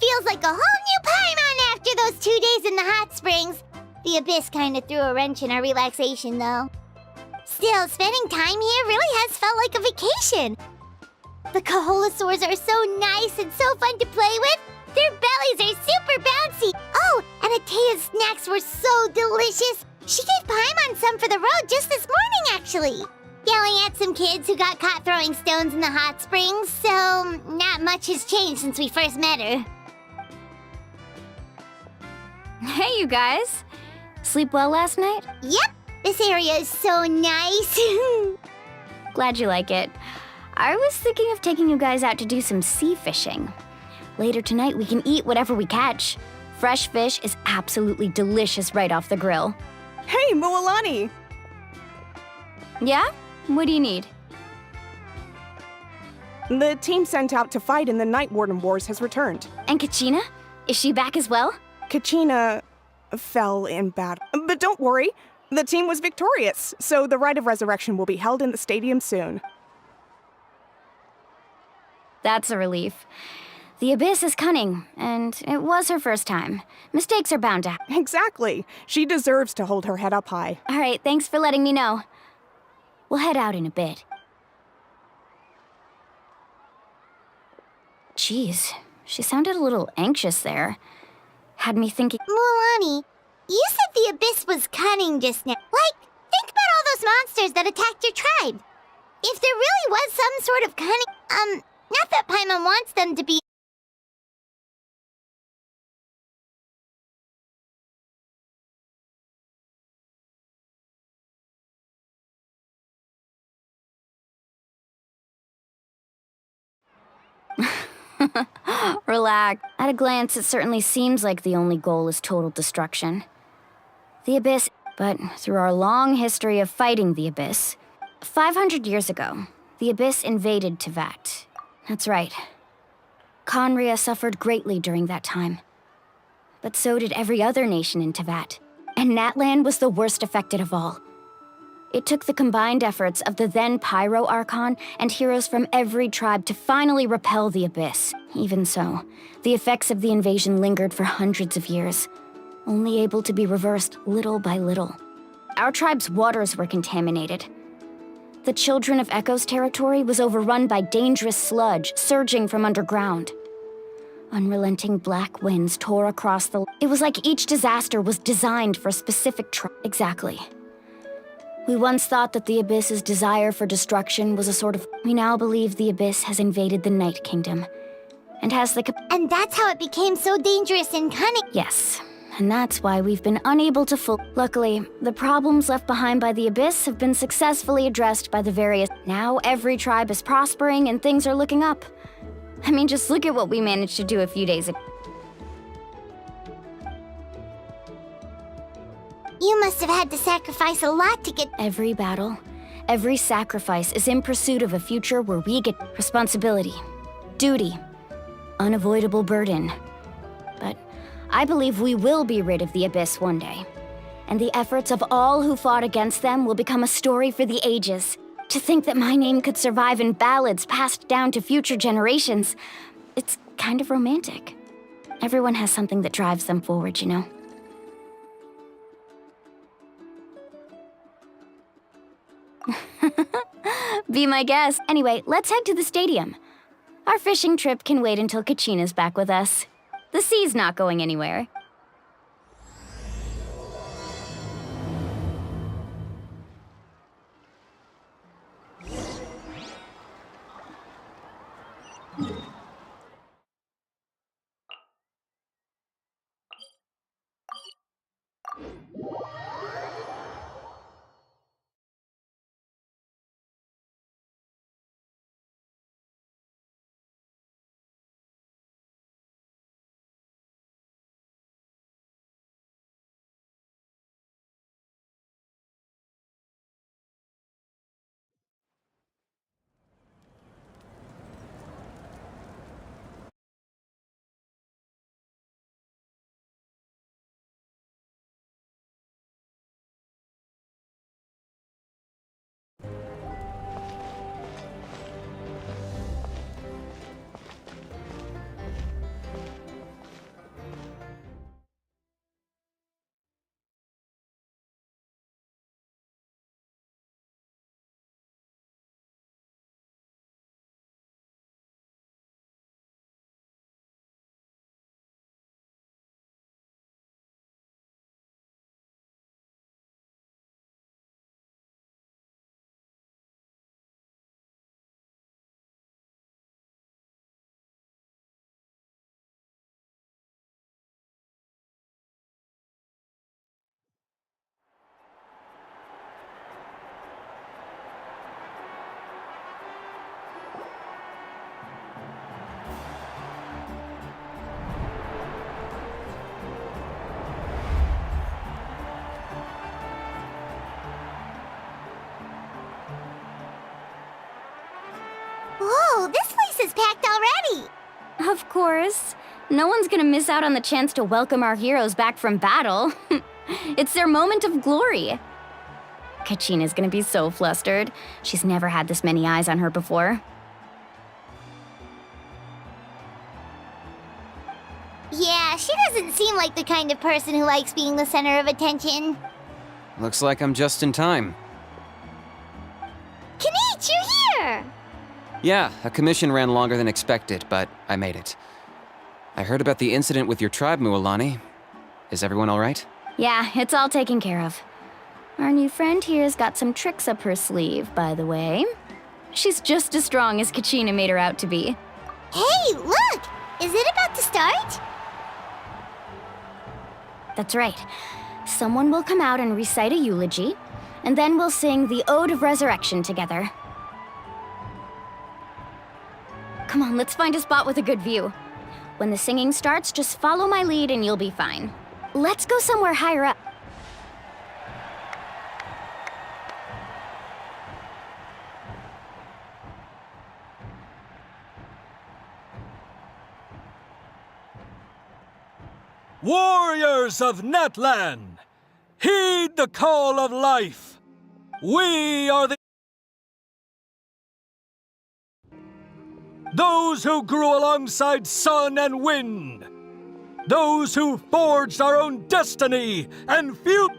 Feels like a whole new Paimon after those 2 days in the hot springs. The Abyss kind of threw a wrench in our relaxation, though. Still, spending time here really has felt like a vacation. The Kaholosaurs are so nice and so fun to play with. Their bellies are super bouncy. Oh, and Atea's snacks were so delicious. She gave Paimon some for the road just this morning, actually. Yelling at some kids who got caught throwing stones in the hot springs, so not much has changed since we first met her. Hey, you guys. Sleep well last night? Yep, this area is so nice. Glad you like it. I was thinking of taking you guys out to do some sea fishing. Later tonight, we can eat whatever we catch. Fresh fish is absolutely delicious right off the grill. Hey, Mualani! Yeah? What do you need? The team sent out to fight in the Night Warden Wars has returned. And Kachina? Is she back as well? Kachina fell in battle. But don't worry, the team was victorious, so the Rite of Resurrection will be held in the stadium soon. That's a relief. The Abyss is cunning, and it was her first time. Mistakes are bound to happen. Exactly. She deserves to hold her head up high. All right, thanks for letting me know. We'll head out in a bit. Jeez, she sounded a little anxious there. Had me thinking... Mualani, you said the Abyss was cunning just now. Like, think about all those monsters that attacked your tribe. If there really was some sort of cunning, not that Paimon wants them to be... Relax. At a glance, it certainly seems like the only goal is total destruction. The Abyss, but through our long history of fighting the Abyss, 500 years ago, the Abyss invaded Teyvat. That's right. Conria suffered greatly during that time. But so did every other nation in Teyvat. And Natlan was the worst affected of all. It took the combined efforts of the then Pyro Archon and heroes from every tribe to finally repel the Abyss. Even so, the effects of the invasion lingered for hundreds of years, only able to be reversed little by little. Our tribe's waters were contaminated. The Children of Echo's territory was overrun by dangerous sludge surging from underground. Unrelenting black winds tore across the... It was like each disaster was designed for a specific tribe. Exactly. We once thought that the Abyss's desire for destruction was a sort of... We now believe the Abyss has invaded the Night Kingdom, and has the And that's how it became so dangerous and cunning. Yes, and that's why we've been unable to Luckily, the problems left behind by the Abyss have been successfully addressed by the various... Now every tribe is prospering and things are looking up. I mean, just look at what we managed to do a few days ago. You must have had to sacrifice a lot to get... Every battle, Every sacrifice is in pursuit of a future where we get responsibility, duty, unavoidable burden. But I believe we will be rid of the Abyss one day. And the efforts of all who fought against them will become a story for the ages. To think that my name could survive in ballads passed down to future generations, it's kind of romantic. Everyone has something that drives them forward, you know? Be my guest. Anyway, let's head to the stadium. Our fishing trip can wait until Kachina's back with us. The sea's not going anywhere. Whoa, this place is packed already! Of course. No one's gonna miss out on the chance to welcome our heroes back from battle. It's their moment of glory. Kachina's gonna be so flustered. She's never had this many eyes on her before. Yeah, she doesn't seem like the kind of person who likes being the center of attention. Looks like I'm just in time. Kanich, you're here! Yeah, a commission ran longer than expected, but I made it. I heard about the incident with your tribe, Mualani. Is everyone all right? Yeah, it's all taken care of. Our new friend here's got some tricks up her sleeve, by the way. She's just as strong as Kachina made her out to be. Hey, look! Is it about to start? That's right. Someone will come out and recite a eulogy, and then we'll sing the Ode of Resurrection together. Come on, let's find a spot with a good view. When the singing starts, just follow my lead and you'll be fine. Let's go somewhere higher up. Warriors of Natlan, heed the call of life. We are those who grew alongside sun and wind. Those who forged our own destiny and future.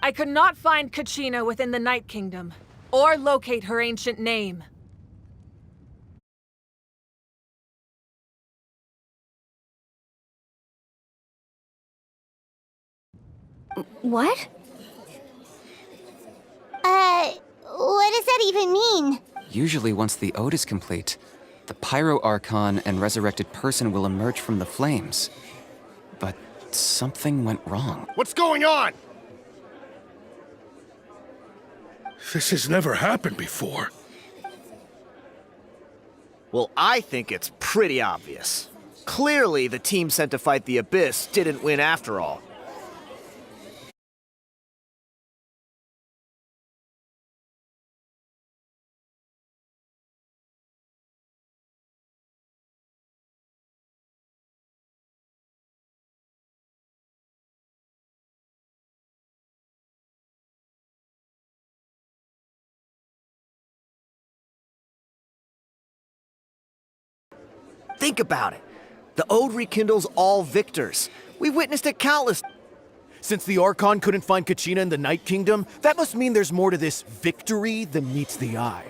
I could not find Kachina within the Night Kingdom, or locate her ancient name. What? What does that even mean? Usually once the ode is complete, the Pyro Archon and resurrected person will emerge from the flames. But something went wrong. What's going on? This has never happened before. Well, I think it's pretty obvious. Clearly, the team sent to fight the Abyss didn't win after all. Think about it. The Ode rekindles all victors. We witnessed it countless. Since the Archon couldn't find Kachina in the Night Kingdom, that must mean there's more to this victory than meets the eye.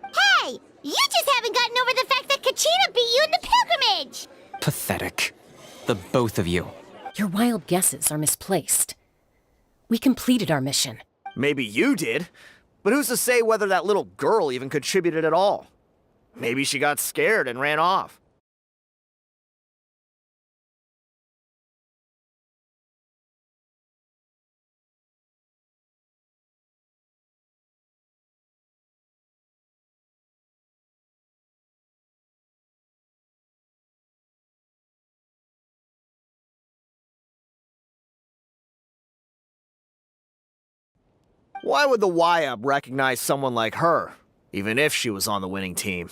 Hey! You just haven't gotten over the fact that Kachina beat you in the pilgrimage! Pathetic. The both of you. Your wild guesses are misplaced. We completed our mission. Maybe you did, but who's to say whether that little girl even contributed at all? Maybe she got scared and ran off. Why would the YUB recognize someone like her, even if she was on the winning team?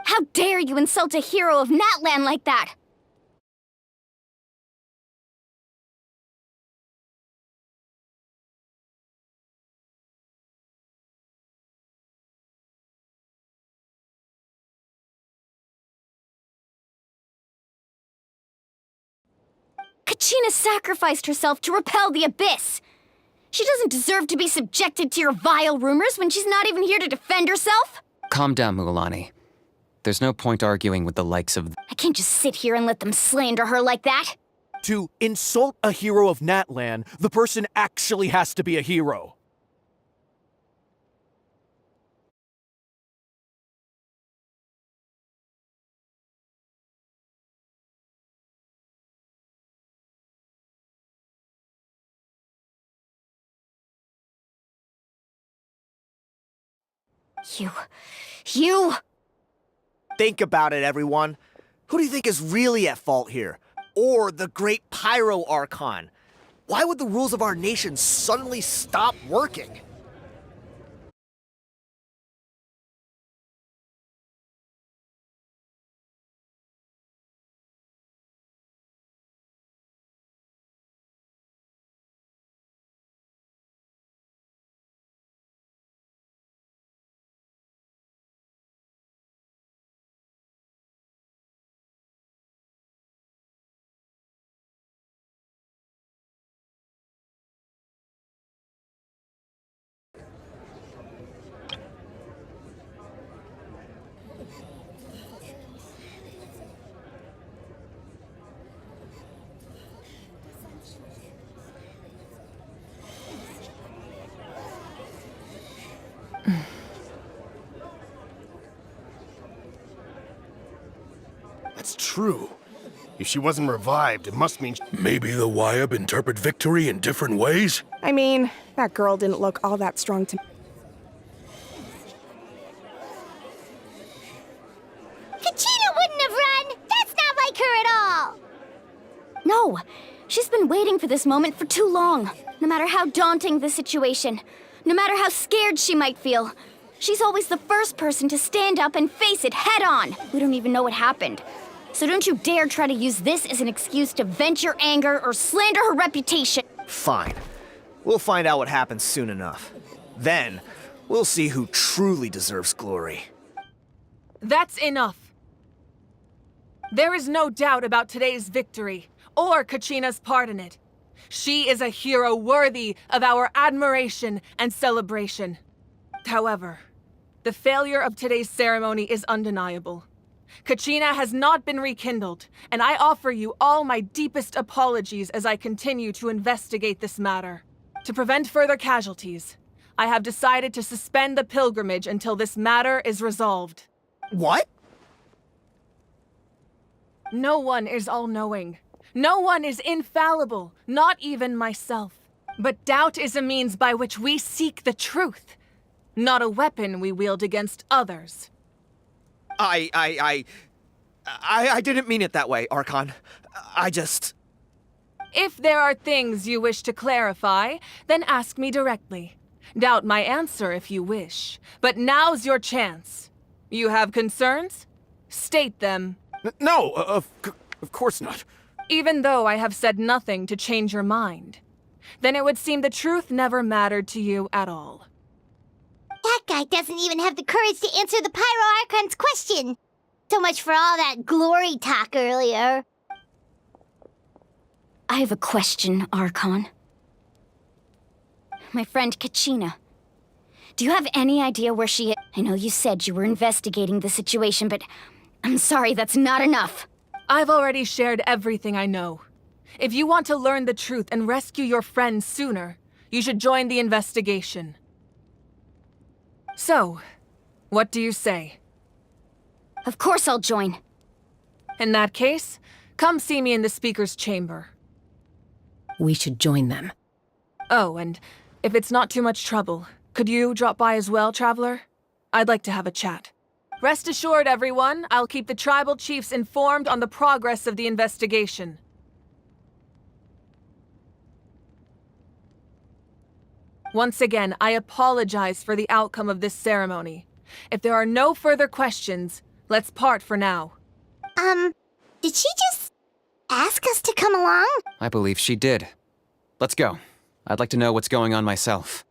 How dare you insult a hero of Natlan like that? Kachina sacrificed herself to repel the Abyss. She doesn't deserve to be subjected to your vile rumors when she's not even here to defend herself. Calm down, Mualani. There's no point arguing with the likes of... I can't just sit here and let them slander her like that. To insult a hero of Natlan, the person actually has to be a hero. You! Think about it, everyone. Who do you think is really at fault here? Or the great Pyro Archon? Why would the rules of our nation suddenly stop working? That's true. If she wasn't revived, it must mean... Maybe the Wyab interpret victory in different ways? I mean, that girl didn't look all that strong to me. Kachina wouldn't have run! That's not like her at all! No! She's been waiting for this moment for too long. No matter how daunting the situation, no matter how scared she might feel, she's always the first person to stand up and face it head on. We don't even know what happened. So don't you dare try to use this as an excuse to vent your anger or slander her reputation. Fine. We'll find out what happens soon enough. Then, we'll see who truly deserves glory. That's enough. There is no doubt about today's victory, or Kachina's part in it. She is a hero worthy of our admiration and celebration. However, the failure of today's ceremony is undeniable. Kachina has not been rekindled, and I offer you all my deepest apologies as I continue to investigate this matter. To prevent further casualties, I have decided to suspend the pilgrimage until this matter is resolved. What? No one is all-knowing. No one is infallible, not even myself. But doubt is a means by which we seek the truth, not a weapon we wield against others. I didn't mean it that way, Archon. I just... If there are things you wish to clarify, then ask me directly. Doubt my answer if you wish. But now's your chance. You have concerns? State them. No, of course not. Even though I have said nothing to change your mind, then it would seem the truth never mattered to you at all. That guy doesn't even have the courage to answer the Pyro Archon's question. So much for all that glory talk earlier. I have a question, Archon. My friend Kachina. Do you have any idea where she is? I know you said you were investigating the situation, but I'm sorry, that's not enough. I've already shared everything I know. If you want to learn the truth and rescue your friend sooner, you should join the investigation. So, what do you say? Of course I'll join. In that case, come see me in the speaker's chamber. We should join them. Oh, and if it's not too much trouble, could you drop by as well, Traveler? I'd like to have a chat. Rest assured, everyone, I'll keep the tribal chiefs informed on the progress of the investigation. Once again, I apologize for the outcome of this ceremony. If there are no further questions, let's part for now. Did she just ask us to come along? I believe she did. Let's go. I'd like to know what's going on myself.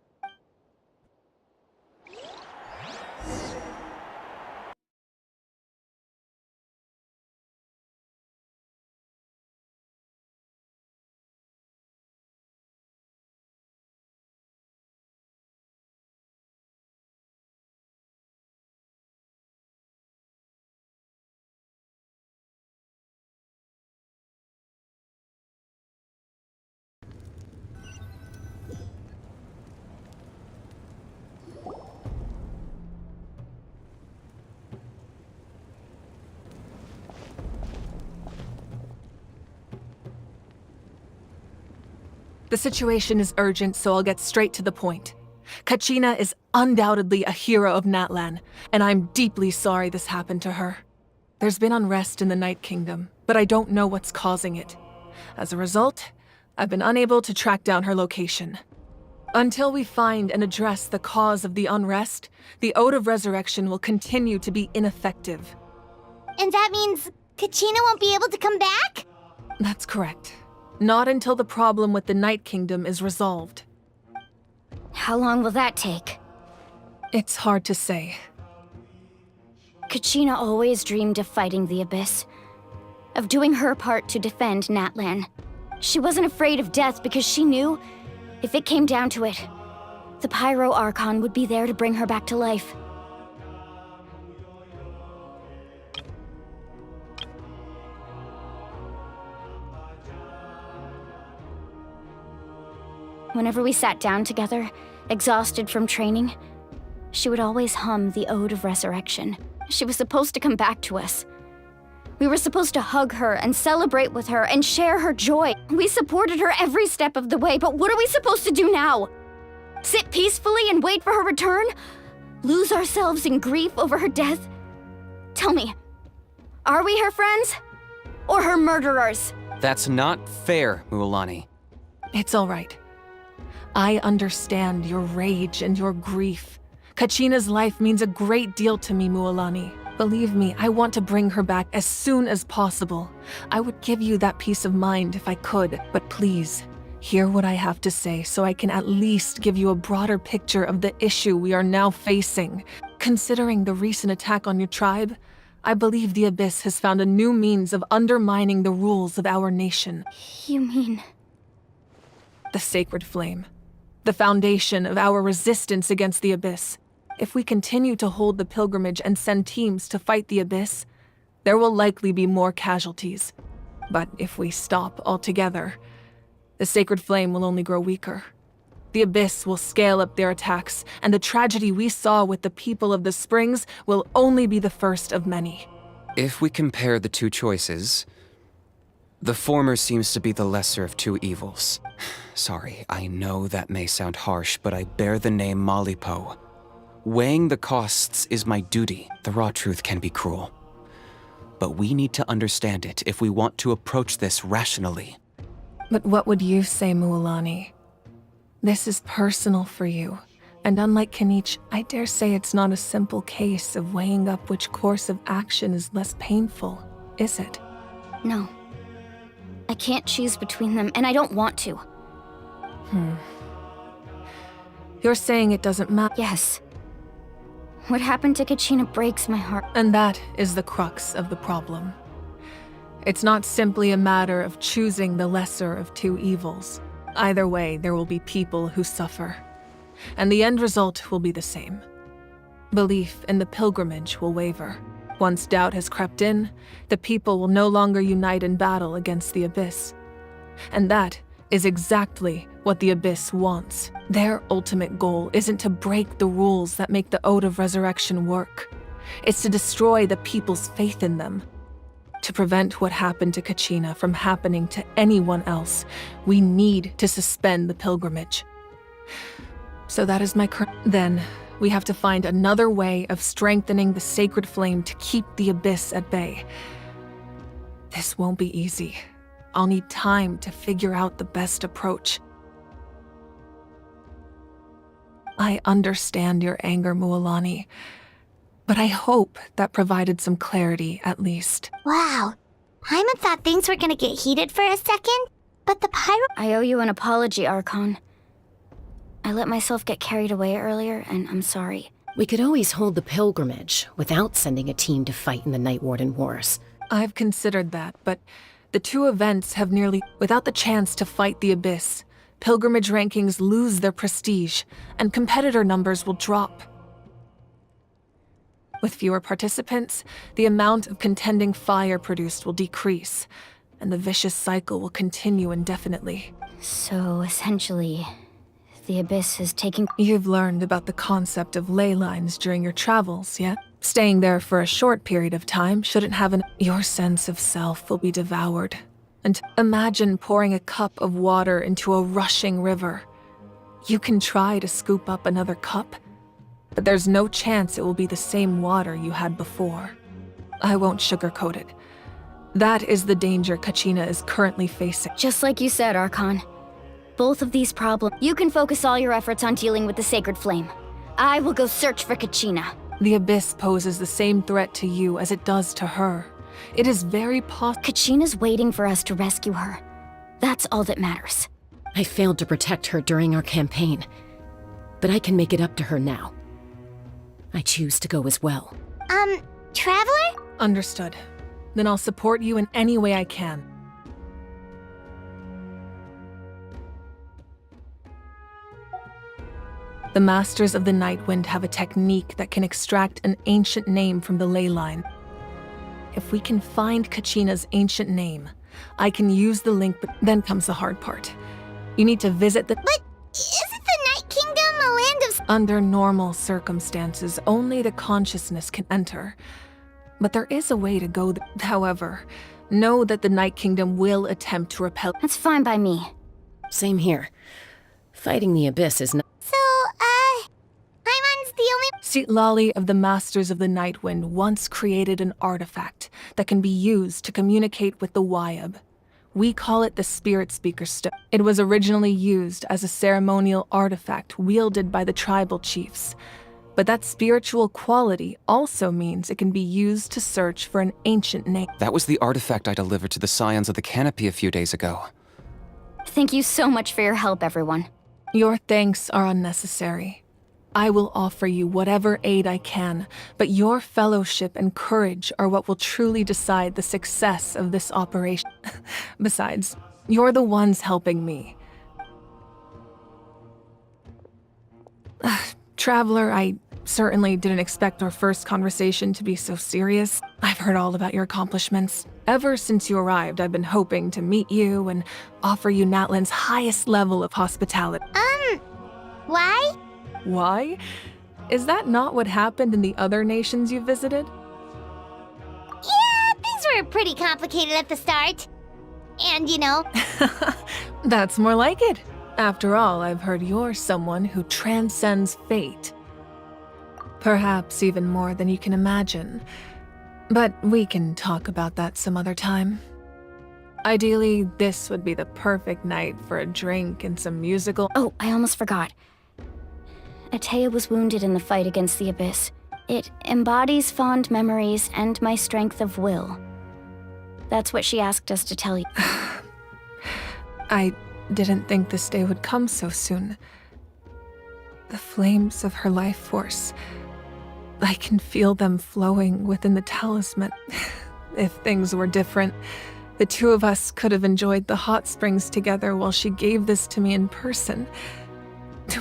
The situation is urgent, so I'll get straight to the point. Kachina is undoubtedly a hero of Natlan, and I'm deeply sorry this happened to her. There's been unrest in the Night Kingdom, but I don't know what's causing it. As a result, I've been unable to track down her location. Until we find and address the cause of the unrest, the Ode of Resurrection will continue to be ineffective. And that means Kachina won't be able to come back? That's correct. Not until the problem with the Night Kingdom is resolved. How long will that take? It's hard to say. Kachina always dreamed of fighting the Abyss, of doing her part to defend Natlan. She wasn't afraid of death because she knew, if it came down to it, the Pyro Archon would be there to bring her back to life. Whenever we sat down together, exhausted from training, she would always hum the Ode of Resurrection. She was supposed to come back to us. We were supposed to hug her and celebrate with her and share her joy. We supported her every step of the way, but what are we supposed to do now? Sit peacefully and wait for her return? Lose ourselves in grief over her death? Tell me, are we her friends? Or her murderers? That's not fair, Mualani. It's all right. I understand your rage and your grief. Kachina's life means a great deal to me, Mualani. Believe me, I want to bring her back as soon as possible. I would give you that peace of mind if I could, but please, hear what I have to say so I can at least give you a broader picture of the issue we are now facing. Considering the recent attack on your tribe, I believe the Abyss has found a new means of undermining the rules of our nation. You mean... The Sacred Flame. The foundation of our resistance against the Abyss. If we continue to hold the pilgrimage and send teams to fight the Abyss, there will likely be more casualties. But if we stop altogether, the Sacred Flame will only grow weaker. The Abyss will scale up their attacks, and the tragedy we saw with the people of the Springs will only be the first of many. If we compare the two choices, the former seems to be the lesser of two evils. Sorry, I know that may sound harsh, but I bear the name Malipo. Weighing the costs is my duty. The raw truth can be cruel. But we need to understand it if we want to approach this rationally. But what would you say, Mualani? This is personal for you. And unlike Kanich, I dare say it's not a simple case of weighing up which course of action is less painful, is it? No. I can't choose between them, and I don't want to. You're saying it doesn't matter? Yes. What happened to Kachina breaks my heart. And that is the crux of the problem. It's not simply a matter of choosing the lesser of two evils. Either way, there will be people who suffer. And the end result will be the same. Belief in the pilgrimage will waver. Once doubt has crept in, the people will no longer unite in battle against the Abyss. And that is exactly what the Abyss wants. Their ultimate goal isn't to break the rules that make the Ode of Resurrection work. It's to destroy the people's faith in them. To prevent what happened to Kachina from happening to anyone else, we need to suspend the pilgrimage. So that is my current... Then, we have to find another way of strengthening the Sacred Flame to keep the Abyss at bay. This won't be easy. I'll need time to figure out the best approach. I understand your anger, Mualani, but I hope that provided some clarity, at least. Wow. Paimon thought things were gonna get heated for a second, but the pyro... I owe you an apology, Archon. I let myself get carried away earlier, and I'm sorry. We could always hold the pilgrimage without sending a team to fight in the Night Warden Wars. I've considered that, but the two events have nearly... Without the chance to fight the Abyss, pilgrimage rankings lose their prestige, and competitor numbers will drop. With fewer participants, the amount of contending fire produced will decrease, and the vicious cycle will continue indefinitely. So, essentially, the Abyss is taking... You've learned about the concept of ley lines during your travels, yet? Staying there for a short period of time shouldn't have an... Your sense of self will be devoured. And imagine pouring a cup of water into a rushing river. You can try to scoop up another cup, but there's no chance it will be the same water you had before. I won't sugarcoat it. That is the danger Kachina is currently facing. Just like you said, Archon. Both of these problems. You can focus all your efforts on dealing with the Sacred Flame. I will go search for Kachina. The Abyss poses the same threat to you as it does to her. It is very possible. Kachina's waiting for us to rescue her. That's all that matters. I failed to protect her during our campaign, but I can make it up to her now. I choose to go as well. Traveler? Understood. Then I'll support you in any way I can. The Masters of the Nightwind have a technique that can extract an ancient name from the ley line. If we can find Kachina's ancient name, I can use the link, but then comes the hard part. You need to visit the— But isn't the Night Kingdom a land of— Under normal circumstances, only the consciousness can enter. But there is a way to go however, know that the Night Kingdom will attempt to repel— That's fine by me. Same here. Fighting the Abyss is not— So, Paimon's the only— Citlali of the Masters of the Nightwind once created an artifact that can be used to communicate with the Wyab. We call it the Spirit Speaker Stone. It was originally used as a ceremonial artifact wielded by the tribal chiefs. But that spiritual quality also means it can be used to search for an ancient name. That was the artifact I delivered to the Scions of the Canopy a few days ago. Thank you so much for your help, everyone. Your thanks are unnecessary. I will offer you whatever aid I can, but your fellowship and courage are what will truly decide the success of this operation. Besides, you're the ones helping me. Traveler, I certainly didn't expect our first conversation to be so serious. I've heard all about your accomplishments. Ever since you arrived, I've been hoping to meet you and offer you Natlan's highest level of hospitality. Why? Why? Is that not what happened in the other nations you visited? Yeah, things were pretty complicated at the start. And, That's more like it. After all, I've heard you're someone who transcends fate. Perhaps even more than you can imagine. But we can talk about that some other time. Ideally, this would be the perfect night for a drink and some musical— Oh, I almost forgot. Atea was wounded in the fight against the Abyss. It embodies fond memories and my strength of will. That's what she asked us to tell you. I didn't think this day would come so soon. The flames of her life force. I can feel them flowing within the talisman. If things were different, the two of us could have enjoyed the hot springs together while she gave this to me in person.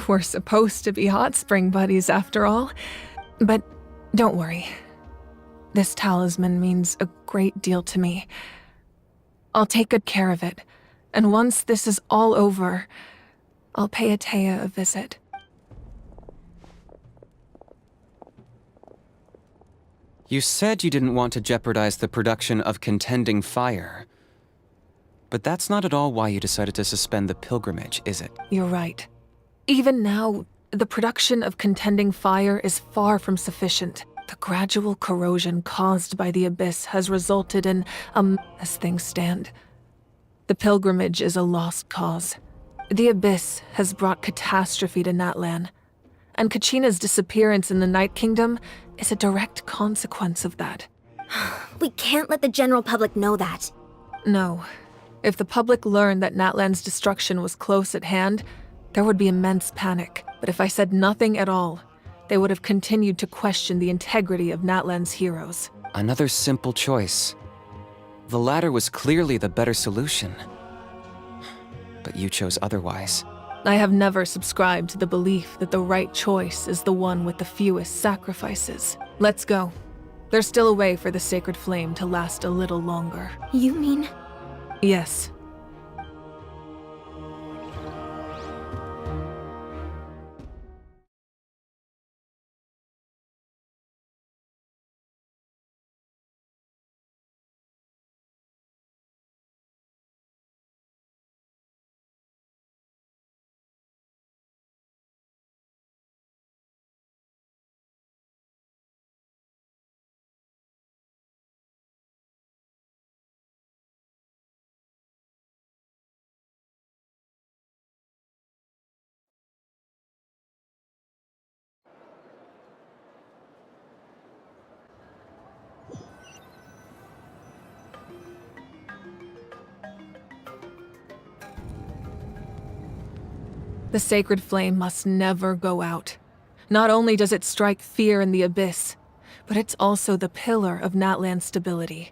We're supposed to be hot spring buddies after all. But don't worry. This talisman means a great deal to me. I'll take good care of it. And once this is all over, I'll pay Atea a visit. You said you didn't want to jeopardize the production of Contending Fire. But that's not at all why you decided to suspend the pilgrimage, is it? You're right. Even now, the production of Contending Fire is far from sufficient. The gradual corrosion caused by the Abyss has resulted in, as things stand. The pilgrimage is a lost cause. The Abyss has brought catastrophe to Natlan, and Kachina's disappearance in the Night Kingdom is a direct consequence of that. We can't let the general public know that. No. If the public learned that Natlan's destruction was close at hand, there would be immense panic. But if I said nothing at all, they would have continued to question the integrity of Natlan's heroes. Another simple choice. The latter was clearly the better solution. But you chose otherwise. I have never subscribed to the belief that the right choice is the one with the fewest sacrifices. Let's go. There's still a way for the sacred flame to last a little longer. You mean? Yes. The sacred flame must never go out. Not only does it strike fear in the abyss, but it's also the pillar of Natlan's stability.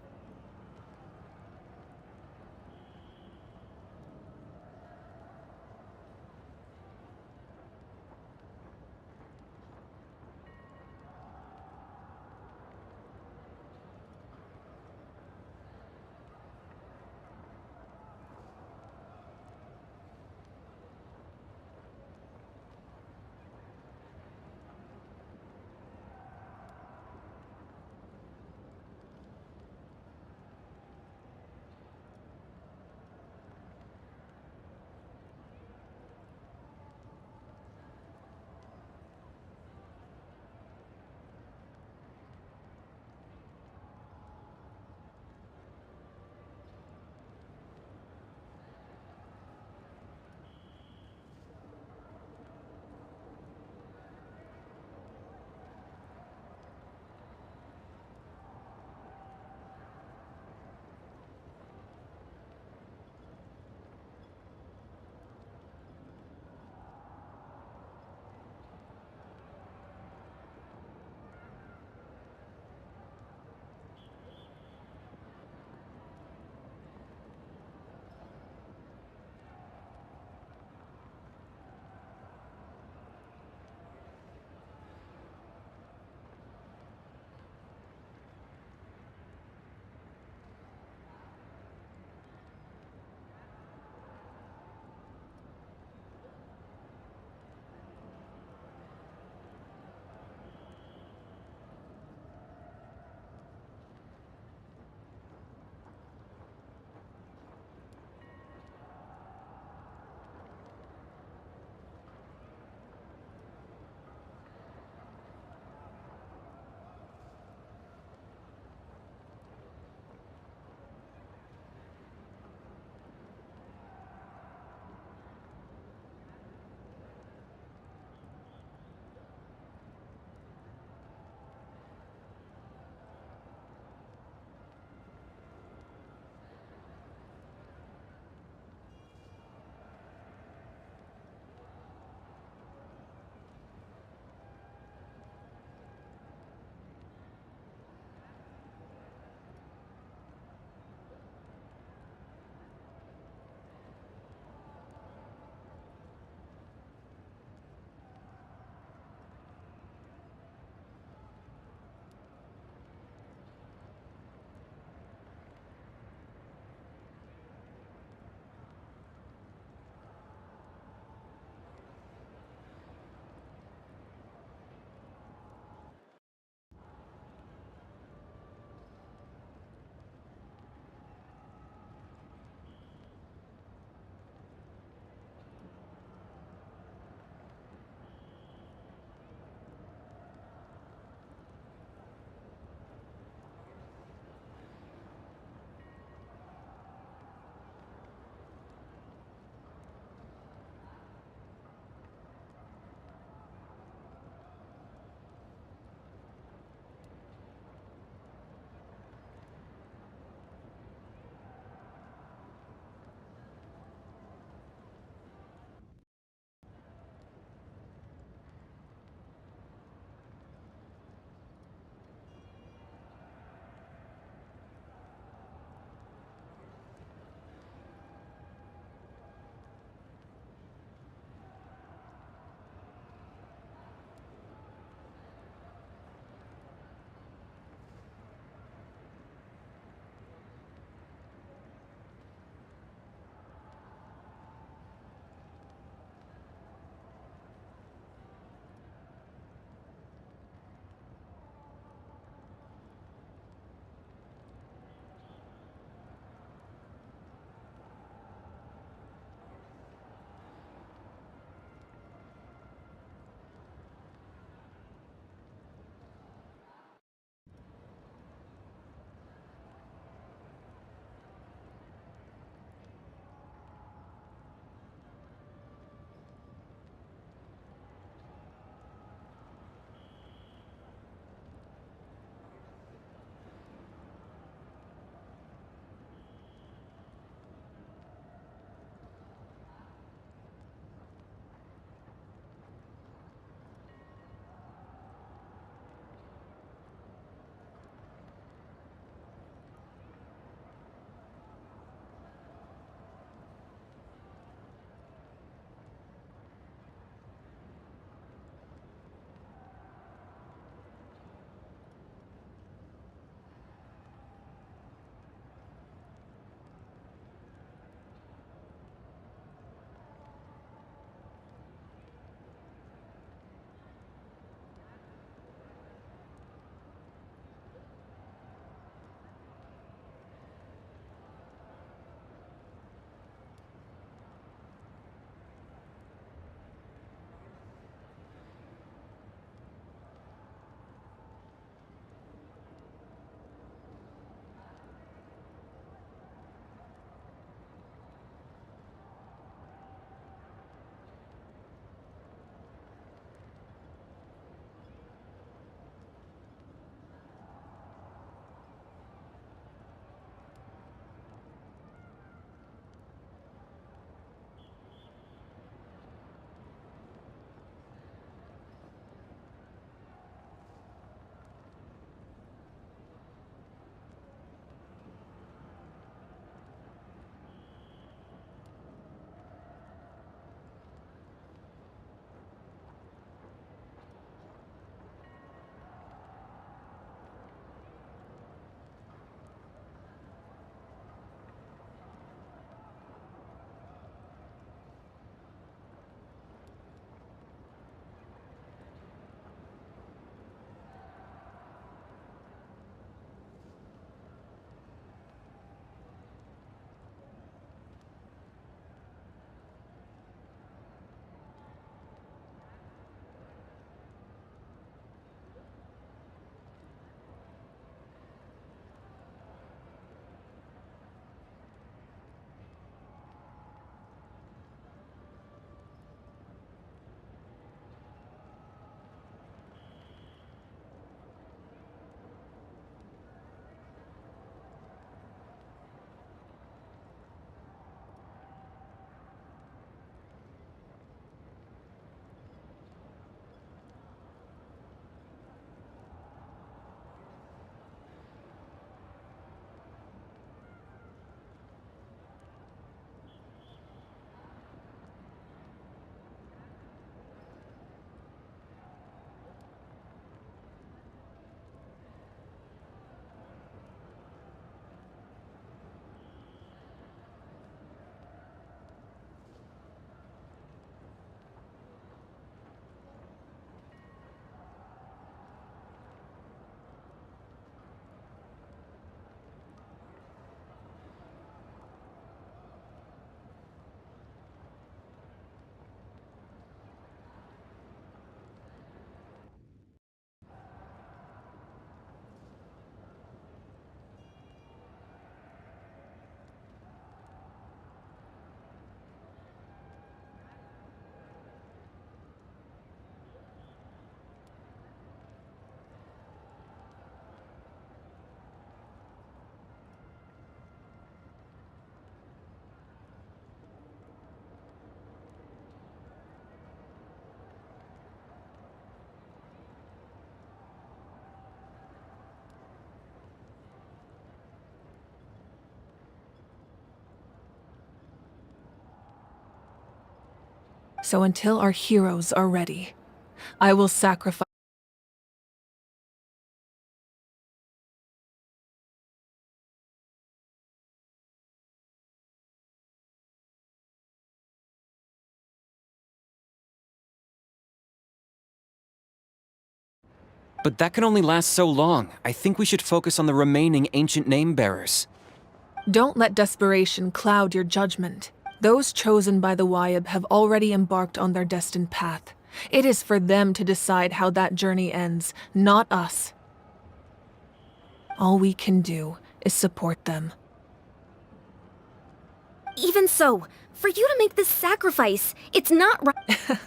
So until our heroes are ready, I will sacrifice. But that can only last so long. I think we should focus on the remaining ancient name-bearers. Don't let desperation cloud your judgment. Those chosen by the Wyeb have already embarked on their destined path. It is for them to decide how that journey ends, not us. All we can do is support them. Even so, for you to make this sacrifice, it's not right.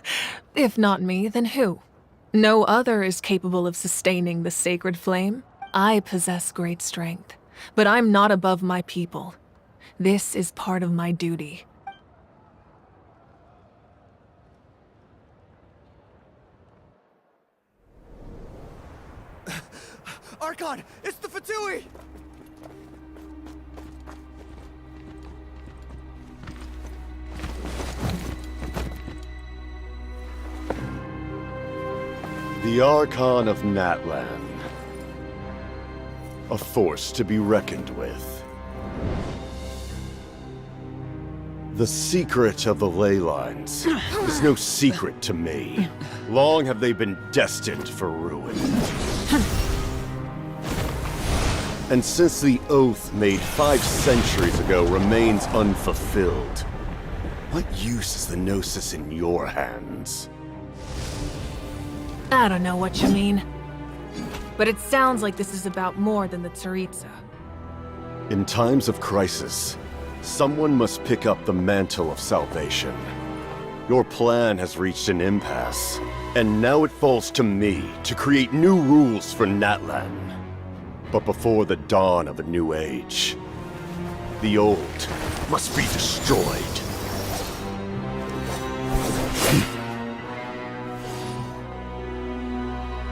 If not me, then who? No other is capable of sustaining the sacred flame. I possess great strength, but I'm not above my people. This is part of my duty. Archon, it's the Fatui! The Archon of Natlan. A force to be reckoned with. The secret of the ley lines is no secret to me. Long have they been destined for ruin. And since the oath made 5 centuries ago remains unfulfilled, what use is the Gnosis in your hands? I don't know what you mean. But it sounds like this is about more than the Tsaritsa. In times of crisis, someone must pick up the mantle of salvation. Your plan has reached an impasse, and now it falls to me to create new rules for Natlan. But before the dawn of a new age, the old must be destroyed.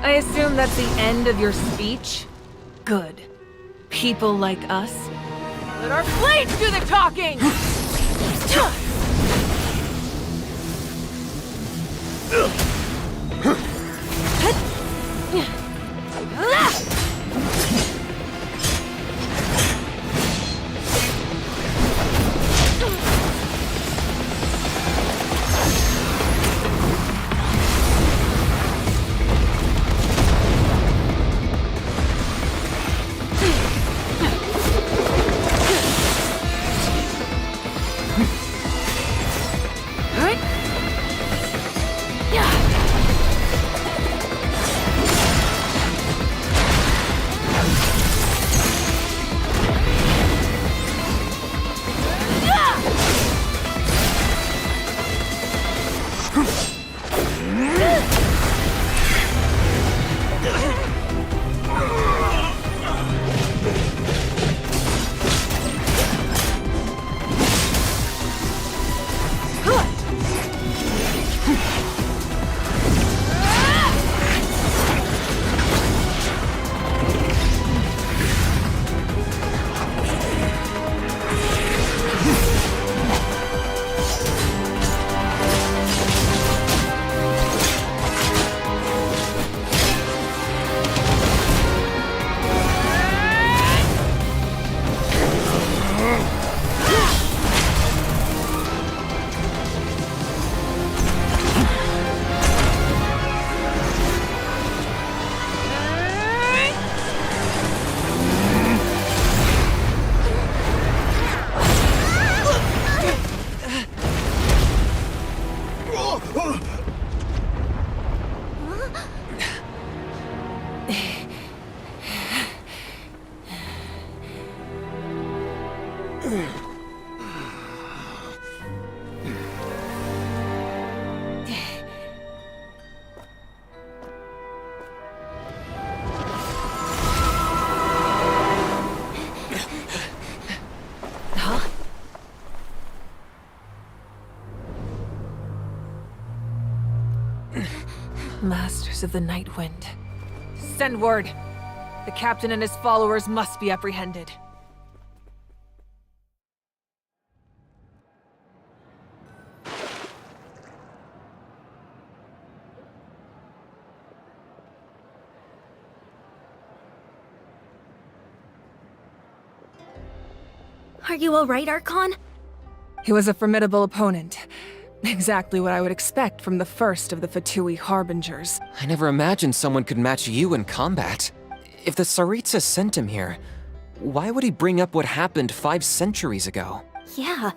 I assume that's the end of your speech? Good. People like us, let our blades do the talking! Masters of the Night Wind. Send word. The captain and his followers must be apprehended. Are you alright, Archon? He was a formidable opponent. Exactly what I would expect from the first of the Fatui Harbingers. I never imagined someone could match you in combat. If the Tsaritsa sent him here, why would he bring up what happened 5 centuries ago? Yeah.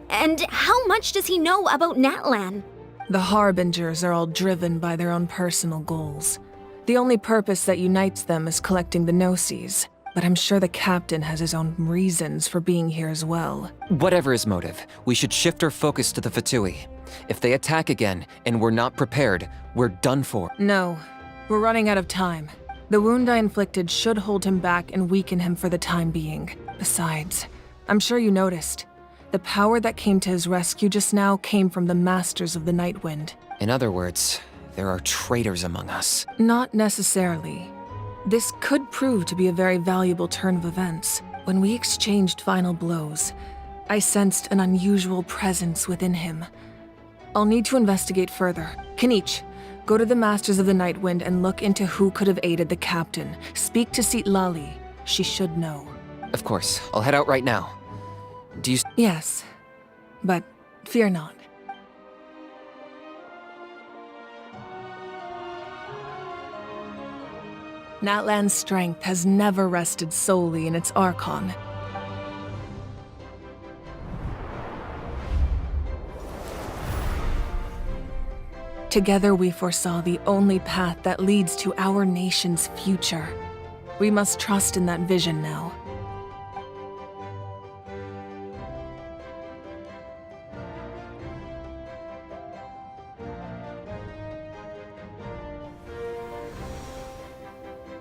And how much does he know about Natlan? The Harbingers are all driven by their own personal goals. The only purpose that unites them is collecting the Gnosis, but I'm sure the captain has his own reasons for being here as well. Whatever his motive, we should shift our focus to the Fatui. If they attack again and we're not prepared, we're done for. No, we're running out of time. The wound I inflicted should hold him back and weaken him for the time being. Besides, I'm sure you noticed. The power that came to his rescue just now came from the Masters of the Nightwind. In other words, there are traitors among us. Not necessarily. This could prove to be a very valuable turn of events. When we exchanged final blows, I sensed an unusual presence within him. I'll need to investigate further. Kenichi, go to the Masters of the Nightwind and look into who could have aided the captain. Speak to Citlali. She should know. Of course, I'll head out right now. Do you... Yes, but fear not. Natlan's strength has never rested solely in its Archon. Together we foresaw the only path that leads to our nation's future. We must trust in that vision now.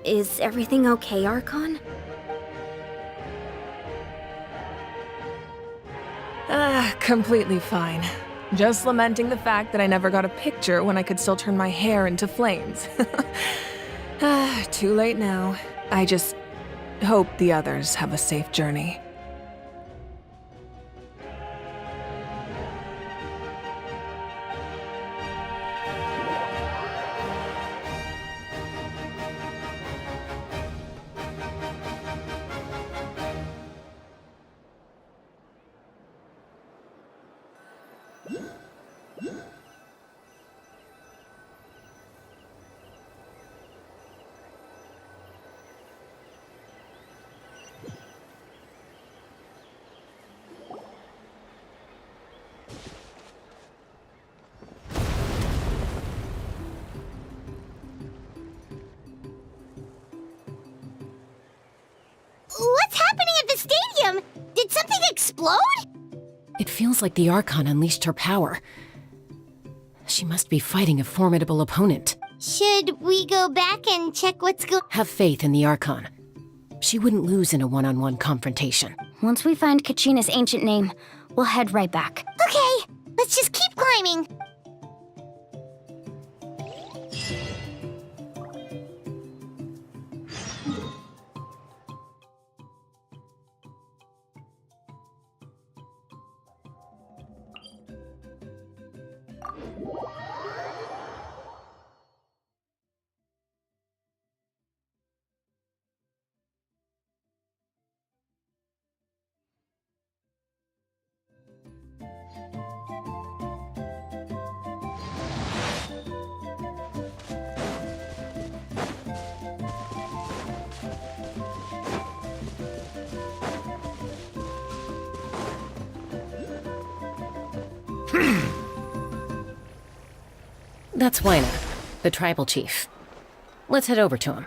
Is everything okay, Archon? Completely fine. Just lamenting the fact that I never got a picture when I could still turn my hair into flames. Too late now. I just hope the others have a safe journey. What's happening at the stadium? Did something explode? It feels like the Archon unleashed her power. She must be fighting a formidable opponent. Should we go back and check what's going on? Have faith in the Archon. She wouldn't lose in a one-on-one confrontation. Once we find Kachina's ancient name, we'll head right back. Okay, let's just keep climbing. That's Wyna, the tribal chief. Let's head over to him.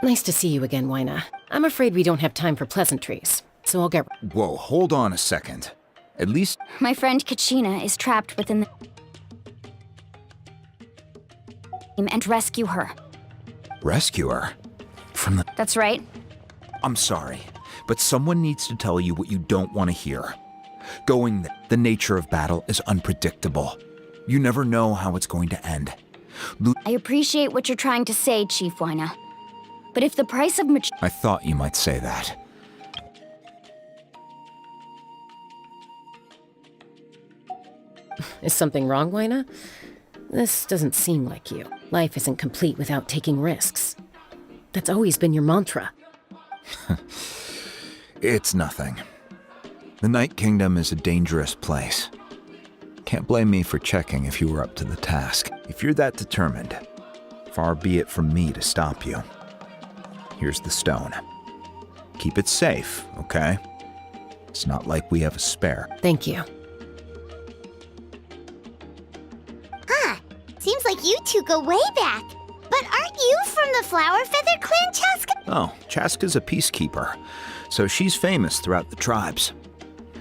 Nice to see you again, Wyna. I'm afraid we don't have time for pleasantries, so I'll get... Whoa, hold on a second. At least... My friend Kachina is trapped within the... and rescue her. Rescue her? From the... That's right. I'm sorry, but someone needs to tell you what you don't want to hear. Going there, the nature of battle is unpredictable. You never know how it's going to end. I appreciate what you're trying to say, Chief Wyna. But if the price of I thought you might say that. Is something wrong, Lina? This doesn't seem like you. Life isn't complete without taking risks. That's always been your mantra. It's nothing. The Night Kingdom is a dangerous place. Can't blame me for checking if you were up to the task. If you're that determined, far be it from me to stop you. Here's the stone. Keep it safe, okay? It's not like we have a spare. Thank you. Seems like you two go way back. But aren't you from the Flower Feather Clan, Chaska? Oh, Chaska's a peacekeeper, so she's famous throughout the tribes.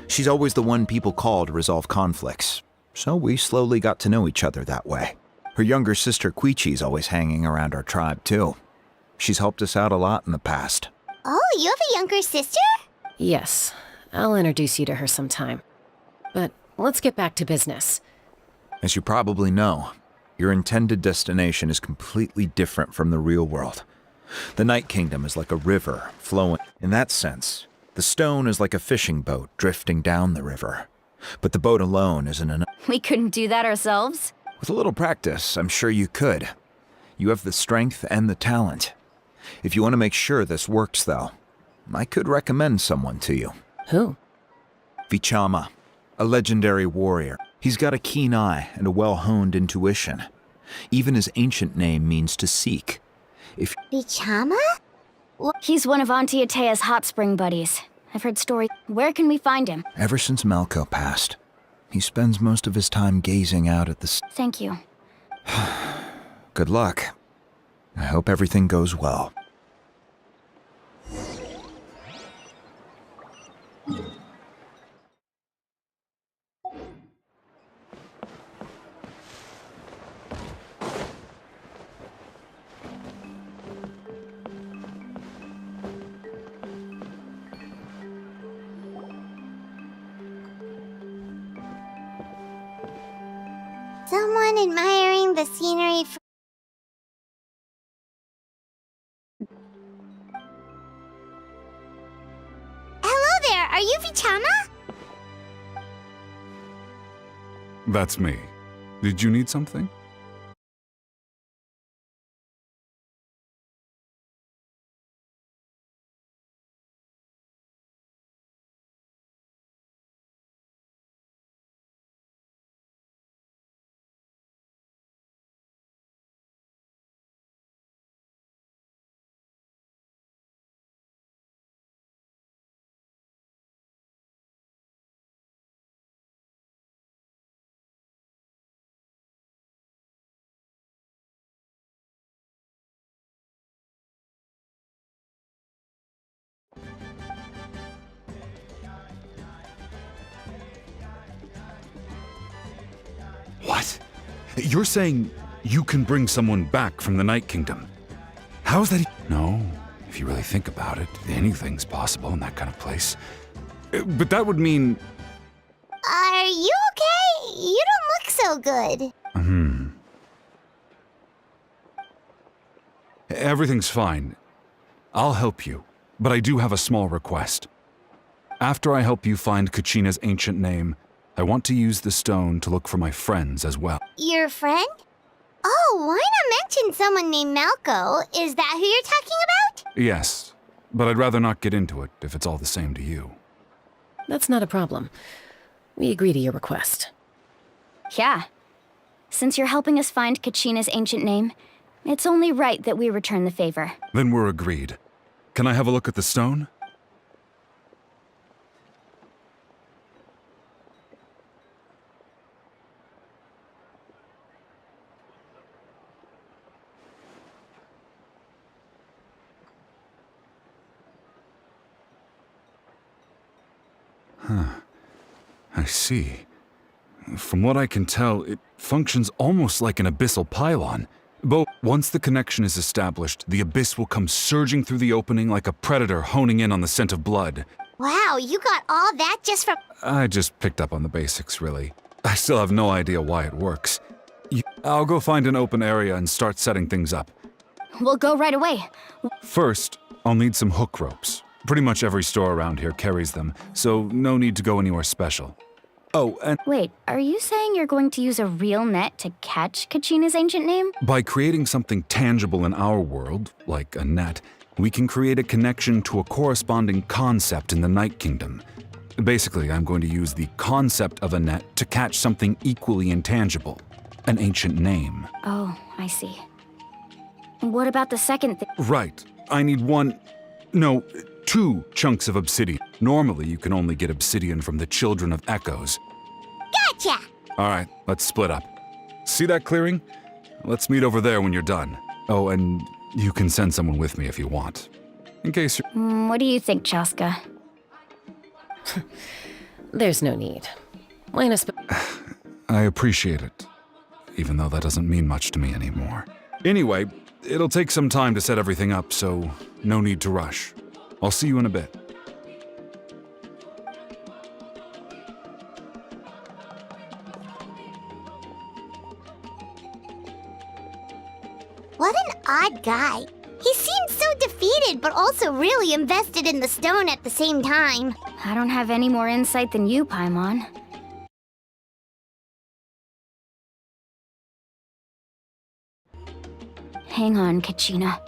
She's always the one people call to resolve conflicts, so we slowly got to know each other that way. Her younger sister Quichi's always hanging around our tribe, too. She's helped us out a lot in the past. Oh, you have a younger sister? Yes, I'll introduce you to her sometime. But let's get back to business. As you probably know, your intended destination is completely different from the real world. The Night Kingdom is like a river flowing. In that sense, the stone is like a fishing boat drifting down the river. But the boat alone isn't enough. We couldn't do that ourselves? With a little practice, I'm sure you could. You have the strength and the talent. If you want to make sure this works, though, I could recommend someone to you. Who? Vichama, a legendary warrior. He's got a keen eye and a well-honed intuition. Even his ancient name means to seek. If Vichama? He's one of Auntie Atea's hot spring buddies. I've heard stories. Where can we find him? Ever since Malco passed, he spends most of his time gazing out at the Thank you. Good luck. I hope everything goes well. Someone admiring the scenery Hello there, are you Vichama? That's me. Did you need something? What? You're saying you can bring someone back from the Night Kingdom? How is that? No, if you really think about it, anything's possible in that kind of place. But that would mean... Are you okay? You don't look so good. Everything's fine. I'll help you, but I do have a small request. After I help you find Kachina's ancient name, I want to use the stone to look for my friends as well. Your friend? Oh, why not mention someone named Malco? Is that who you're talking about? Yes, but I'd rather not get into it if it's all the same to you. That's not a problem. We agree to your request. Yeah. Since you're helping us find Kachina's ancient name, it's only right that we return the favor. Then we're agreed. Can I have a look at the stone? I see. From what I can tell, it functions almost like an abyssal pylon. But once the connection is established, the abyss will come surging through the opening like a predator honing in on the scent of blood. Wow, you got all that just from... I just picked up on the basics, really. I still have no idea why it works. I'll go find an open area and start setting things up. we'll go right away. First, I'll need some hook ropes. Pretty much every store around here carries them, so no need to go anywhere special. Oh, and Wait, are you saying you're going to use a real net to catch Kachina's ancient name? by creating something tangible in our world, like a net, we can create a connection to a corresponding concept in the Night Kingdom. Basically, I'm going to use the concept of a net to catch something equally intangible, an ancient name. Oh, I see. What about the second thing? Right. I need two chunks of obsidian. Normally, you can only get obsidian from the Children of Echoes. Gotcha! All right, let's split up. See that clearing? Let's meet over there when you're done. Oh, and you can send someone with me if you want. In case you're... What do you think, Chaska? There's no need. Lena I appreciate it, even though that doesn't mean much to me anymore. Anyway, it'll take some time to set everything up, so no need to rush. I'll see you in a bit. What an odd guy. He seems so defeated, but also really invested in the stone at the same time. I don't have any more insight than you, Paimon. Hang on, Kachina.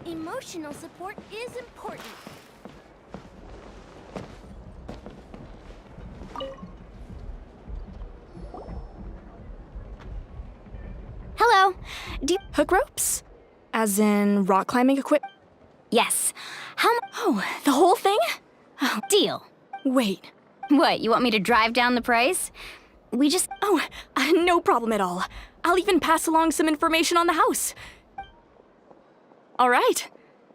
Emotional support is important. Hello. Hook ropes? As in rock climbing equipment? Yes. Oh, the whole thing? Oh, deal. Wait. What, you want me to drive down the price? Oh, no problem at all. I'll even pass along some information on the house. All right.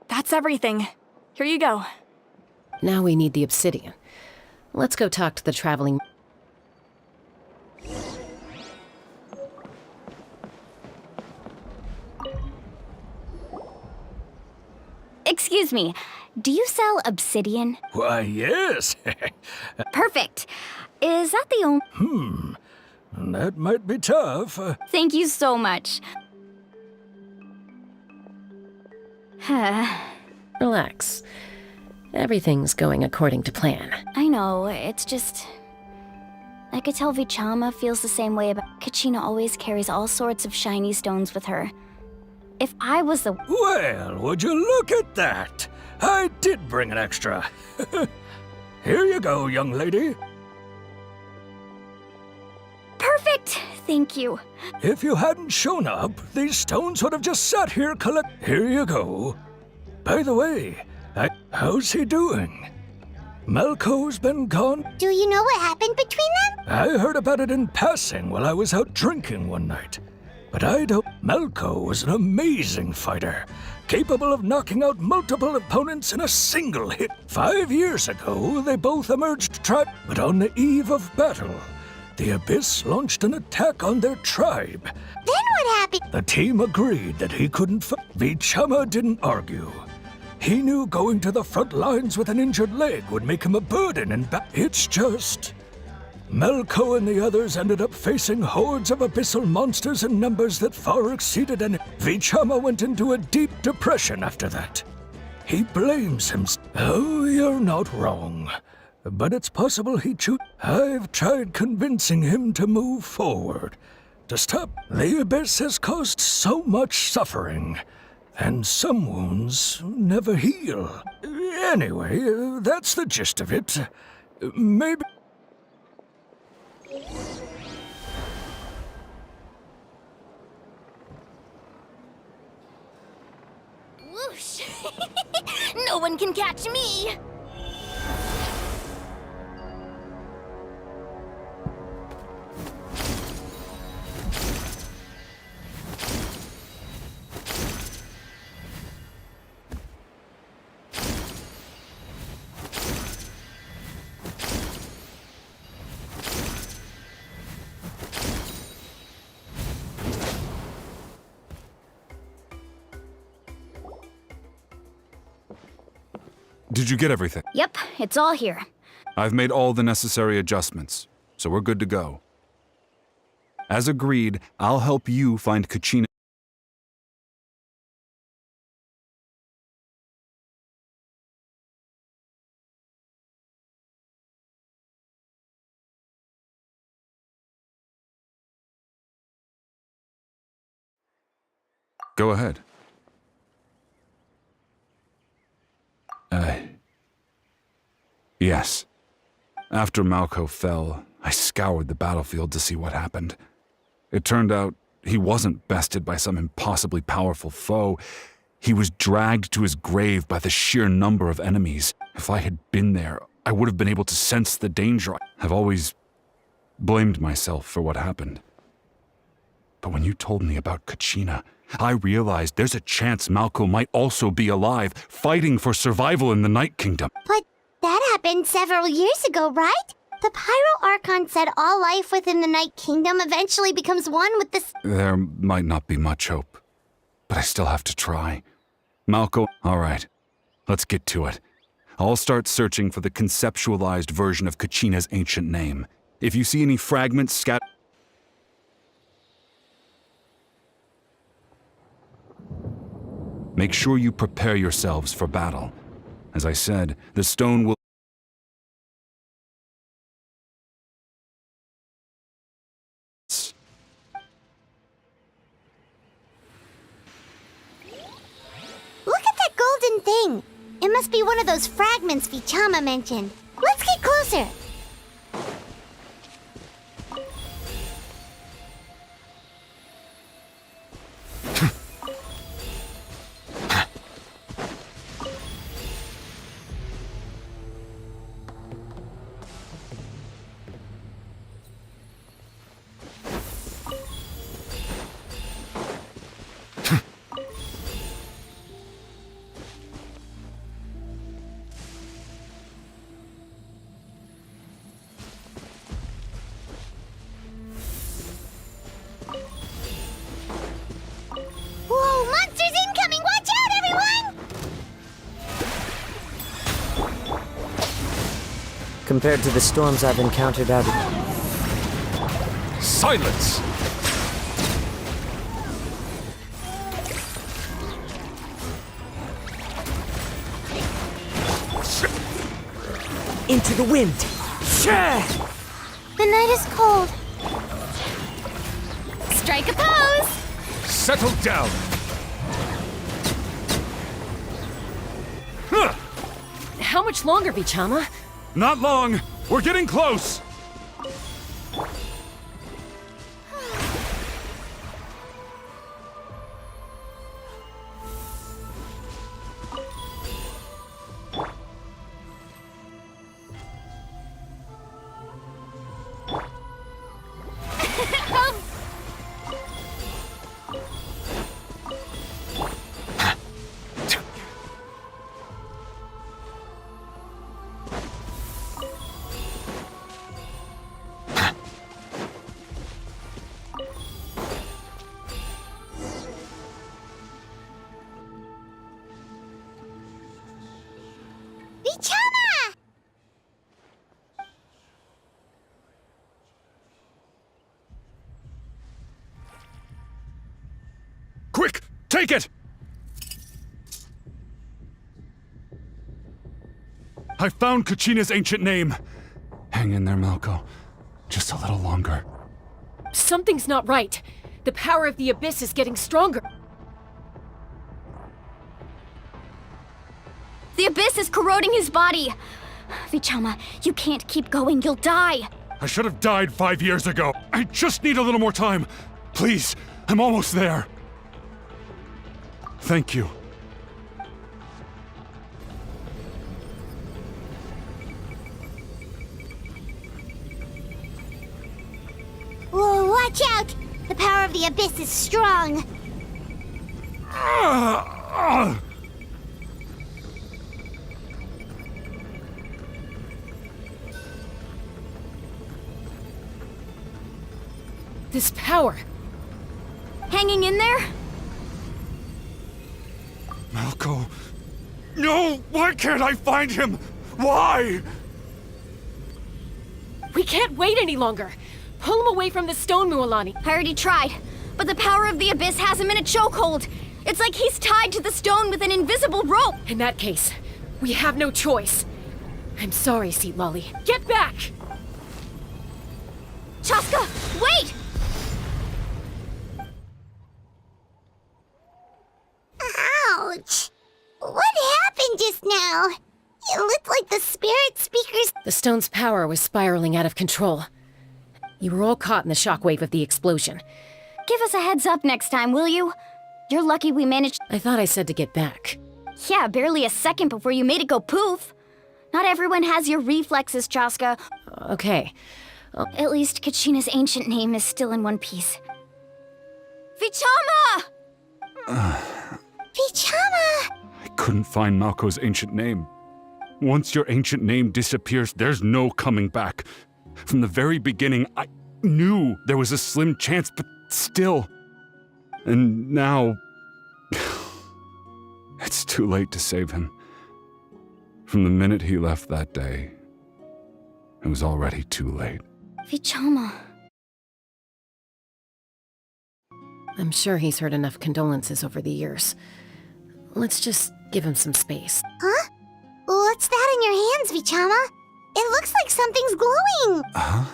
That's everything. Here you go. Now we need the obsidian. Let's go talk to the traveling... Excuse me, do you sell obsidian? Why, yes. Perfect. Is that the only... That might be tough. Thank you so much. Relax. Everything's going according to plan. I know, it's just... I could tell Vichama feels the same way about... Kachina always carries all sorts of shiny stones with her. If I was the... Well, would you look at that? I did bring an extra. Here you go, young lady. Perfect! Thank you. If you hadn't shown up, these stones would have just sat here Here you go. By the way, how's he doing? Malco's been gone? Do you know what happened between them? I heard about it in passing while I was out drinking one night. But I don't... Malco was an amazing fighter, capable of knocking out multiple opponents in a single hit. 5 years ago, they both emerged but on the eve of battle, the Abyss launched an attack on their tribe. Then what happened? The team agreed that he couldn't Vichama didn't argue. He knew going to the front lines with an injured leg would make him a burden in It's just... Malco and the others ended up facing hordes of abyssal monsters in numbers that far exceeded any. Vichama went into a deep depression after that. He blames himself. Oh, you're not wrong. But it's possible he I've tried convincing him to move forward. To stop. The Abyss has caused so much suffering. And some wounds never heal. Anyway, that's the gist of it. Maybe... Whoosh! No one can catch me! Did you get everything? Yep, it's all here. I've made all the necessary adjustments, so we're good to go. As agreed, I'll help you find Kachina. Go ahead. Yes. After Malco fell, I scoured the battlefield to see what happened. It turned out he wasn't bested by some impossibly powerful foe. He was dragged to his grave by the sheer number of enemies. If I had been there, I would have been able to sense the danger. I've always blamed myself for what happened. But when you told me about Kachina, I realized there's a chance Malco might also be alive, fighting for survival in the Night Kingdom. But that happened several years ago, right? The Pyro Archon said all life within the Night Kingdom eventually becomes one with the... There might not be much hope, but I still have to try. Malco, all right, let's get to it. I'll start searching for the conceptualized version of Kachina's ancient name. If you see any fragments scattered... Make sure you prepare yourselves for battle. As I said, the stone will... Look at that golden thing! It must be one of those fragments Vichama mentioned. Let's get closer! Whoa, monsters incoming! Watch out, everyone! Compared to the storms I've encountered out... Silence! Into the wind! The night is cold. Strike a pose! Settle down! How much longer, Vichama? Not long! We're getting close! Vichama! Quick! Take it! I found Kachina's ancient name. Hang in there, Malco. Just a little longer. Something's not right. The power of the Abyss is getting stronger. The Abyss is corroding his body! Vichama, you can't keep going, you'll die! I should have died 5 years ago. I just need a little more time. Please, I'm almost there. Thank you. Whoa, watch out! The power of the Abyss is strong. This power. Hanging in there? Malco, No! Why can't I find him? Why? We can't wait any longer. Pull him away from the stone, Mualani. I already tried, but the power of the Abyss has him in a chokehold. It's like he's tied to the stone with an invisible rope. In that case, we have no choice. I'm sorry, Seat Lolly. Get back! Chaska, wait! Ouch! What happened just now? It looked like the spirit speakers. The stone's power was spiraling out of control. You were all caught in the shockwave of the explosion. Give us a heads up next time, will you? You're lucky we managed. I thought I said to get back. Yeah, barely a second before you made it go poof. Not everyone has your reflexes, Chaska. Okay. At least Kachina's ancient name is still in one piece. Vichama! Vichama! I couldn't find Malko's ancient name. Once your ancient name disappears, there's no coming back. From the very beginning, I knew there was a slim chance, but still. And now... it's too late to save him. From the minute he left that day, it was already too late. Vichama. I'm sure he's heard enough condolences over the years. Let's just give him some space. Huh? What's that in your hands, Vichama? It looks like something's glowing! Huh?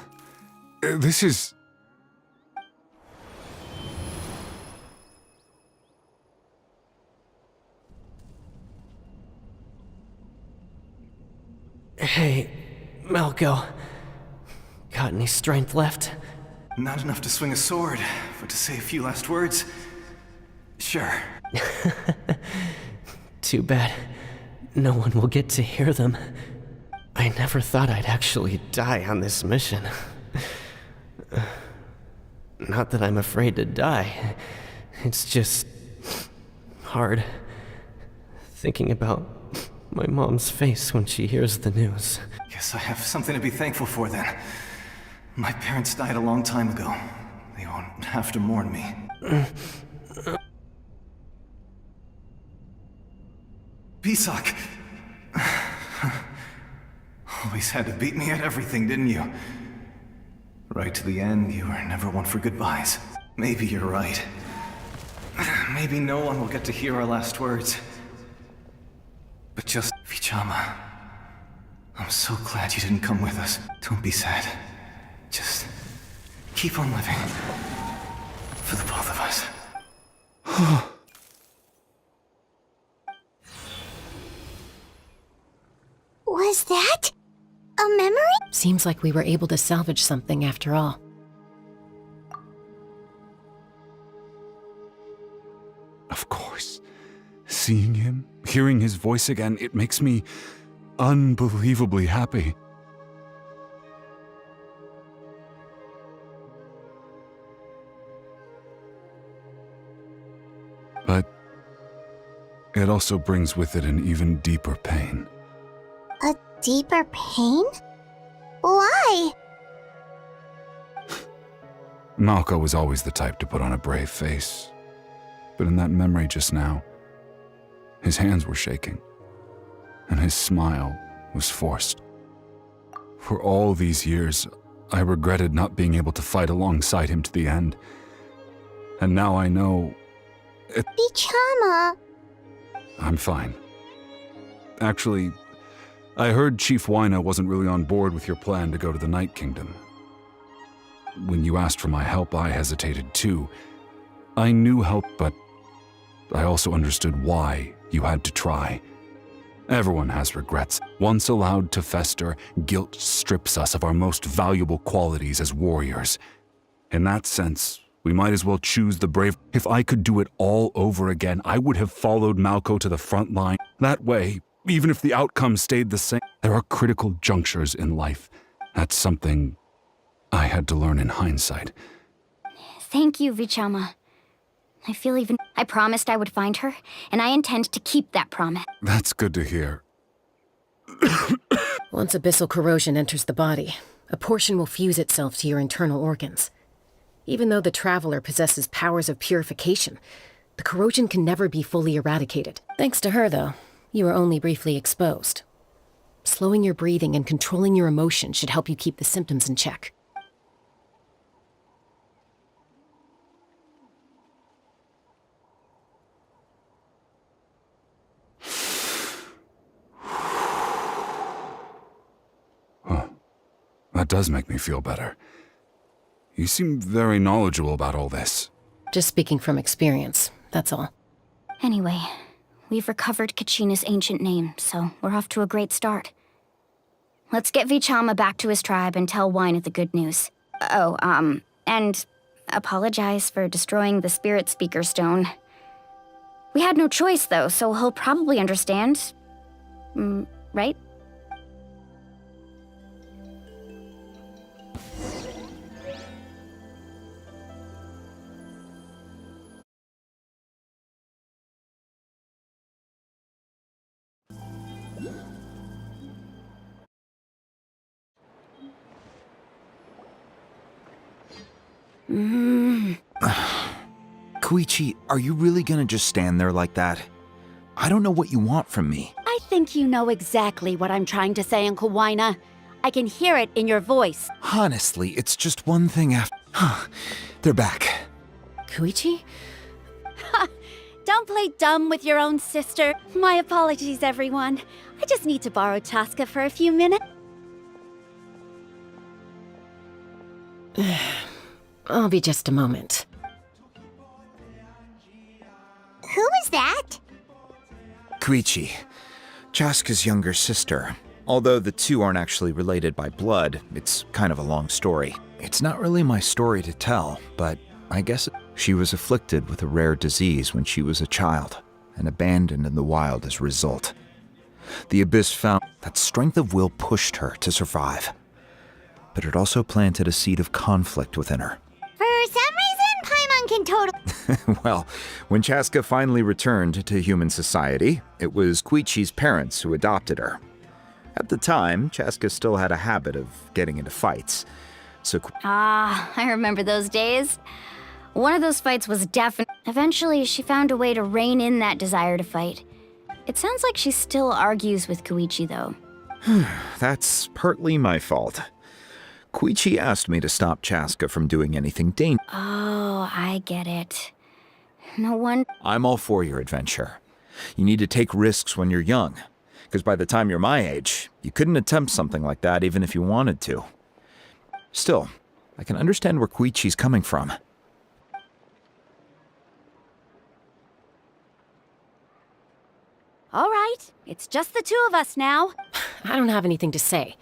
This is... Hey, Malco. Got any strength left? Not enough to swing a sword, but to say a few last words? Sure. Too bad. No one will get to hear them. I never thought I'd actually die on this mission. Not that I'm afraid to die. It's just... hard. Thinking about my mom's face when she hears the news. Guess I have something to be thankful for then. My parents died a long time ago. They won't have to mourn me. Pisak! Always had to beat me at everything, didn't you? Right to the end, you were never one for goodbyes. Maybe you're right. Maybe no one will get to hear our last words. But just, Vichama, I'm so glad you didn't come with us. Don't be sad. Just keep on living. For the both of us. Was that a memory? Seems like we were able to salvage something after all. Of course. Seeing him, hearing his voice again, it makes me unbelievably happy. But it also brings with it an even deeper pain. A deeper pain? Why? Malco was always the type to put on a brave face. But in that memory just now, his hands were shaking, and his smile was forced. For all these years, I regretted not being able to fight alongside him to the end. And now I know... Vichama! I'm fine. Actually, I heard Chief Wyna wasn't really on board with your plan to go to the Night Kingdom. When you asked for my help, I hesitated too. I knew help, but I also understood why you had to try. Everyone has regrets. Once allowed to fester, guilt strips us of our most valuable qualities as warriors. In that sense, we might as well choose the brave. If I could do it all over again, I would have followed Malco to the front line. That way, even if the outcome stayed the same, there are critical junctures in life. That's something I had to learn in hindsight. Thank you, Vichama. I promised I would find her, and I intend to keep that promise. That's good to hear. Once abyssal corrosion enters the body, a portion will fuse itself to your internal organs. Even though the Traveler possesses powers of purification, the corrosion can never be fully eradicated. Thanks to her, though, You were only briefly exposed. Slowing your breathing and controlling your emotions should help you keep the symptoms in check. That does make me feel better. You seem very knowledgeable about all this. Just speaking from experience, that's all. Anyway, we've recovered Kachina's ancient name, so we're off to a great start. Let's get Vichama back to his tribe and tell Wynette the good news. Oh, and apologize for destroying the Spirit Speaker Stone. We had no choice, though, so he'll probably understand. Right? Koichi, are you really gonna just stand there like that? I don't know what you want from me. I think you know exactly what I'm trying to say, Uncle Wynette. I can hear it in your voice. Honestly, it's just one thing after... They're back. Koichi? Don't play dumb with your own sister. My apologies, everyone. I just need to borrow Chaska for a few minutes. I'll be just a moment. Who was that? Koichi, Chaska's younger sister. Although the two aren't actually related by blood, it's kind of a long story. It's not really my story to tell, but I guess she was afflicted with a rare disease when she was a child, and abandoned in the wild as a result. The Abyss found that strength of will pushed her to survive, but it also planted a seed of conflict within her. For some reason, Paimon can totally... Well, when Chaska finally returned to human society, it was Koichi's parents who adopted her. At the time, Chaska still had a habit of getting into fights, so... I remember those days. One of those fights was definite. Eventually, she found a way to rein in that desire to fight. It sounds like she still argues with Koichi, though. That's partly my fault. Koichi asked me to stop Chaska from doing anything dangerous. Oh, I get it. No one... I'm all for your adventure. You need to take risks when you're young, because by the time you're my age, you couldn't attempt something like that even if you wanted to. Still, I can understand where Koichi's coming from. All right, it's just the two of us now. I don't have anything to say.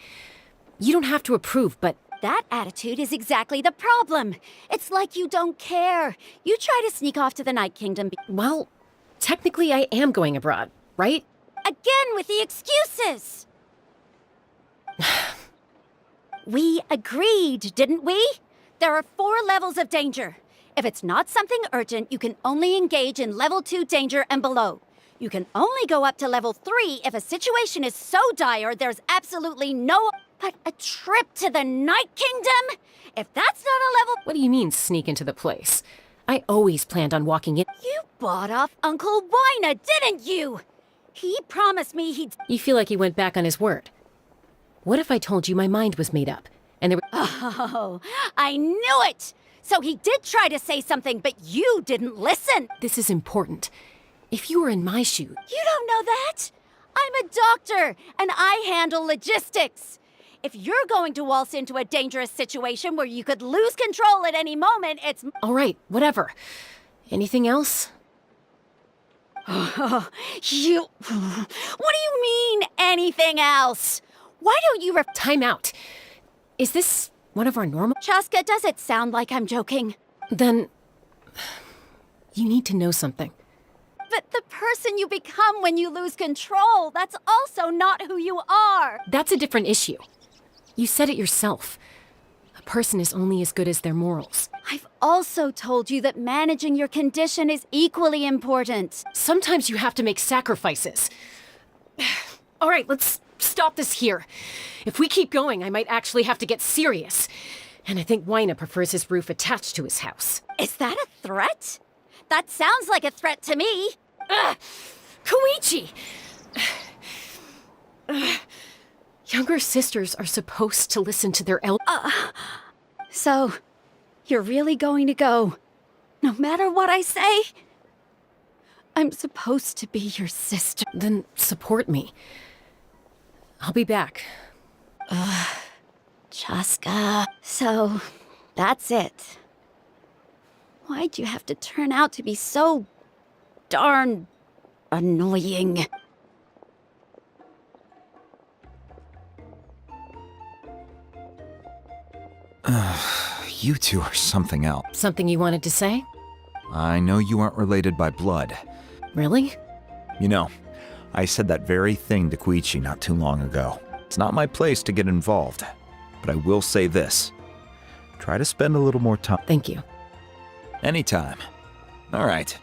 You don't have to approve, but... That attitude is exactly the problem. It's like you don't care. You try to sneak off to the Night Kingdom. Well, technically I am going abroad, right? Again with the excuses! We agreed, didn't we? There are 4 levels of danger. If it's not something urgent, you can only engage in level 2 danger and below. You can only go up to level 3 if a situation is so dire there's absolutely no... But a trip to the Night Kingdom? If that's not a level... What do you mean, sneak into the place? I always planned on walking in... You bought off Uncle Wynette, didn't you? He promised me he'd... You feel like he went back on his word. What if I told you my mind was made up, and there were... Oh, I knew it! So he did try to say something, but you didn't listen! This is important. If you were in my shoes... You don't know that! I'm a doctor, and I handle logistics! If you're going to waltz into a dangerous situation where you could lose control at any moment, it's... All right, whatever. Anything else? You... What do you mean, anything else? Why don't you Time out. Is this one of our normal... Chaska, does it sound like I'm joking? Then... You need to know something. But the person you become when you lose control, that's also not who you are! That's a different issue. You said it yourself. A person is only as good as their morals. I've also told you that managing your condition is equally important. Sometimes you have to make sacrifices. All right, let's stop this here. If we keep going, I might actually have to get serious. And I think Wynette prefers his roof attached to his house. Is that a threat? That sounds like a threat to me. Koichi! Younger sisters are supposed to listen to their elders. So, you're really going to go, no matter what I say? I'm supposed to be your sister. Then support me. I'll be back. Chaska. So, that's it. Why'd you have to turn out to be so darn annoying? You two are something else. Something you wanted to say? I know you aren't related by blood. Really? You know, I said that very thing to Koichi not too long ago. It's not my place to get involved, but I will say this. Try to spend a little more time. Thank you. Anytime. All right.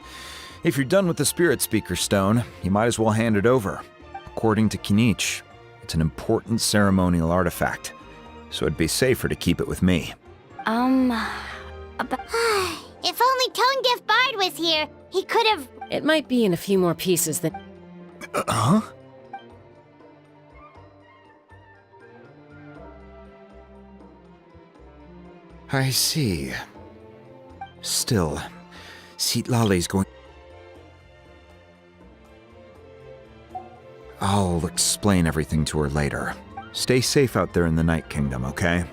If you're done with the Spirit Speaker Stone, you might as well hand it over. According to Kinich, it's an important ceremonial artifact, so it'd be safer to keep it with me. If only Tone Deaf Bard was here, he could have... It might be in a few more pieces than... Huh? I see. Still, Citlali's going... I'll explain everything to her later. Stay safe out there in the Night Kingdom, okay?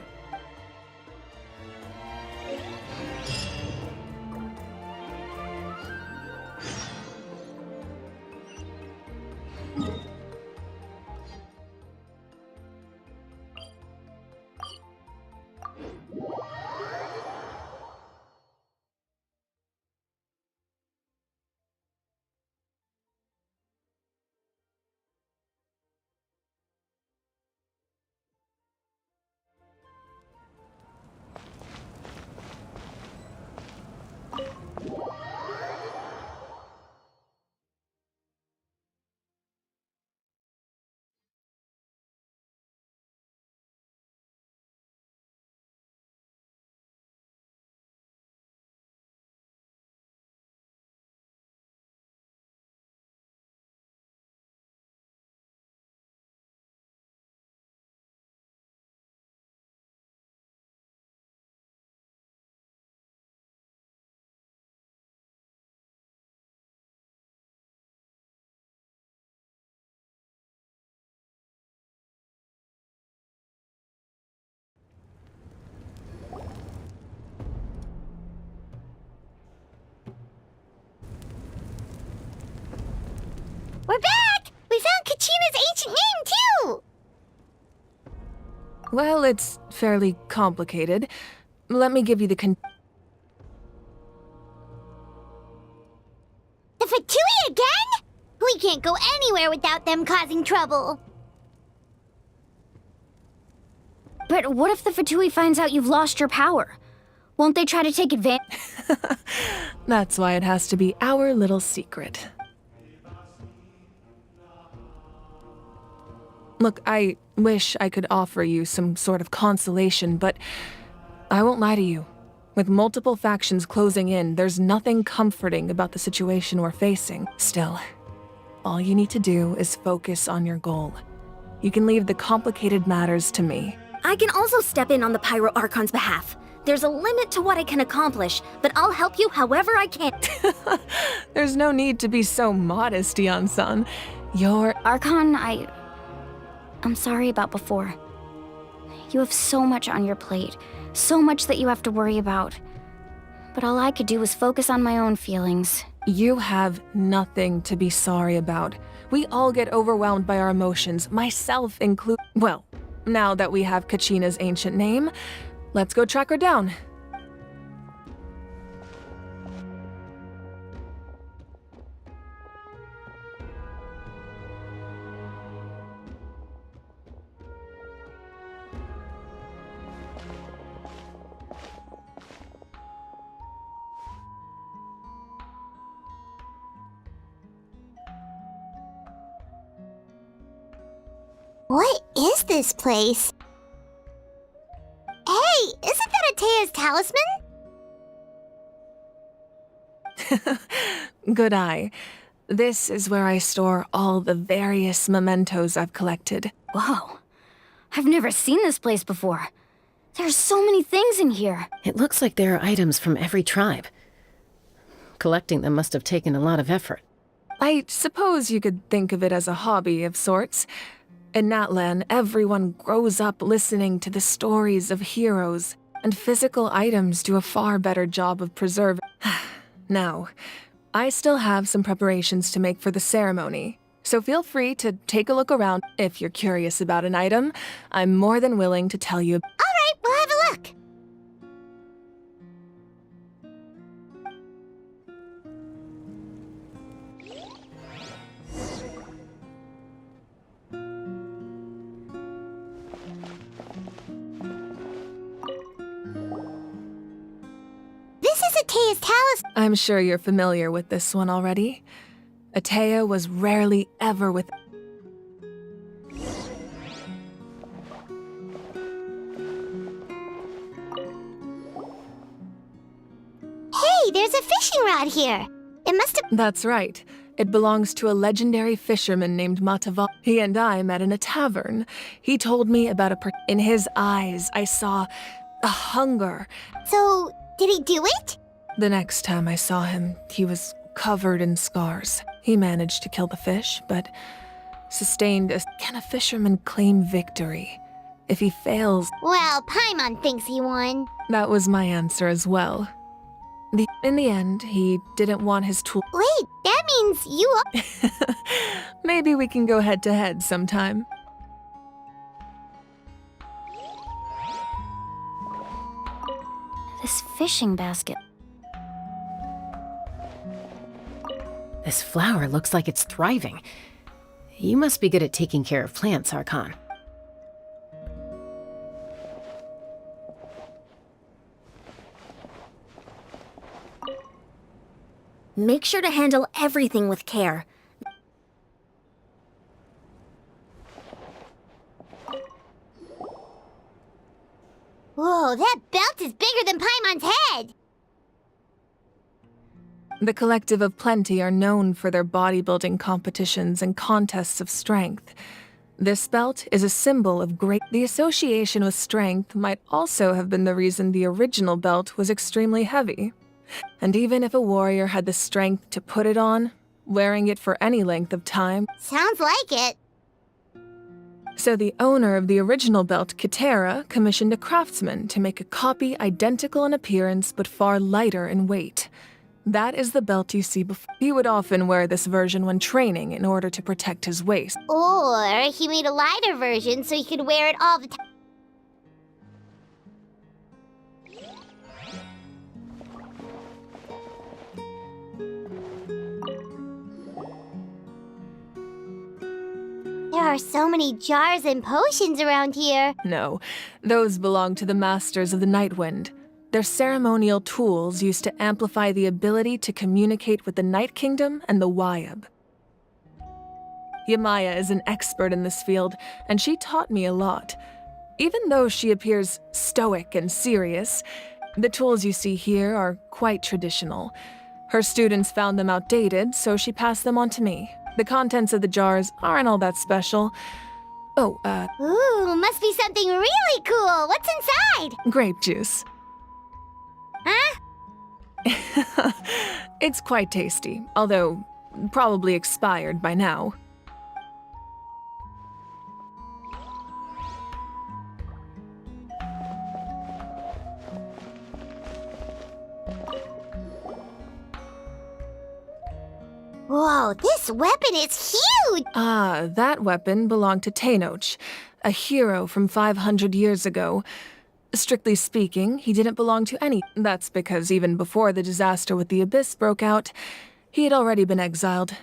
We're back! We found Kachina's ancient name, too! Well, it's fairly complicated. Let me give you the The Fatui again? We can't go anywhere without them causing trouble. But what if the Fatui finds out you've lost your power? Won't they try to take advantage? That's why it has to be our little secret. Look, I wish I could offer you some sort of consolation, but I won't lie to you. With multiple factions closing in, there's nothing comforting about the situation we're facing. Still, all you need to do is focus on your goal. You can leave the complicated matters to me. I can also step in on the Pyro Archon's behalf. There's a limit to what I can accomplish, but I'll help you however I can. There's no need to be so modest, Yan-san. You're... Archon, I'm sorry about before. You have so much on your plate, so much that you have to worry about. But all I could do was focus on my own feelings. You have nothing to be sorry about. We all get overwhelmed by our emotions, myself included. Well, now that we have Kachina's ancient name, let's go track her down. What is this place? Hey, isn't that Atea's talisman? Good eye. This is where I store all the various mementos I've collected. Whoa. I've never seen this place before. There's so many things in here. It looks like there are items from every tribe. Collecting them must have taken a lot of effort. I suppose you could think of it as a hobby of sorts. In Natlan, everyone grows up listening to the stories of heroes, and physical items do a far better job of preserving. Now, I still have some preparations to make for the ceremony, so feel free to take a look around. If you're curious about an item, I'm more than willing to tell you. All right, we'll have a look. This is Atea's talisman. I'm sure you're familiar with this one already. Atea was rarely ever with. Hey, there's a fishing rod here. It must have. That's right. It belongs to a legendary fisherman named Matava. He and I met in a tavern. He told me about in his eyes, I saw a hunger. So, did he do it? The next time I saw him, he was covered in scars. He managed to kill the fish, but sustained a... Can a fisherman claim victory? If he fails... Well, Paimon thinks he won. That was my answer as well. In the end, he didn't want his tool... Wait, that means you... Maybe we can go head-to-head sometime. This fishing basket. This flower looks like it's thriving. You must be good at taking care of plants, Archon. Make sure to handle everything with care. Whoa, that belt is bigger than Paimon's head! The Collective of Plenty are known for their bodybuilding competitions and contests of strength. This belt is a symbol of great... The association with strength might also have been the reason the original belt was extremely heavy. And even if a warrior had the strength to put it on, wearing it for any length of time... Sounds like it. So the owner of the original belt, Kitera, commissioned a craftsman to make a copy identical in appearance but far lighter in weight. That is the belt you see before. He would often wear this version when training in order to protect his waist. Or he made a lighter version so he could wear it all the time. There are so many jars and potions around here. No, those belong to the Masters of the Nightwind. They're ceremonial tools used to amplify the ability to communicate with the Night Kingdom and the Wyab. Yamaya is an expert in this field, and she taught me a lot. Even though she appears stoic and serious, the tools you see here are quite traditional. Her students found them outdated, so she passed them on to me. The contents of the jars aren't all that special. Oh, Ooh, must be something really cool. What's inside? Grape juice. Huh? It's quite tasty, although probably expired by now. Whoa, this weapon is huge! Ah, that weapon belonged to Tenoch, a hero from 500 years ago. Strictly speaking, he didn't belong to any. That's because even before the disaster with the Abyss broke out, he had already been exiled.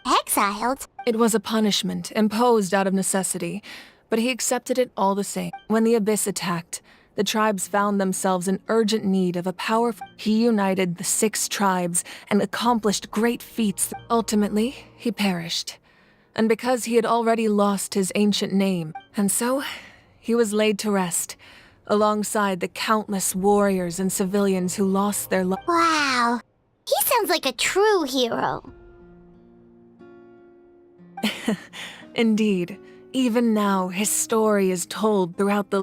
Exiled? It was a punishment imposed out of necessity, but he accepted it all the same. When the Abyss attacked, the tribes found themselves in urgent need of a powerful... He united the 6 tribes and accomplished great feats. Ultimately, he perished. And because he had already lost his ancient name, and so he was laid to rest, alongside the countless warriors and civilians who lost their lives. Wow, he sounds like a true hero. Indeed, even now, his story is told throughout the...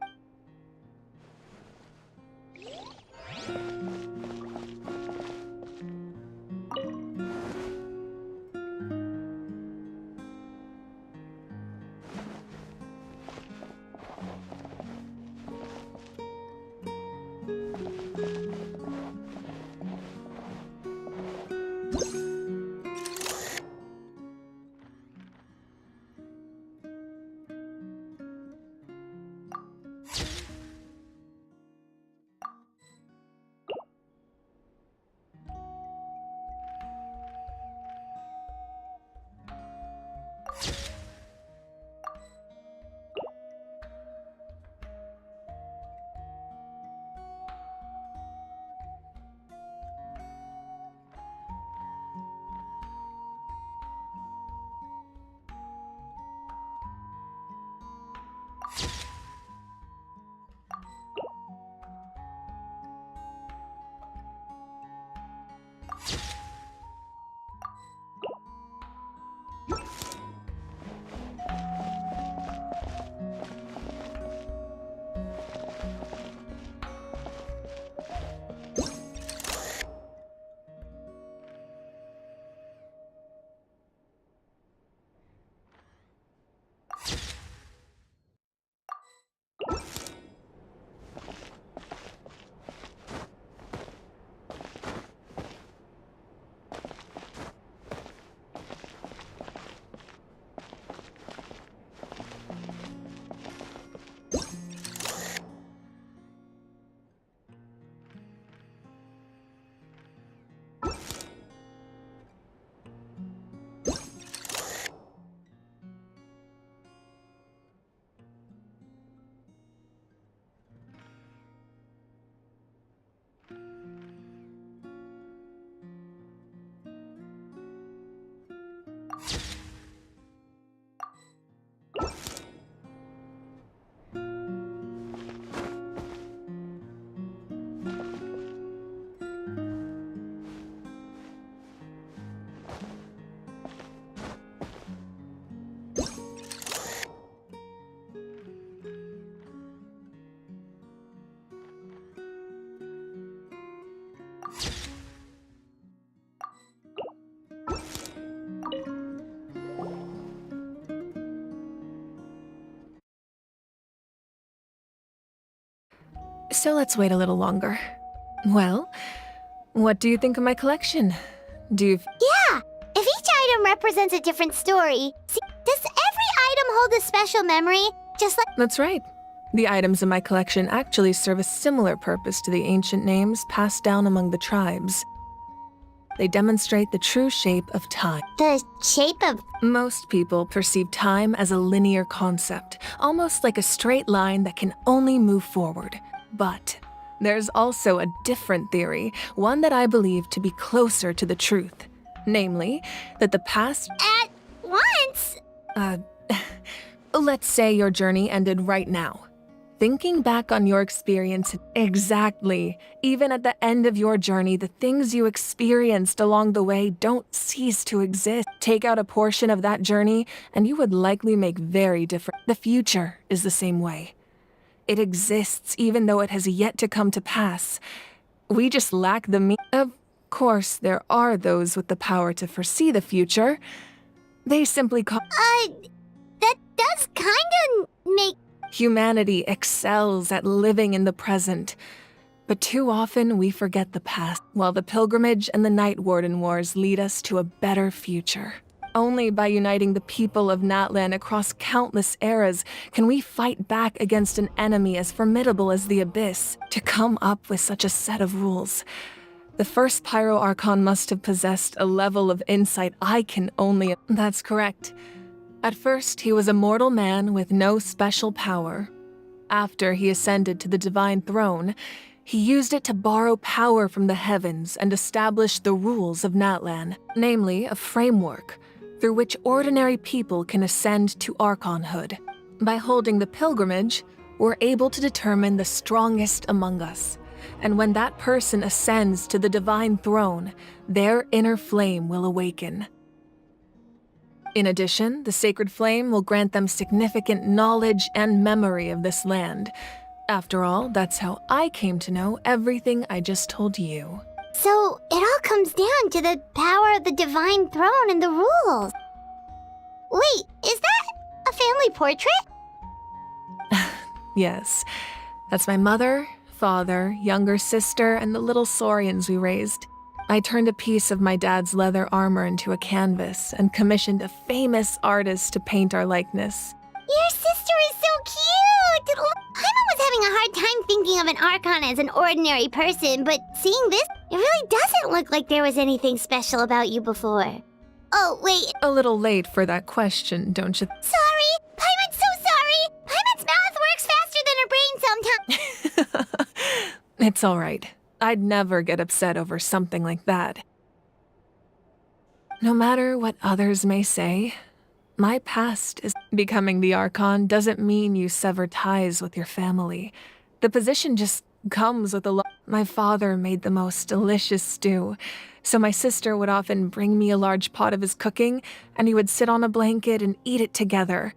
So let's wait a little longer. Well, what do you think of my collection? Do you... Yeah! If each item represents a different story, see, does every item hold a special memory? Just like... That's right. The items in my collection actually serve a similar purpose to the ancient names passed down among the tribes. They demonstrate the true shape of time. The shape of... Most people perceive time as a linear concept, almost like a straight line that can only move forward. But there's also a different theory, one that I believe to be closer to the truth. Namely, that the past... At once? Let's say your journey ended right now. Thinking back on your experience, exactly. Even at the end of your journey, the things you experienced along the way don't cease to exist. Take out a portion of that journey, and you would likely make very different. The future is the same way. It exists even though it has yet to come to pass. We just lack the Of course, there are those with the power to foresee the future. They simply call... that does kinda make... Humanity excels at living in the present, but too often we forget the past, while the pilgrimage and the Night Warden Wars lead us to a better future. Only by uniting the people of Natlan across countless eras can we fight back against an enemy as formidable as the Abyss. To come up with such a set of rules, the first Pyro Archon must have possessed a level of insight I can only... That's correct. At first, he was a mortal man with no special power. After he ascended to the divine throne, he used it to borrow power from the heavens and establish the rules of Natlan, namely a framework through which ordinary people can ascend to Archonhood. By holding the pilgrimage, we're able to determine the strongest among us, and when that person ascends to the divine throne, their inner flame will awaken. In addition, the sacred flame will grant them significant knowledge and memory of this land. After all, that's how I came to know everything I just told you. So, it all comes down to the power of the divine throne and the rules. Wait, is that a family portrait? Yes, that's my mother, father, younger sister, and the little saurians we raised. I turned a piece of my dad's leather armor into a canvas and commissioned a famous artist to paint our likeness. Your sister is so cute! Paimon was having a hard time thinking of an Archon as an ordinary person, but seeing this, it really doesn't look like there was anything special about you before. Oh, wait. A little late for that question, don't you? Sorry! Paimon's so sorry! Paimon's mouth works faster than her brain sometimes! It's all right. I'd never get upset over something like that. No matter what others may say, my past is becoming the Archon doesn't mean you sever ties with your family. The position just comes with a lot. My father made the most delicious stew, so my sister would often bring me a large pot of his cooking, and we would sit on a blanket and eat it together.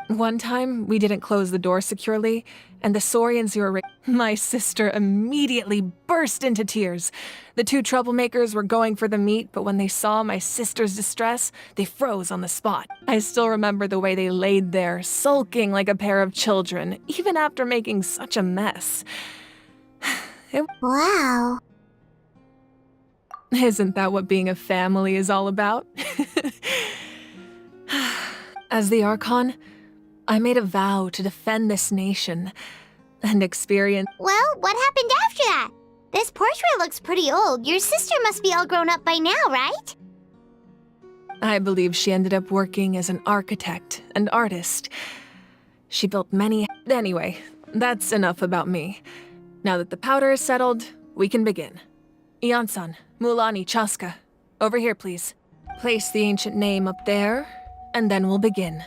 One time, we didn't close the door securely, and the saurians who were my sister immediately burst into tears. The two troublemakers were going for the meat, but when they saw my sister's distress, they froze on the spot. I still remember the way they laid there, sulking like a pair of children, even after making such a mess. Wow. Isn't that what being a family is all about? As the Archon, I made a vow to defend this nation and experience. Well, what happened after that? This portrait looks pretty old. Your sister must be all grown up by now, right? I believe she ended up working as an architect and artist. She built many. Anyway, that's enough about me. Now that the powder is settled, we can begin. Ian-san, Mulani, Chaska, over here, please. Place the ancient name up there, and then we'll begin.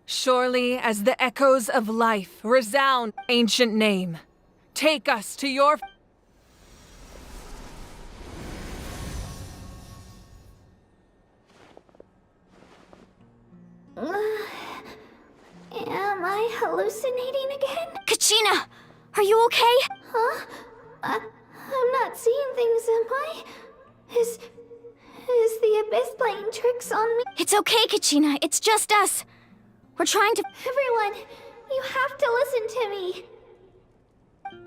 Surely as the echoes of life resound, ancient name, take us to your... Am I hallucinating again? Kachina! Are you okay? Huh? I'm not seeing things, am I? Is the Abyss playing tricks on me? It's okay, Kachina. It's just us. We're trying to... Everyone, you have to listen to me.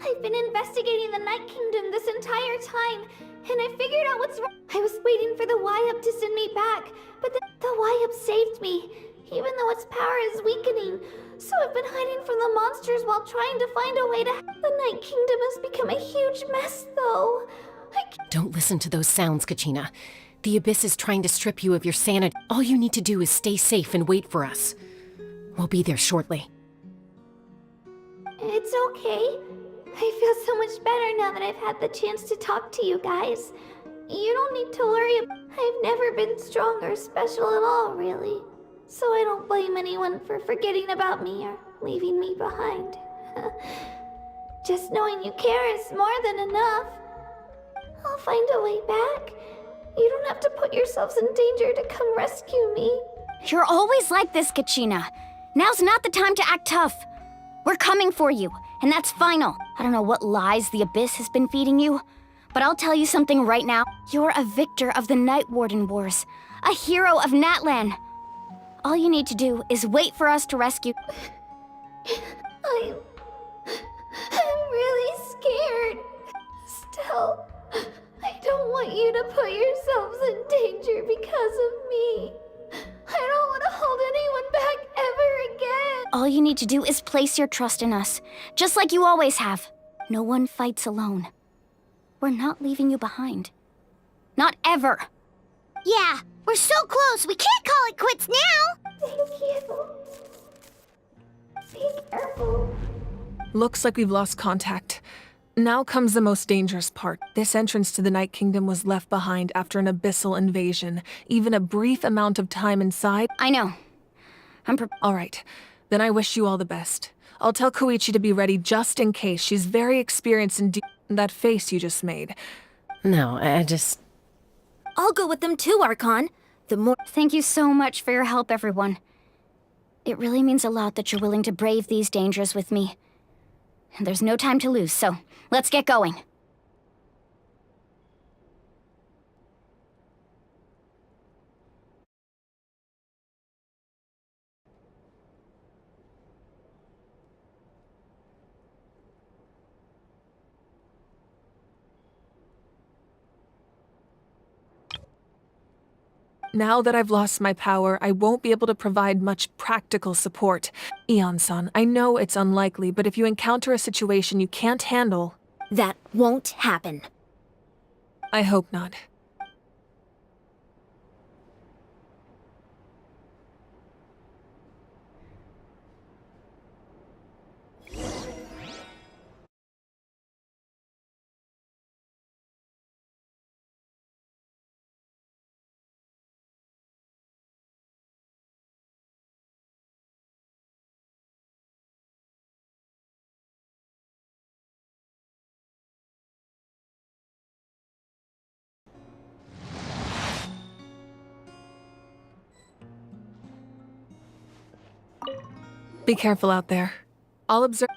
I've been investigating the Night Kingdom this entire time, and I figured out what's wrong. I was waiting for the Y-Up to send me back, but the Y-Up saved me, even though its power is weakening. So I've been hiding from the monsters while trying to find a way to... The Night Kingdom has become a huge mess, though. Don't listen to those sounds, Kachina. The Abyss is trying to strip you of your sanity. All you need to do is stay safe and wait for us. We'll be there shortly. It's okay. I feel so much better now that I've had the chance to talk to you guys. You don't need to worry. I've never been strong or special at all, really. So I don't blame anyone for forgetting about me or leaving me behind. Just knowing you care is more than enough. I'll find a way back. You don't have to put yourselves in danger to come rescue me. You're always like this, Kachina. Now's not the time to act tough. We're coming for you, and that's final. I don't know what lies the Abyss has been feeding you, but I'll tell you something right now. You're a victor of the Night Warden Wars, a hero of Natlan. All you need to do is wait for us to rescue... I'm really scared. Still, I don't want you to put yourselves in danger because of me. I don't want to hold anyone back ever again. All you need to do is place your trust in us, just like you always have. No one fights alone. We're not leaving you behind. Not ever. Yeah, we're so close. We can't call it quits now. Thank you. Be careful. Looks like we've lost contact. Now comes the most dangerous part. This entrance to the Night Kingdom was left behind after an abyssal invasion. Even a brief amount of time inside... I know. All right. Then I wish you all the best. I'll tell Koichi to be ready just in case. She's very experienced in that face you just made. No, I just... I'll go with them too, Archon. Thank you so much for your help, everyone. It really means a lot that you're willing to brave these dangers with me. And there's no time to lose, so let's get going. Now that I've lost my power, I won't be able to provide much practical support. Eon-san, I know it's unlikely, but if you encounter a situation you can't handle... That won't happen. I hope not. Be careful out there. I'll observe...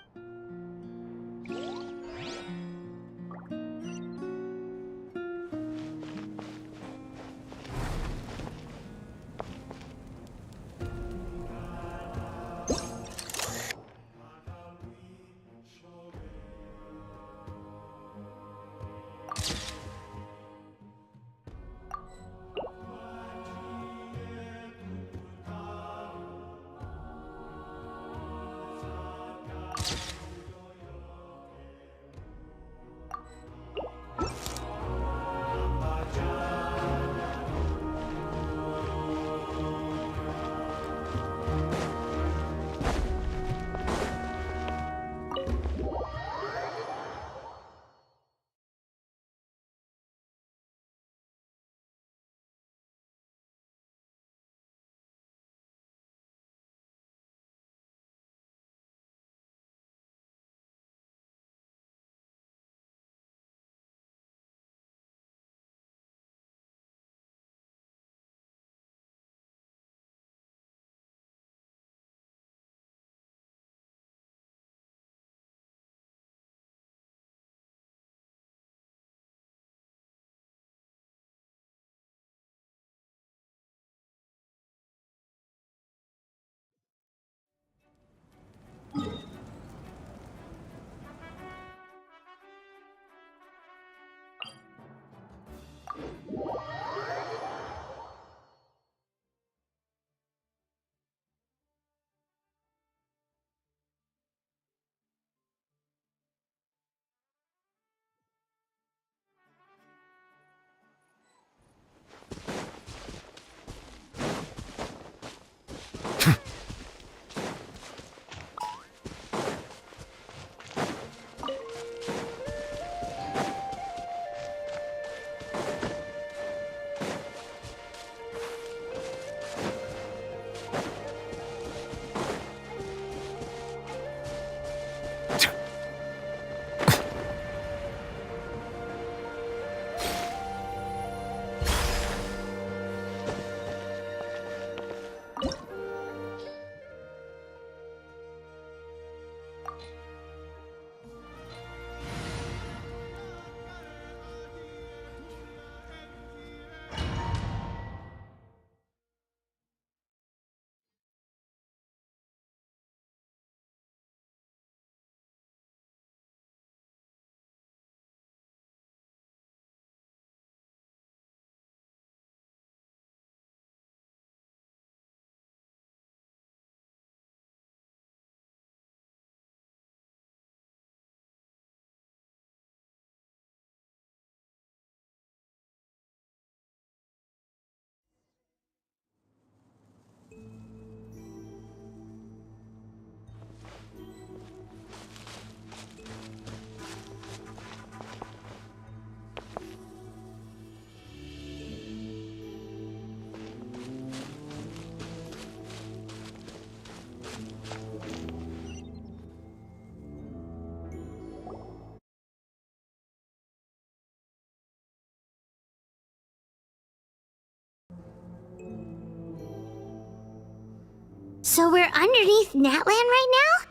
So we're underneath Natlan right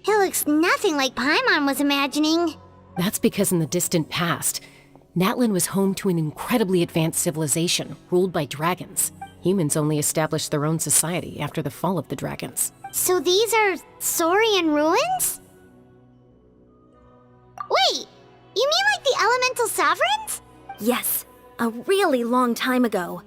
now? It looks nothing like Paimon was imagining. That's because in the distant past, Natlan was home to an incredibly advanced civilization ruled by dragons. Humans only established their own society after the fall of the dragons. So these are Saurian ruins? Wait, you mean like the elemental sovereigns? Yes, a really long time ago.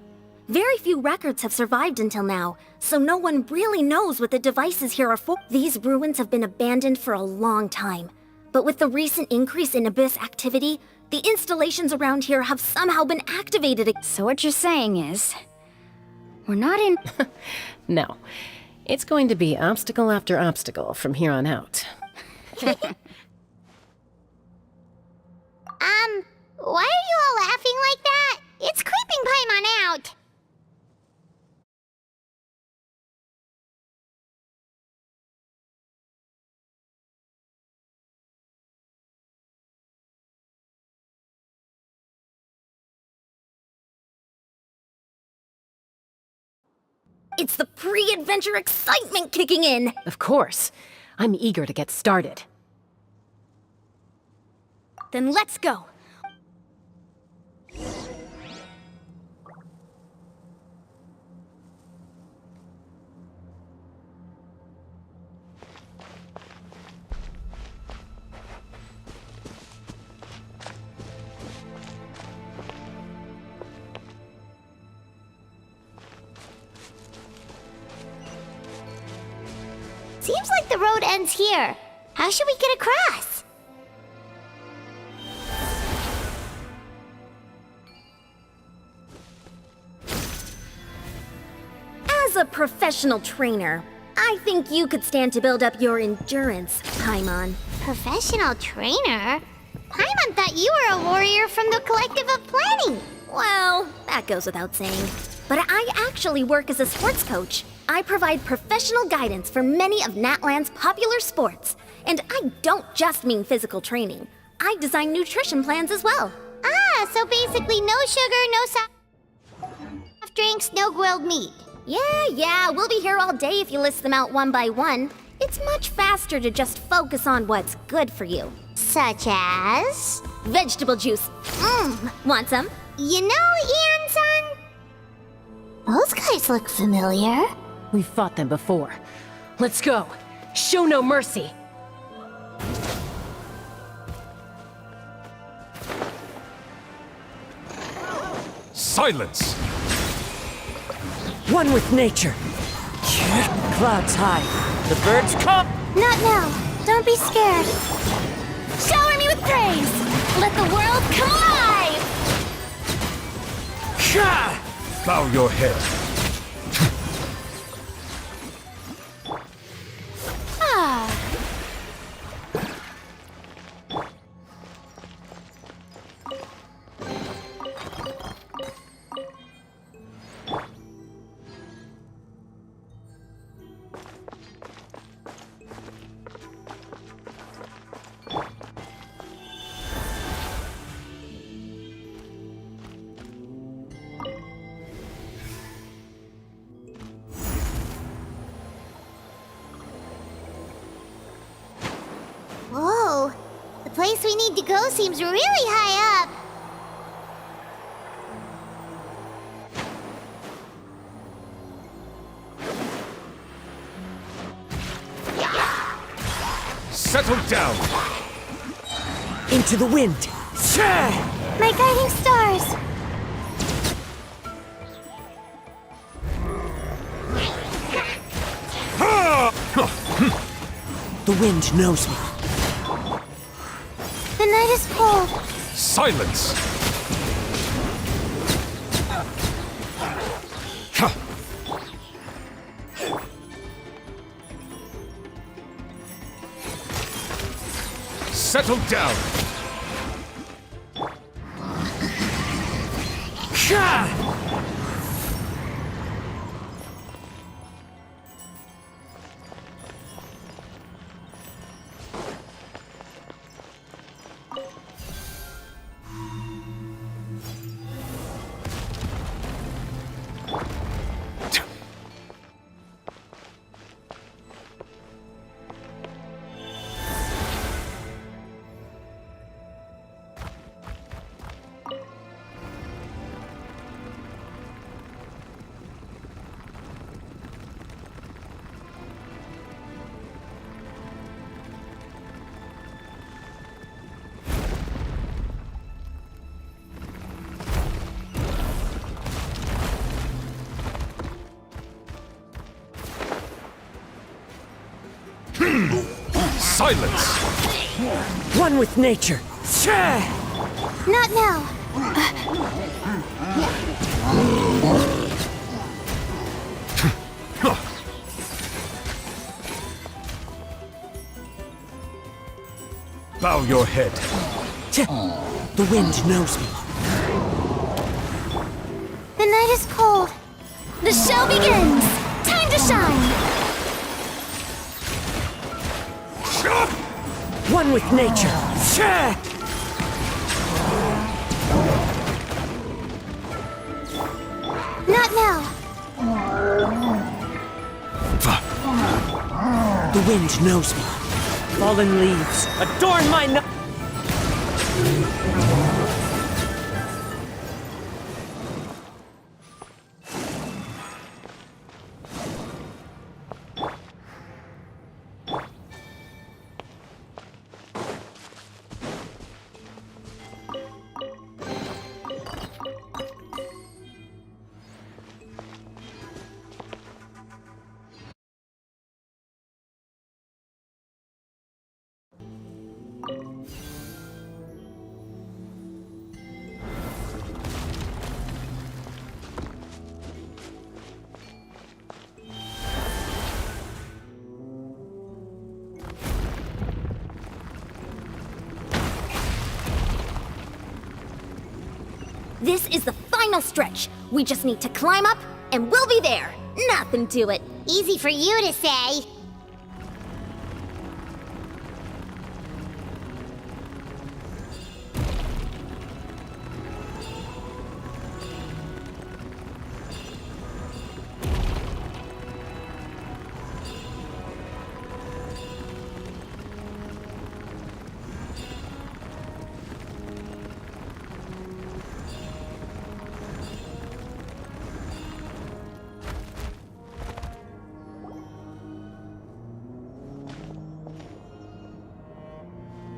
Very few records have survived until now, so no one really knows what the devices here are for. These ruins have been abandoned for a long time. But with the recent increase in Abyss activity, the installations around here have somehow been activated. So what you're saying is, we're not in... No. It's going to be obstacle after obstacle from here on out. Why are you all laughing like that? It's creeping Paimon out. It's the pre-adventure excitement kicking in! Of course. I'm eager to get started. Then let's go! Seems like the road ends here. How should we get across? As a professional trainer, I think you could stand to build up your endurance, Paimon. Professional trainer? Paimon thought you were a warrior from the Collective of Planning. Well, that goes without saying. But I actually work as a sports coach. I provide professional guidance for many of Natlan's popular sports. And I don't just mean physical training. I design nutrition plans as well. Ah, so basically no sugar, no soft drinks, no grilled meat. Yeah, we'll be here all day if you list them out one by one. It's much faster to just focus on what's good for you. Such as? Vegetable juice. Want some? You know, Ian-san? Those guys look familiar. We've fought them before. Let's go. Show no mercy. Silence! One with nature. Clouds high. The birds come. Not now. Don't be scared. Shower me with praise. Let the world come alive. Bow your head. Whoa, the place we need to go seems really high up. Settle down! Into the wind. My guiding stars. The wind knows me. The night is cold. Silence! Settle down! Silence! One with nature. Not now. Bow your head. The wind knows me. The night is cold. The show begins! Time to shine! One with nature. Not now. The wind knows me. Fallen leaves adorn my This is the final stretch. We just need to climb up, and we'll be there. Nothing to it. Easy for you to say.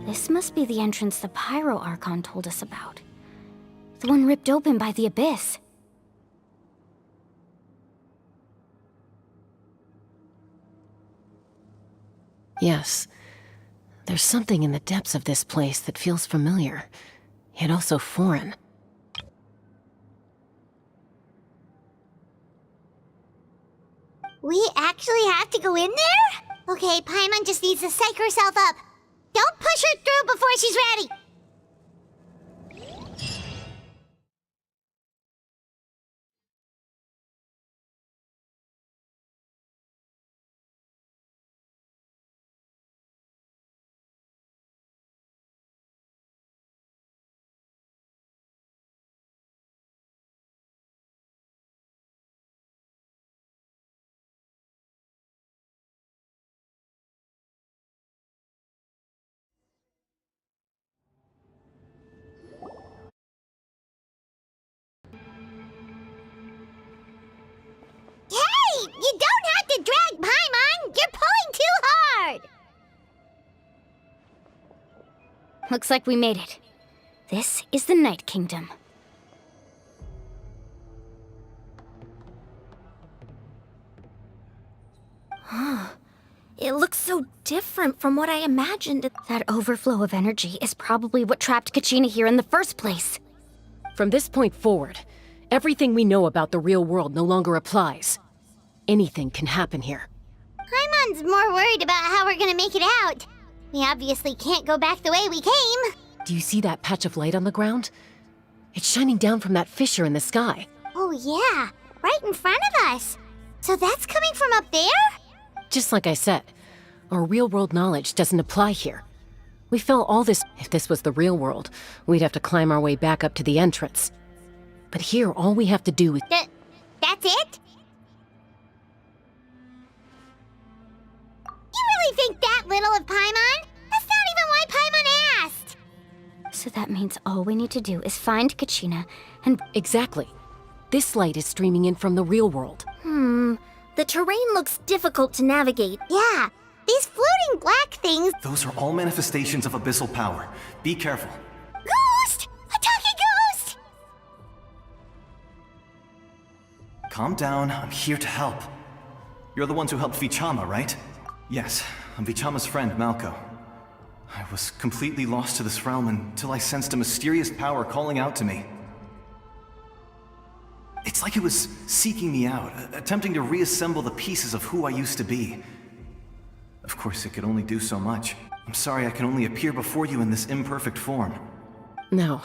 This must be the entrance the Pyro Archon told us about. The one ripped open by the Abyss. Yes. There's something in the depths of this place that feels familiar, yet also foreign. We actually have to go in there? Okay, Paimon just needs to psych herself up. Don't push her through before she's ready! Hey! You don't have to drag Paimon! You're pulling too hard! Looks like we made it. This is the Night Kingdom. It looks so different from what I imagined. That overflow of energy is probably what trapped Kachina here in the first place. From this point forward, everything we know about the real world no longer applies. Anything can happen here. Paimon's more worried about how we're gonna make it out. We obviously can't go back the way we came. Do you see that patch of light on the ground? It's shining down from that fissure in the sky. Oh yeah, right in front of us. So that's coming from up there? Just like I said, our real-world knowledge doesn't apply here. We felt all this. If this was the real world, we'd have to climb our way back up to the entrance. But here, all we have to do is... That's it? You really think that little of Paimon? That's not even why Paimon asked! So that means all we need to do is find Kachina and... Exactly. This light is streaming in from the real world. The terrain looks difficult to navigate. Yeah, these floating black things... Those are all manifestations of abyssal power. Be careful. Ghost! A talking ghost! Calm down, I'm here to help. You're the ones who helped Vichama, right? Yes, I'm Vichama's friend, Malco. I was completely lost to this realm until I sensed a mysterious power calling out to me. It's like it was seeking me out, attempting to reassemble the pieces of who I used to be. Of course, it could only do so much. I'm sorry I can only appear before you in this imperfect form. No,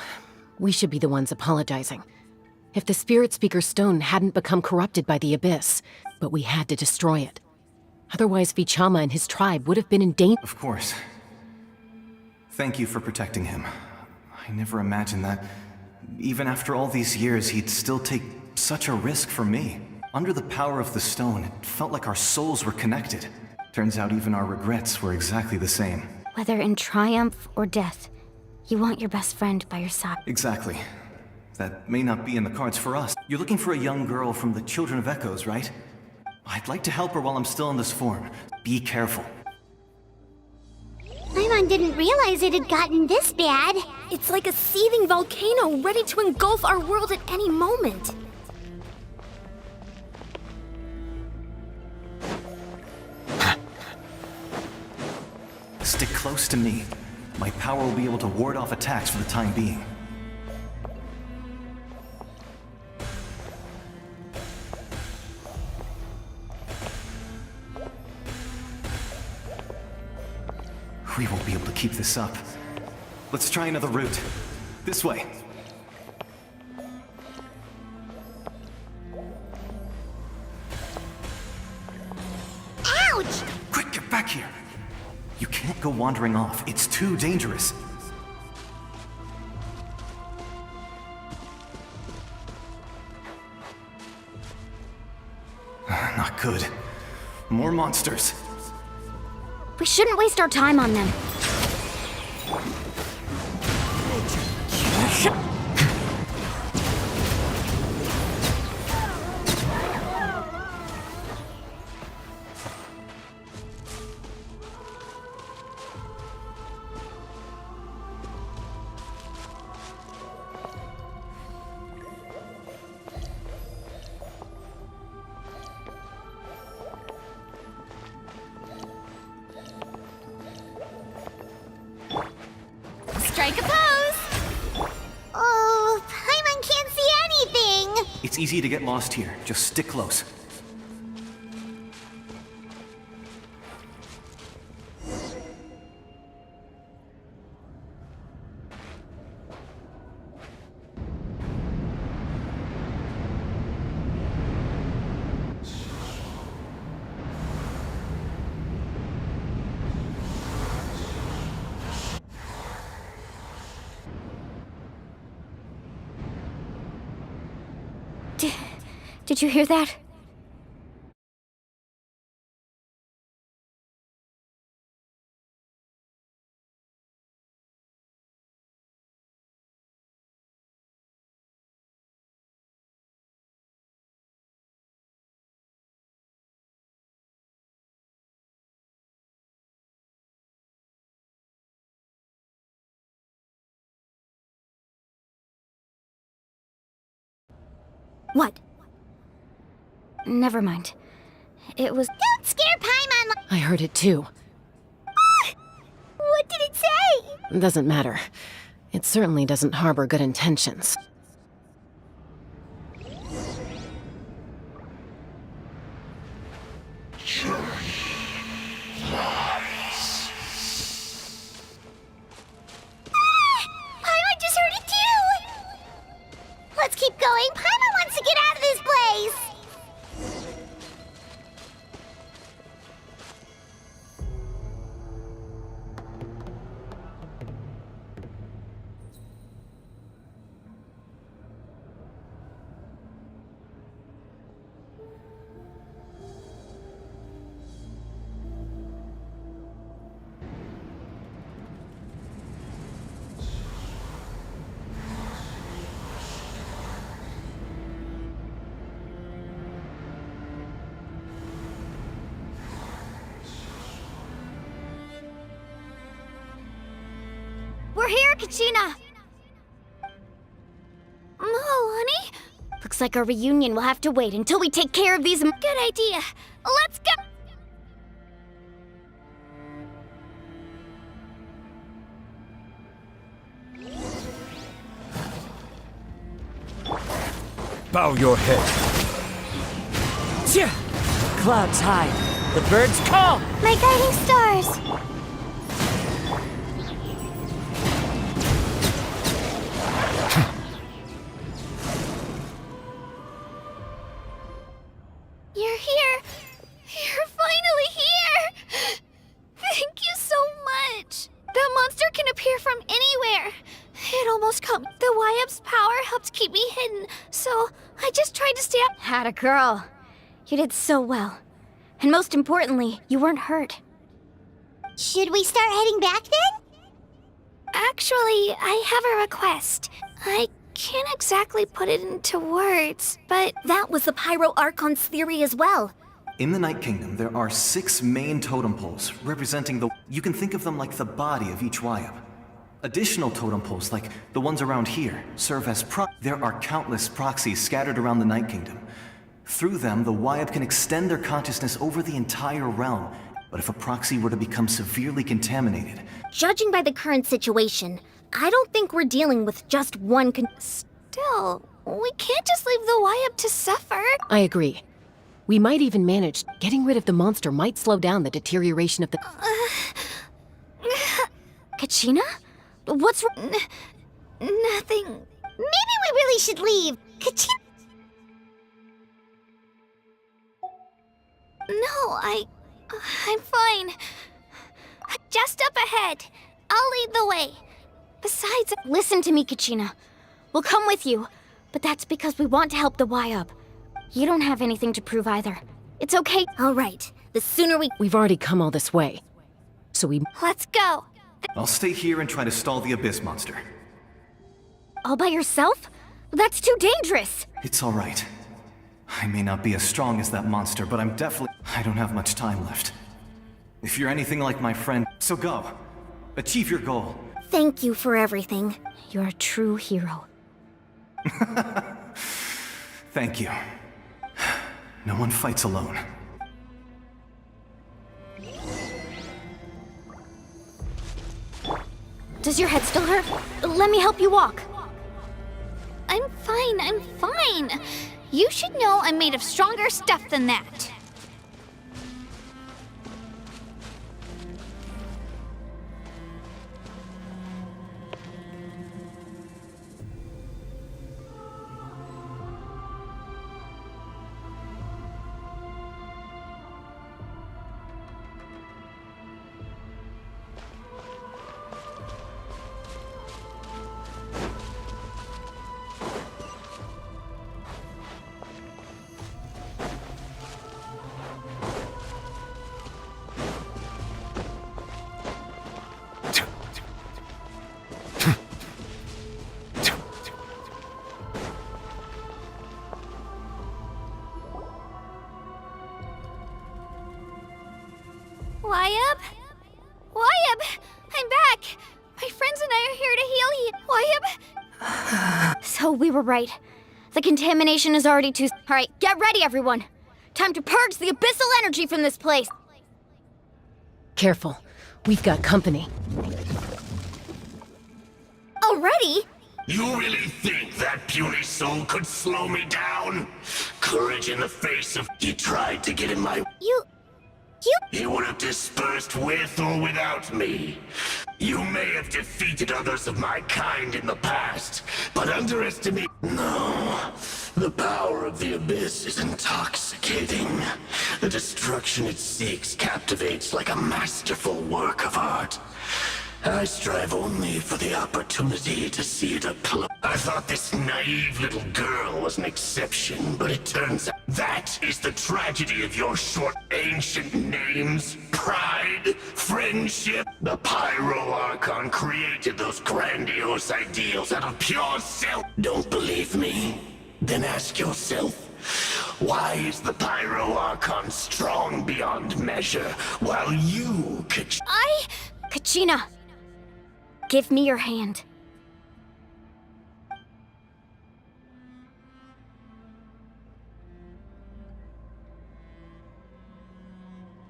we should be the ones apologizing. If the Spirit Speaker Stone hadn't become corrupted by the Abyss, but we had to destroy it. Otherwise, Vichama and his tribe would have been in danger. Of course. Thank you for protecting him. I never imagined that, even after all these years, he'd still take such a risk for me. Under the power of the stone, it felt like our souls were connected. Turns out even our regrets were exactly the same. Whether in triumph or death, you want your best friend by your side. Exactly. That may not be in the cards for us. You're looking for a young girl from the Children of Echoes, right? I'd like to help her while I'm still in this form. Be careful. Paimon didn't realize it had gotten this bad. It's like a seething volcano ready to engulf our world at any moment. Stick close to me. My power will be able to ward off attacks for the time being. We won't be able to keep this up. Let's try another route. This way. Ouch! Quick, get back here! You can't go wandering off. It's too dangerous. Not good. More monsters. We shouldn't waste our time on them. Strike a pose! Oh, Paimon can't see anything! It's easy to get lost here. Just stick close. Did you hear that? What? Never mind. It was... Don't scare Paimon! I heard it too. What did it say? Doesn't matter. It certainly doesn't harbor good intentions. Paimon just heard it too! Let's keep going. Paimon wants to get out of this place! We're here, Kachina! Oh, honey? Looks like our reunion will have to wait until we take care of these... Good idea. Let's go! Bow your head. Tja! Clouds high, the birds call! My guiding stars! You're here! You're finally here! Thank you so much! That monster can appear from anywhere! It almost caught me. The YF's power helped keep me hidden, so I just tried to stay up. Had a girl. You did so well. And most importantly, you weren't hurt. Should we start heading back then? Actually, I have a request. I can't exactly put it into words, but That was the Pyro Archon's theory as well. In the Night Kingdom, there are 6 main totem poles representing the... You can think of them like the body of each Wyab. Additional totem poles, like the ones around here, serve as There are countless proxies scattered around the Night Kingdom. Through them, the Wyab can extend their consciousness over the entire realm. But if a proxy were to become severely contaminated... Judging by the current situation, I don't think we're dealing with just one still, we can't just leave the YF to suffer. I agree. We might even manage. Getting rid of the monster might slow down the deterioration of the... Kachina? What's Nothing. Maybe we really should leave. Kachina... No, I'm fine. Just up ahead. I'll lead the way. Besides... Listen to me, Kachina. We'll come with you, but that's because we want to help the Y-Up. You don't have anything to prove either. It's okay. All right. The sooner We've already come all this way. So we... Let's go. I'll stay here and try to stall the Abyss monster. All by yourself? That's too dangerous. It's all right. I may not be as strong as that monster, but I'm definitely... I don't have much time left. If you're anything like my friend, so go. Achieve your goal. Thank you for everything. You're a true hero. Thank you. No one fights alone. Does your head still hurt? Let me help you walk. I'm fine. You should know I'm made of stronger stuff than that. Wyab! I'm back! My friends and I are here to heal you. Wyab! So we were right. The contamination is already too... All right, get ready, everyone. Time to purge the abyssal energy from this place. Careful. We've got company. Already? You really think that puny soul could slow me down? Courage in the face of... He tried to get in my... You... He would have dispersed with or without me. You may have defeated others of my kind in the past, but underestimate... No. The power of the Abyss is intoxicating. The destruction it seeks captivates like a masterful work of art. I strive only for the opportunity to see it applaud. I thought this naive little girl was an exception, but it turns out that is the tragedy of your short ancient names. Pride, friendship. The Pyro Archon created those grandiose ideals out of pure self. Don't believe me? Then ask yourself, why is the Pyro Archon strong beyond measure, while you could... Kachina! Give me your hand.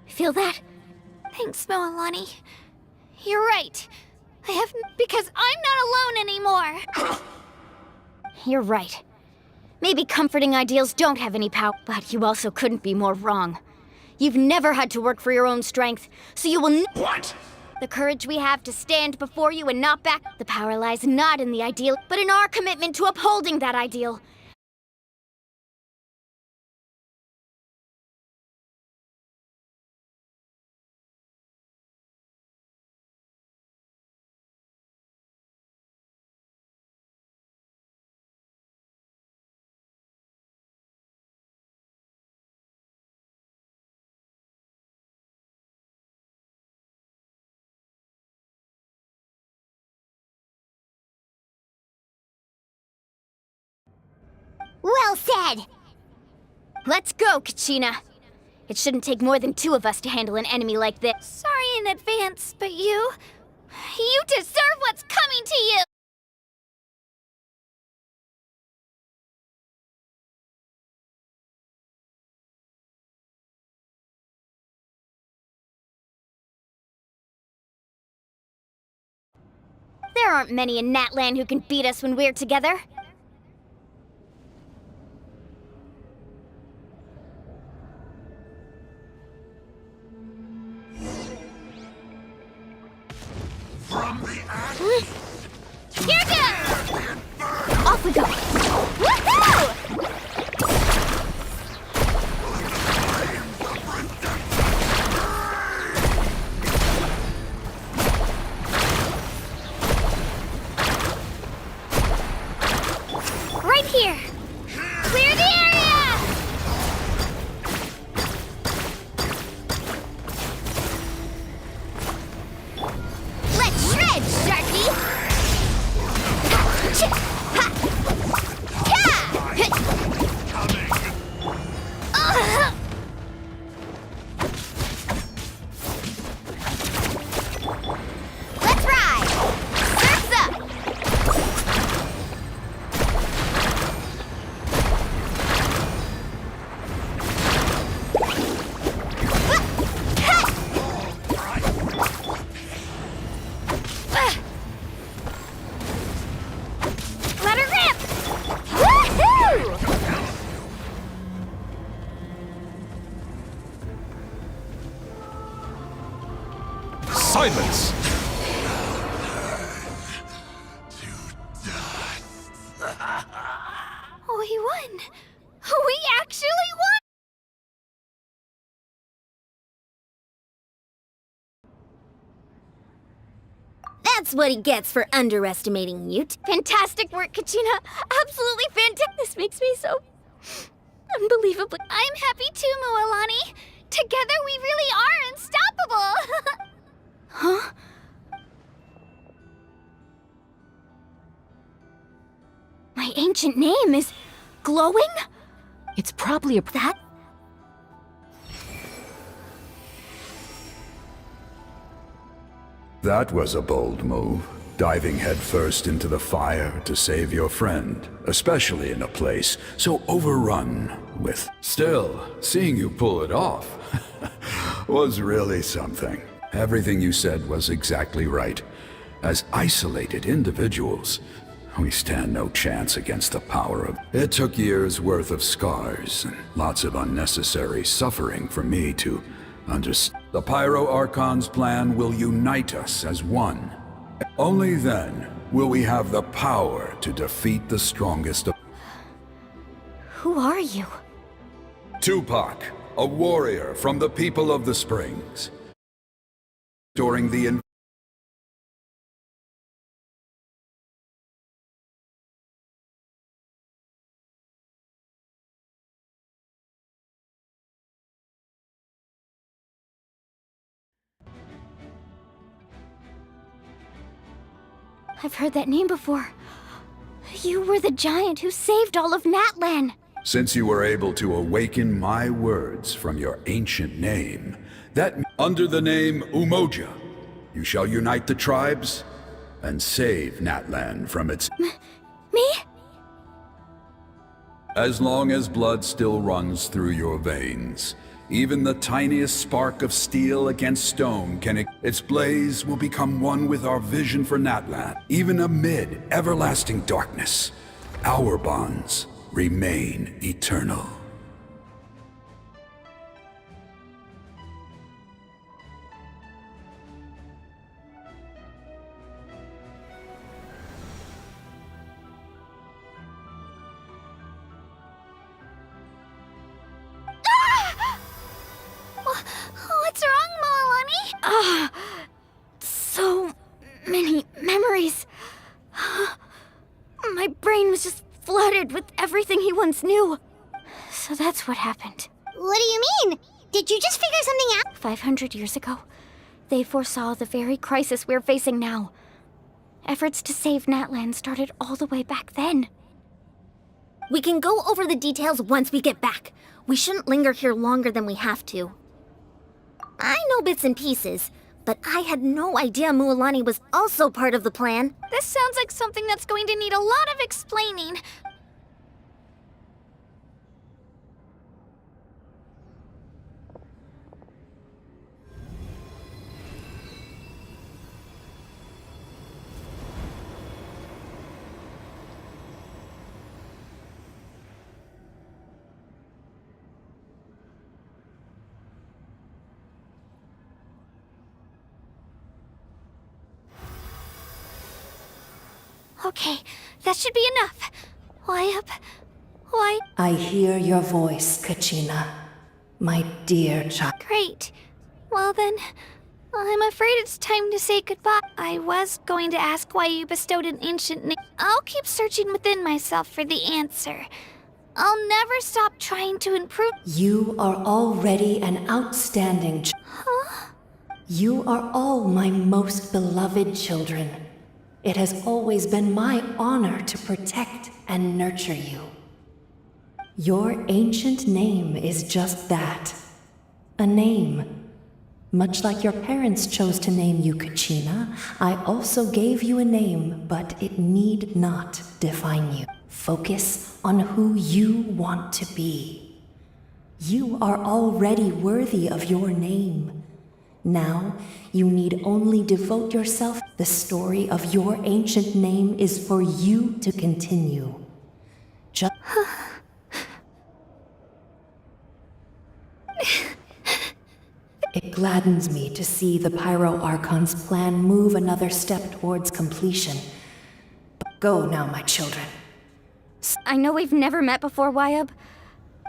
Feel that? Thanks, Moalani. You're right. I have... Because I'm not alone anymore! You're right. Maybe comforting ideals don't have any power, but you also couldn't be more wrong. You've never had to work for your own strength, so you will What? The courage we have to stand before you and not back. The power lies not in the ideal, but in our commitment to upholding that ideal. Well said! Let's go, Kachina. It shouldn't take more than 2 of us to handle an enemy like this. Sorry in advance, but you deserve what's coming to you! There aren't many in Natlan who can beat us when we're together. From the Here goes! Off we go! Woohoo! Right here! Clear the area! Let's shred, Sharky! Let's ride! Surf's up! Let her rip! Woohoo! Silence! We won! We actually won! That's what he gets for underestimating you. Fantastic work, Kachina. Absolutely fantastic. This makes me so unbelievably. I'm happy too, Mualani. Together we really are unstoppable! Huh? My ancient name is glowing? It's probably a... That? That was a bold move, diving headfirst into the fire to save your friend, especially in a place so overrun with... Still, seeing you pull it off was really something. Everything you said was exactly right. As isolated individuals, we stand no chance against the power of... It took years' worth of scars and lots of unnecessary suffering for me to understand. The Pyro Archon's plan will unite us as one. Only then will we have the power to defeat the strongest of... Who are you? Tupac, a warrior from the people of the Springs. During the I've heard that name before. You were the giant who saved all of Natlan. Since you were able to awaken my words from your ancient name, under the name Umoja, you shall unite the tribes and save Natlan from its... Me? As long as blood still runs through your veins, even the tiniest spark of steel against stone can... Its blaze will become one with our vision for Natlan. Even amid everlasting darkness, our bonds remain eternal. What's wrong, Moalani? So many memories. My brain was just flooded with everything he once knew. So that's what happened. What do you mean? Did you just figure something out? 500 years ago, they foresaw the very crisis we're facing now. Efforts to save Natlan started all the way back then. We can go over the details once we get back. We shouldn't linger here longer than we have to. I know bits and pieces, but I had no idea Mualani was also part of the plan. This sounds like something that's going to need a lot of explaining. Okay, that should be enough. Why? I hear your voice, Kachina. My dear child. Great. Well then, I'm afraid it's time to say goodbye. I was going to ask why you bestowed an ancient name. I'll keep searching within myself for the answer. I'll never stop trying to improve. You are already an outstanding Huh? You are all my most beloved children. It has always been my honor to protect and nurture you. Your ancient name is just that. A name. Much like your parents chose to name you Kachina, I also gave you a name, but it need not define you. Focus on who you want to be. You are already worthy of your name. Now, you need only devote yourself. The story of your ancient name is for you to continue. Just It gladdens me to see the Pyro Archon's plan move another step towards completion. Go now, my children. I know we've never met before, Wyab.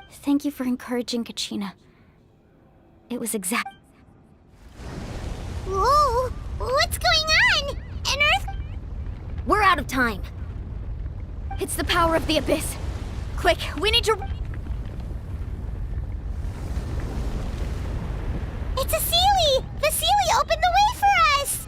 Thank you for encouraging Kachina. It was exact. Whoa! What's going on? An earth? We're out of time. It's the power of the Abyss. Quick, we need to... It's a Sealy! The Sealy opened the way for us!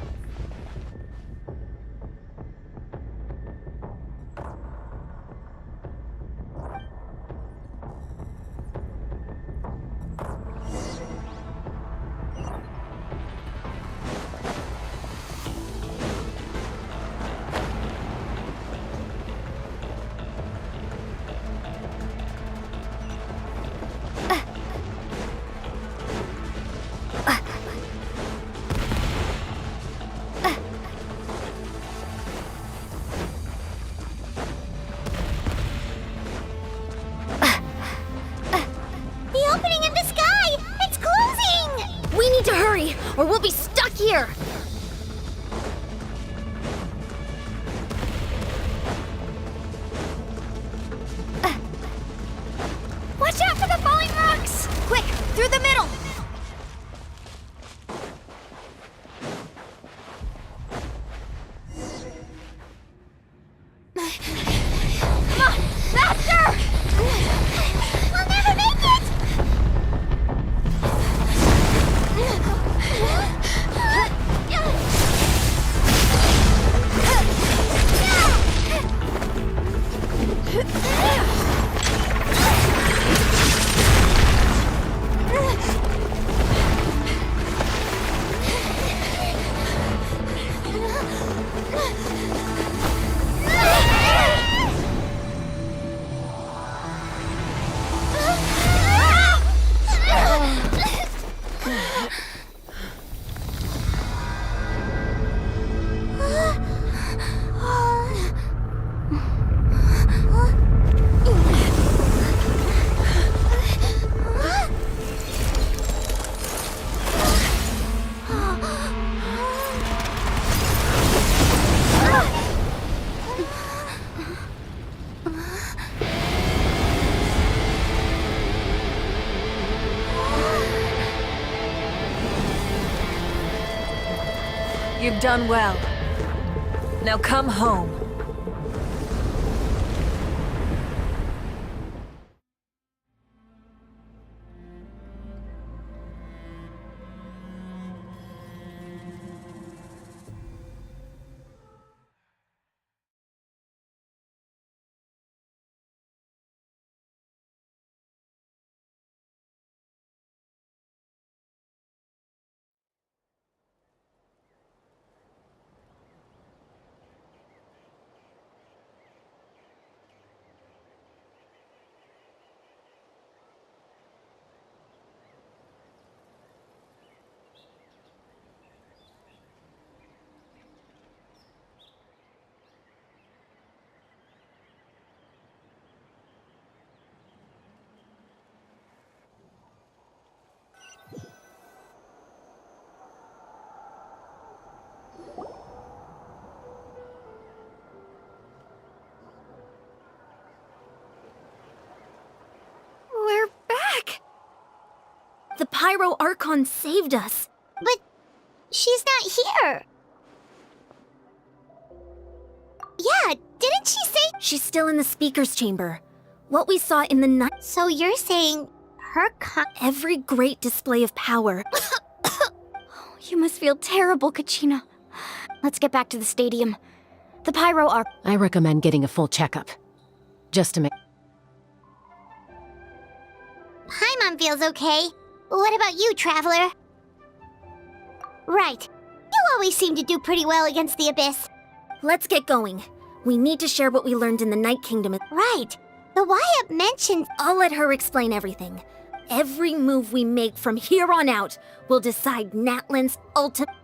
done well. Now come home. We're back! The Pyro Archon saved us. But she's not here. Yeah, didn't she say? She's still in the speaker's chamber. What we saw in the night. So you're saying her every great display of power. You must feel terrible, Kachina. Let's get back to the stadium. The Pyro are... I recommend getting a full checkup. Just to make... Paimon feels okay. What about you, Traveler? Right. You always seem to do pretty well against the Abyss. Let's get going. We need to share what we learned in the Night Kingdom. Right. The Wyatt mentioned... I'll let her explain everything. Every move we make from here on out will decide Natlan's ultimate...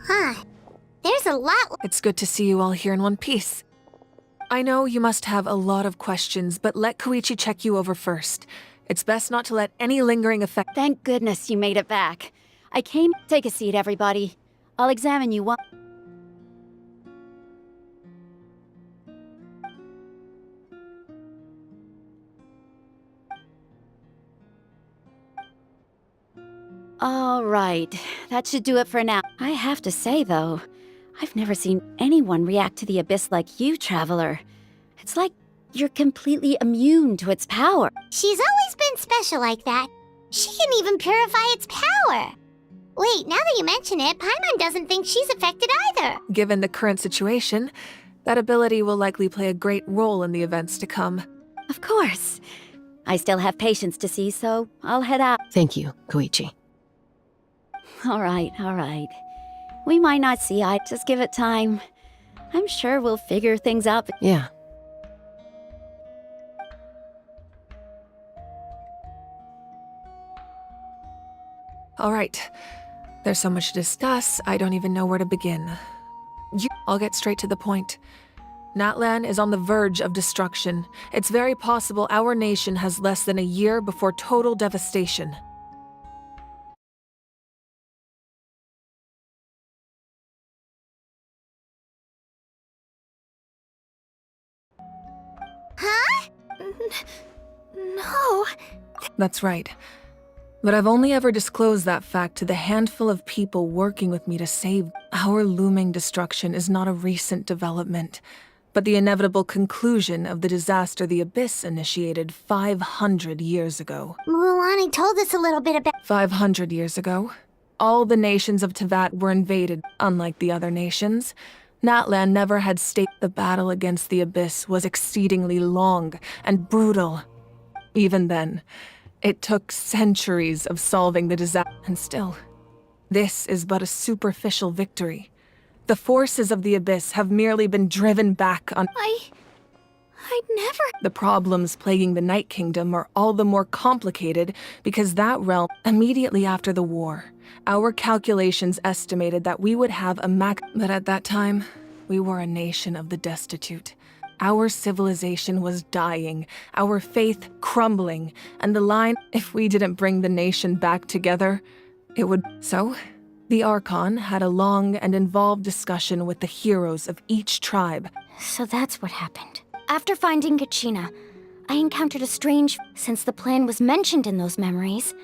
Huh. There's a lot... It's good to see you all here in one piece. I know you must have a lot of questions, but let Koichi check you over first. It's best not to let any lingering effect... Thank goodness you made it back. I came... Take a seat, everybody. I'll examine you one... All right, that should do it for now. I have to say, though, I've never seen anyone react to the Abyss like you, Traveler. It's like you're completely immune to its power. She's always been special like that. She can even purify its power. Wait, now that you mention it, Paimon doesn't think she's affected either. Given the current situation, that ability will likely play a great role in the events to come. Of course. I still have patients to see, so I'll head out. Thank you, Koichi. All right, all right. We might not see eye. Just give it time. I'm sure we'll figure things out. Yeah. All right. There's so much to discuss, I don't even know where to begin. I'll get straight to the point. Natlan is on the verge of destruction. It's very possible our nation has less than a year before total devastation. Huh? No. That's right. But I've only ever disclosed that fact to the handful of people working with me to save. Our looming destruction is not a recent development, but the inevitable conclusion of the disaster the Abyss initiated 500 years ago. Mulani told us a little bit about— 500 years ago, all the nations of Teyvat were invaded, unlike the other nations. Natlan never had stated the battle against the Abyss was exceedingly long and brutal. Even then, it took centuries of solving the disaster, and still, this is but a superficial victory. The forces of the Abyss have merely been driven back on— I'd never— The problems plaguing the Night Kingdom are all the more complicated because that realm, immediately after the war, our calculations estimated that we would have a but at that time, we were a nation of the destitute. Our civilization was dying, our faith crumbling, and the line, if we didn't bring the nation back together, it would— So, the Archon had a long and involved discussion with the heroes of each tribe. So that's what happened. After finding Kachina, I encountered a strange— since the plan was mentioned in those memories.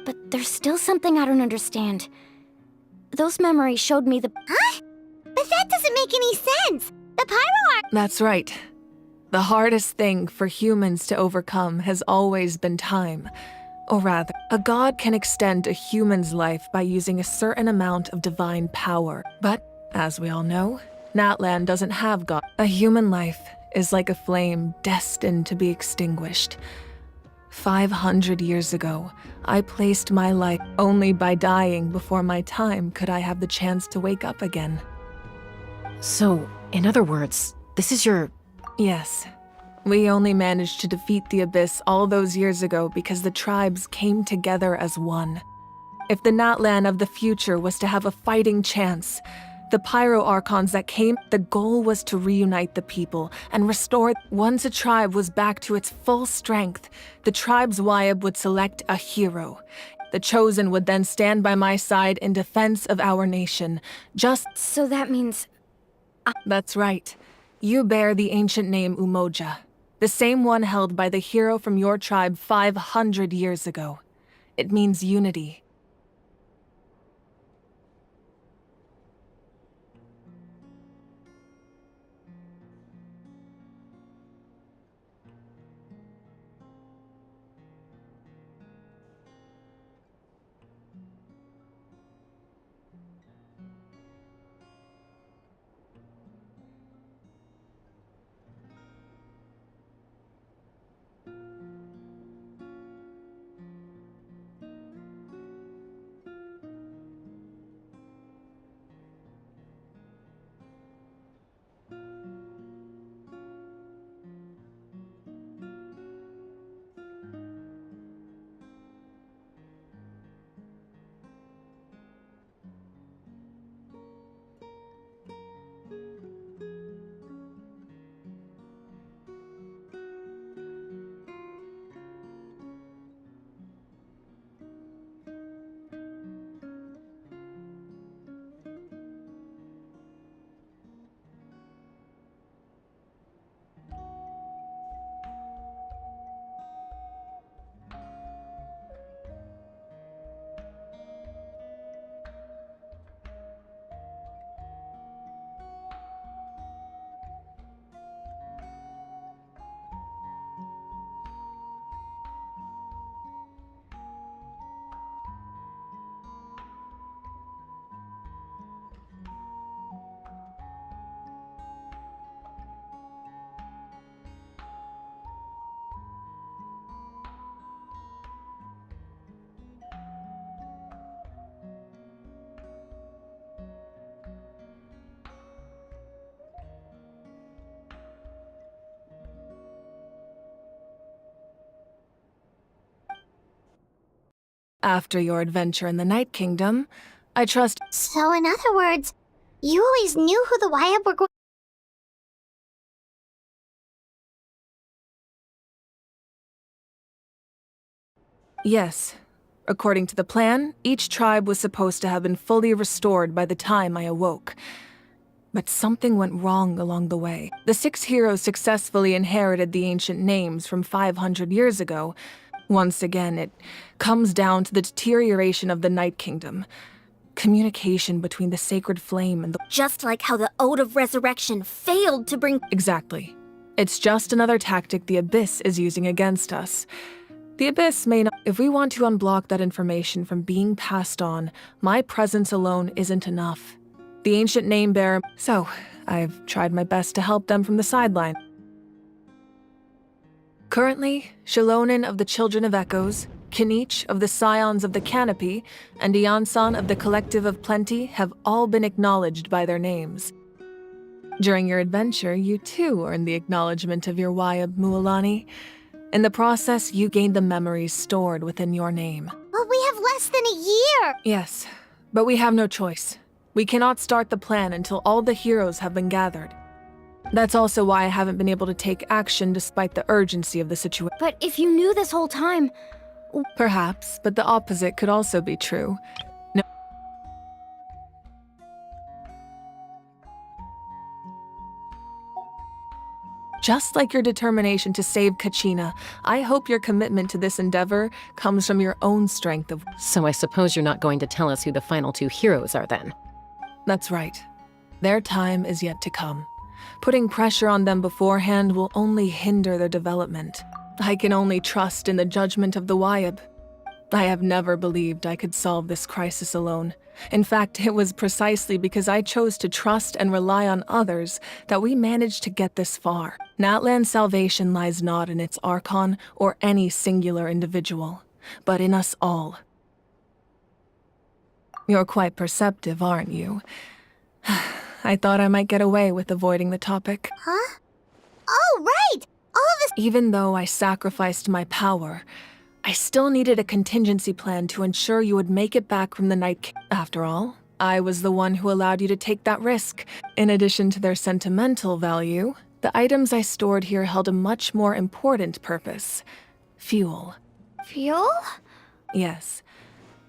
But there's still something I don't understand. Those memories showed me the— Huh? But that doesn't make any sense! The Pyro That's right. The hardest thing for humans to overcome has always been time. Or rather, a god can extend a human's life by using a certain amount of divine power. But, as we all know, Natlan doesn't have God. A human life is like a flame destined to be extinguished. 500 years ago, I placed my life. Only by dying before my time could I have the chance to wake up again. So, in other words, this is your— Yes. We only managed to defeat the Abyss all those years ago because the tribes came together as one. If the Natlan of the future was to have a fighting chance, the Pyro Archons that came, the goal was to reunite the people and restore— Once a tribe was back to its full strength, the tribe's Wyab would select a hero. The Chosen would then stand by my side in defense of our nation. So that means— That's right. You bear the ancient name Umoja, the same one held by the hero from your tribe 500 years ago. It means unity. After your adventure in the Night Kingdom, I trust— So in other words, You always knew who the Wyatt were going. Yes. According to the plan, each tribe was supposed to have been fully restored by the time I awoke. But something went wrong along the way. The 6 heroes successfully inherited the ancient names from 500 years ago. Once again, it comes down to the deterioration of the Night Kingdom. Communication between the sacred flame and the— Just like how the Ode of Resurrection failed to bring— Exactly. It's just another tactic the Abyss is using against us. The Abyss may not— If we want to unblock that information from being passed on, my presence alone isn't enough. The ancient name bearer— So, I've tried my best to help them from the sideline. Currently, Shilonen of the Children of Echoes, Kinich of the Scions of the Canopy, and Iansan of the Collective of Plenty have all been acknowledged by their names. During your adventure, you too earned the acknowledgement of your Wayab Mualani. In the process, you gained the memories stored within your name. But we have less than a year! Yes, but we have no choice. We cannot start the plan until all the heroes have been gathered. That's also why I haven't been able to take action despite the urgency of the situation. But if you knew this whole time... Perhaps, but the opposite could also be true. No. Just like your determination to save Kachina, I hope your commitment to this endeavor comes from your own strength of— So I suppose you're not going to tell us who the final 2 heroes are then? That's right. Their time is yet to come. Putting pressure on them beforehand will only hinder their development. I can only trust in the judgment of the Wayab. I have never believed I could solve this crisis alone. In fact, it was precisely because I chose to trust and rely on others that we managed to get this far. Natlan's salvation lies not in its Archon or any singular individual, but in us all. You're quite perceptive, aren't you? I thought I might get away with avoiding the topic. Huh? Oh, right! All of this— Even though I sacrificed my power, I still needed a contingency plan to ensure you would make it back from the Night King. After all, I was the one who allowed you to take that risk. In addition to their sentimental value, the items I stored here held a much more important purpose. Fuel. Fuel? Yes.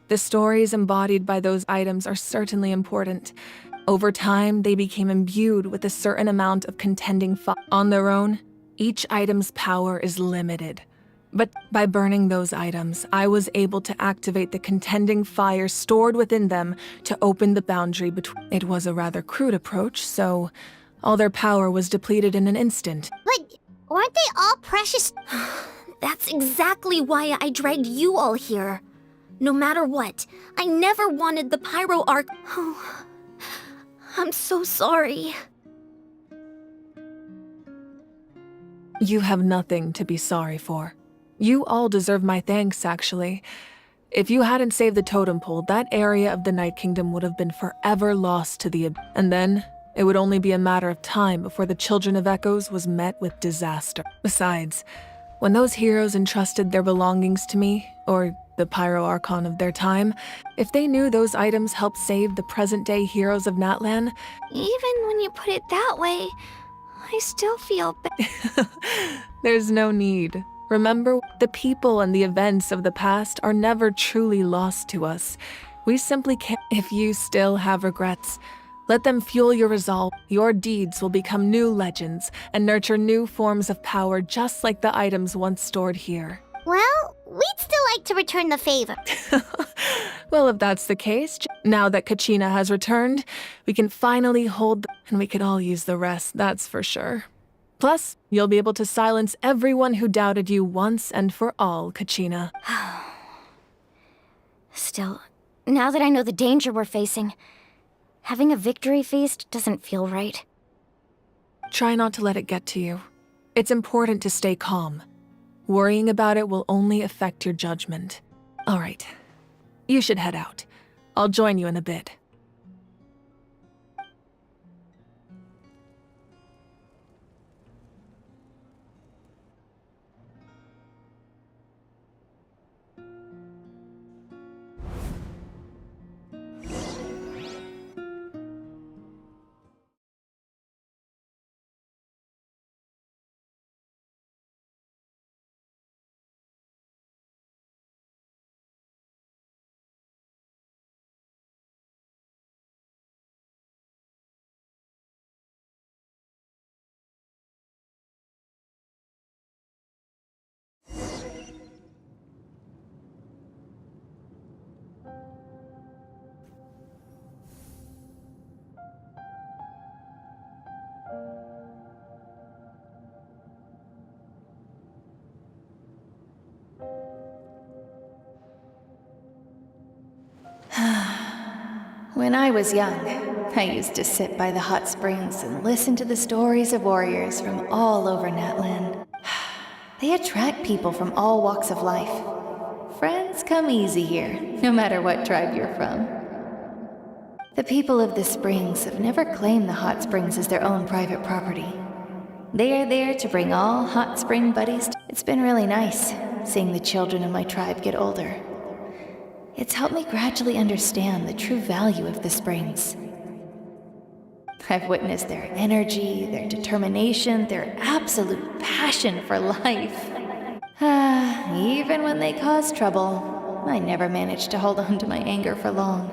The stories embodied by those items are certainly important. Over time, they became imbued with a certain amount of contending fire. On their own, each item's power is limited. But by burning those items, I was able to activate the contending fire stored within them to open the boundary between— It was a rather crude approach, so all their power was depleted in an instant. But weren't they all precious? That's exactly why I dragged you all here. No matter what, I never wanted the Pyro Arc— Oh, I'm so sorry. You have nothing to be sorry for. You all deserve my thanks, actually. If you hadn't saved the totem pole, that area of the Night Kingdom would have been forever lost to the Abyss. And then, it would only be a matter of time before the Children of Echoes was met with disaster. Besides, when those heroes entrusted their belongings to me, or the Pyro Archon of their time, if they knew those items helped save the present-day heroes of Natlan— Even when you put it that way, I still feel bad. There's no need. Remember, the people and the events of the past are never truly lost to us. We simply can't— If you still have regrets, let them fuel your resolve. Your deeds will become new legends and nurture new forms of power just like the items once stored here. Well, we'd still like to return the favor. Well, if that's the case, now that Kachina has returned, we can finally hold and we could all use the rest, that's for sure. Plus, you'll be able to silence everyone who doubted you once and for all, Kachina. Still, now that I know the danger we're facing, having a victory feast doesn't feel right. Try not to let it get to you. It's important to stay calm. Worrying about it will only affect your judgment. All right, you should head out. I'll join you in a bit. When I was young, I used to sit by the hot springs and listen to the stories of warriors from all over Natlan. They attract people from all walks of life. Friends come easy here, no matter what tribe you're from. The people of the springs have never claimed the hot springs as their own private property. They are there to bring all hot spring buddies. It's been really nice seeing the children of my tribe get older. It's helped me gradually understand the true value of the springs. I've witnessed their energy, their determination, their absolute passion for life. Even when they cause trouble, I never managed to hold on to my anger for long.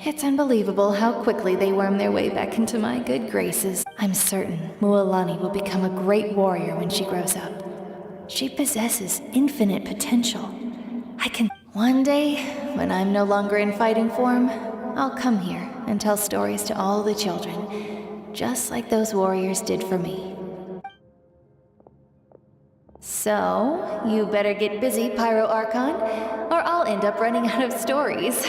It's unbelievable how quickly they worm their way back into my good graces. I'm certain Mualani will become a great warrior when she grows up. She possesses infinite potential. One day, when I'm no longer in fighting form, I'll come here and tell stories to all the children, just like those warriors did for me. So, you better get busy, Pyro Archon, or I'll end up running out of stories.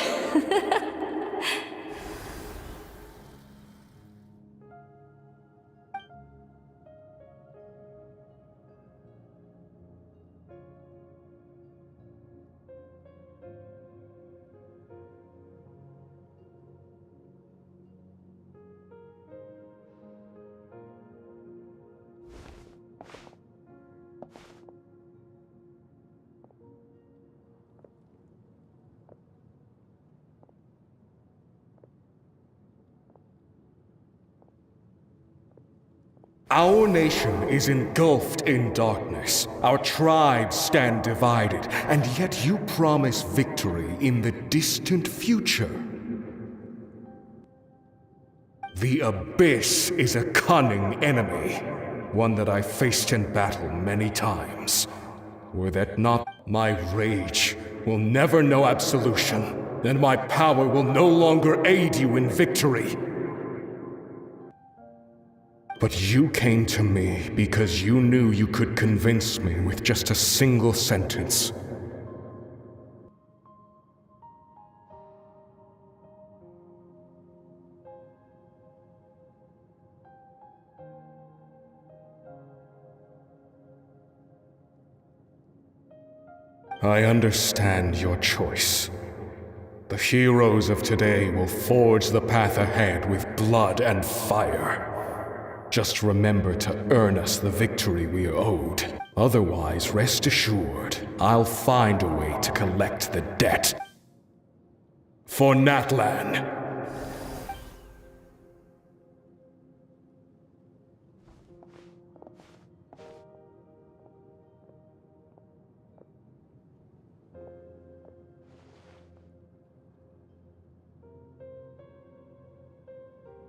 Our nation is engulfed in darkness. Our tribes stand divided, and yet you promise victory in the distant future. The Abyss is a cunning enemy, one that I faced in battle many times. Were that not my rage will never know absolution, then my power will no longer aid you in victory. But you came to me because you knew you could convince me with just a single sentence. I understand your choice. The heroes of today will forge the path ahead with blood and fire. Just remember to earn us the victory we are owed. Otherwise, rest assured, I'll find a way to collect the debt. For Natlan.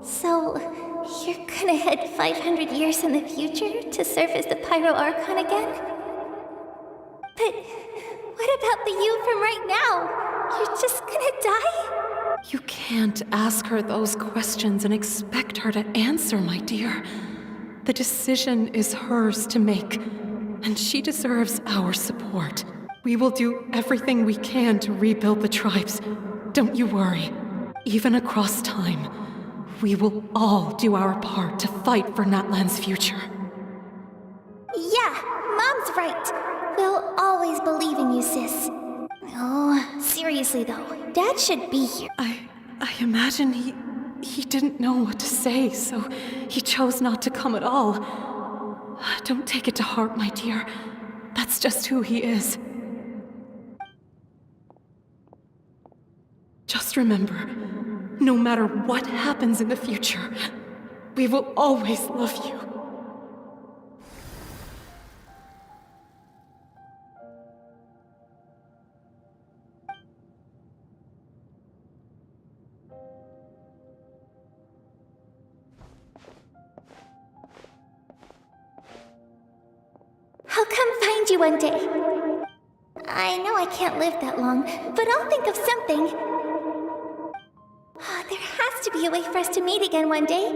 So, you're gonna head 500 years in the future to serve as the Pyro Archon again? But what about the you from right now? You're just gonna die? You can't ask her those questions and expect her to answer, my dear. The decision is hers to make, and she deserves our support. We will do everything we can to rebuild the tribes. Don't you worry. Even across time, we will all do our part to fight for Natlan's future. Yeah, Mom's right. We'll always believe in you, sis. Oh, seriously though, Dad should be here. I imagine he didn't know what to say, so he chose not to come at all. Don't take it to heart, my dear. That's just who he is. Just remember, no matter what happens in the future, we will always love you. I'll come find you one day. I know I can't live that long, but I'll think of something. There has to be a way for us to meet again one day.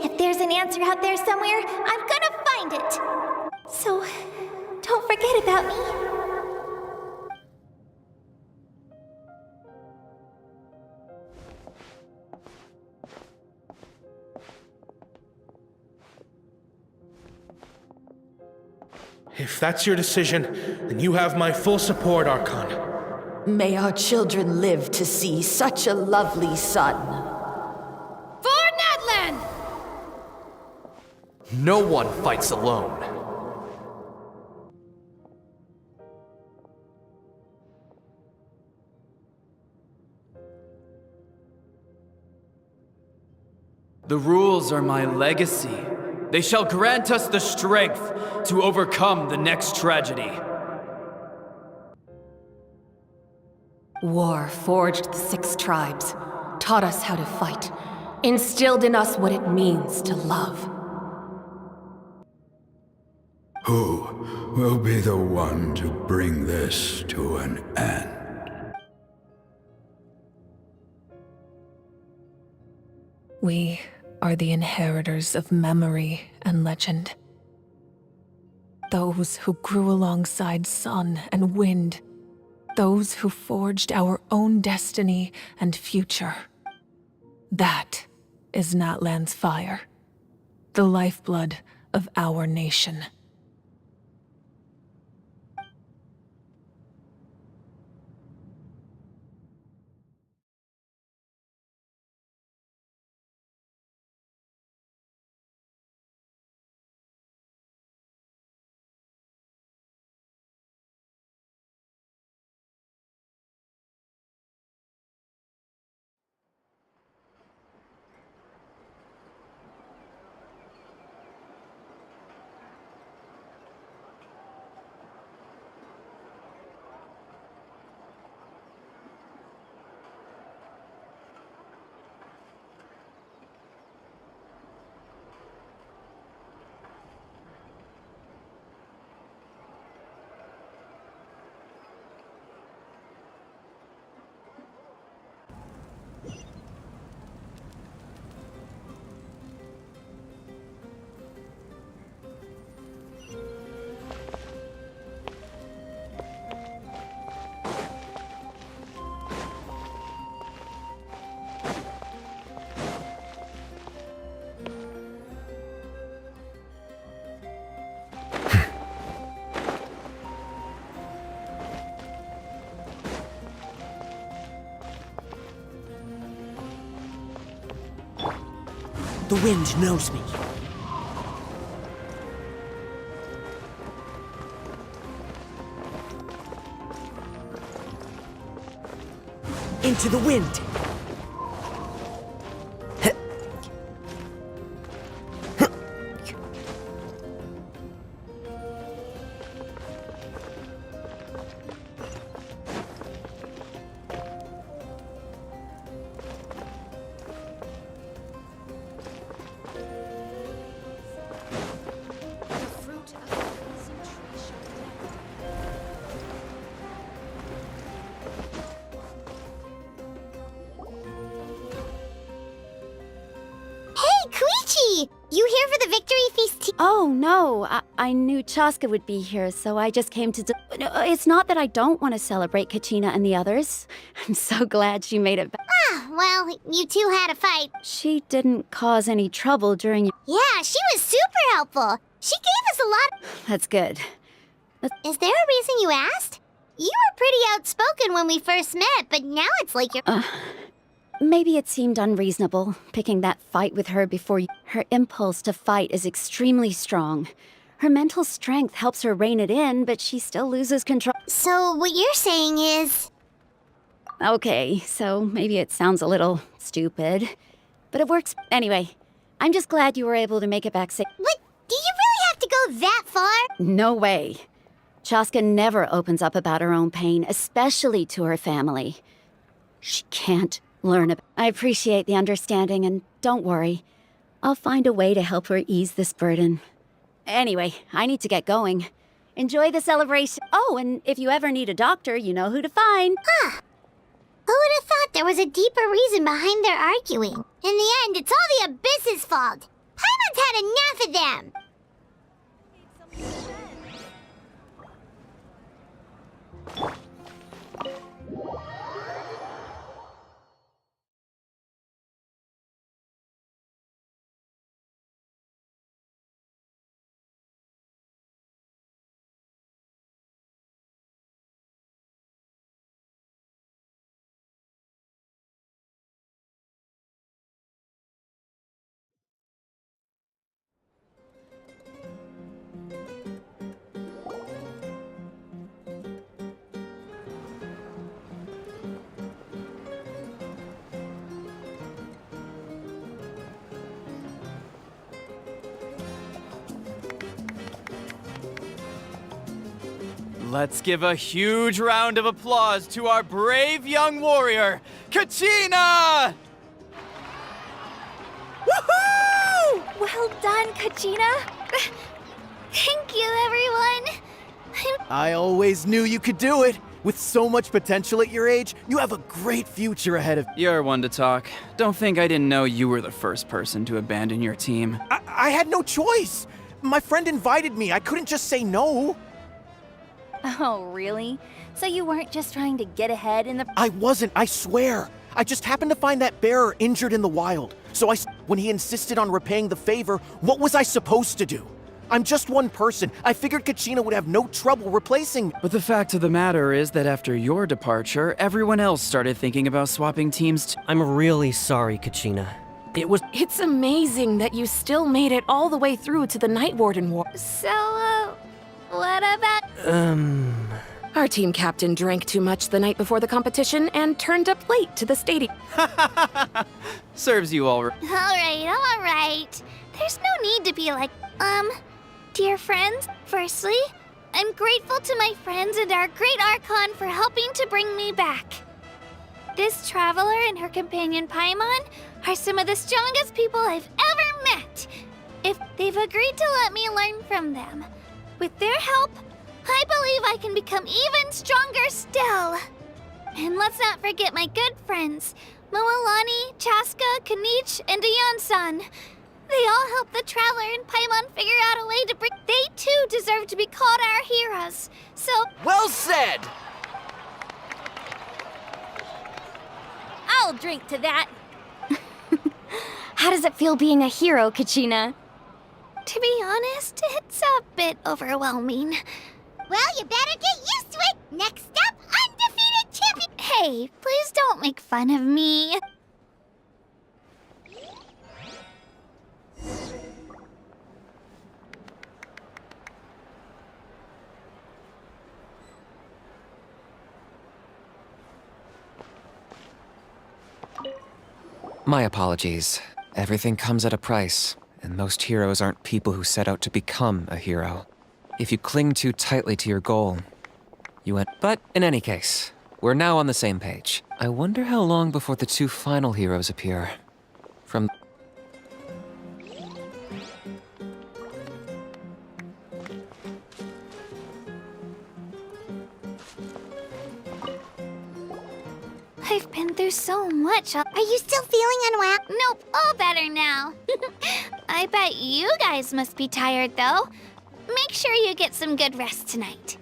If there's an answer out there somewhere, I'm gonna find it. So, don't forget about me. If that's your decision, then you have my full support, Archon. May our children live to see such a lovely son. For Natlan! No one fights alone. The rules are my legacy. They shall grant us the strength to overcome the next tragedy. War forged the 6 tribes, taught us how to fight, instilled in us what it means to love. Who will be the one to bring this to an end? We are the inheritors of memory and legend. Those who grew alongside sun and wind. Those who forged our own destiny and future. That is Natlan's fire. The lifeblood of our nation. The wind knows me. Into the wind. You here for the victory feast? Oh, no. I knew Chaska would be here, so I just came to... No, it's not that I don't want to celebrate Kachina and the others. I'm so glad she made it back. Ah, well, you two had a fight. She didn't cause any trouble during... Yeah, she was super helpful. She gave us a lot... That's good. Is there a reason you asked? You were pretty outspoken when we first met, but now it's like you're... Maybe it seemed unreasonable, picking that fight with her before you... Her impulse to fight is extremely strong. Her mental strength helps her rein it in, but she still loses control. So what you're saying is... Okay, so maybe it sounds a little stupid, but it works. Anyway, I'm just glad you were able to make it back safe. But do you really have to go that far? No way. Chaska never opens up about her own pain, especially to her family. She can't learn about... I appreciate the understanding, and don't worry. I'll find a way to help her ease this burden. Anyway, I need to get going. Enjoy the celebration. Oh, and if you ever need a doctor, you know who to find. Huh. Who would have thought there was a deeper reason behind their arguing? In the end, it's all the Abyss's fault. Paimon's had enough of them. Let's give a huge round of applause to our brave young warrior, Kachina! Woohoo! Well done, Kachina. Thank you, everyone. I always knew you could do it. With so much potential at your age, you have a great future ahead of you. You're one to talk. Don't think I didn't know you were the first person to abandon your team. I had no choice. My friend invited me. I couldn't just say no. Oh, really? So you weren't just trying to get ahead in the... I wasn't, I swear. I just happened to find that bearer injured in the wild. So when he insisted on repaying the favor, what was I supposed to do? I'm just one person. I figured Kachina would have no trouble replacing me. But the fact of the matter is that after your departure, everyone else started thinking about swapping teams. I'm really sorry, Kachina. It's amazing that you still made it all the way through to the Night Warden War. So, what about... Our team captain drank too much the night before the competition and turned up late to the stadium. Serves you all right. All right. There's no need to be like, dear friends, firstly, I'm grateful to my friends and our great Archon for helping to bring me back. This traveler and her companion Paimon are some of the strongest people I've ever met. If they've agreed to let me learn from them, with their help, I believe I can become even stronger still. And let's not forget my good friends, Moalani, Chaska, Kanich, and Ayan-san. They all helped the Traveler and Paimon figure out a way to bring... They too deserve to be called our heroes, so... Well said! I'll drink to that. How does it feel being a hero, Kachina? To be honest, it's a bit overwhelming. Well, you better get used to it! Next up, undefeated champion! Hey, please don't make fun of me. My apologies. Everything comes at a price, and most heroes aren't people who set out to become a hero. If you cling too tightly to your goal, you end. But in any case, we're now on the same page. I wonder how long before the two final heroes appear. From I've been through so much. Are you still feeling unwell? Nope, all better now. I bet you guys must be tired, though. Make sure you get some good rest tonight.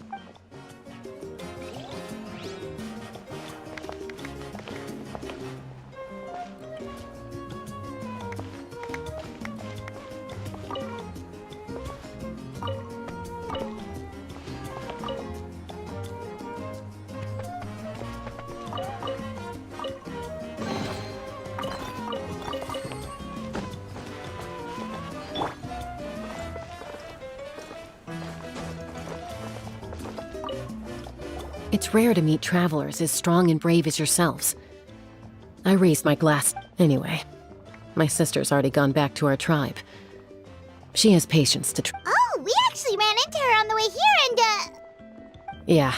It's rare to meet travelers as strong and brave as yourselves. I raised my glass. Anyway, my sister's already gone back to our tribe. She has patience to Oh, we actually ran into her on the way here and, Yeah,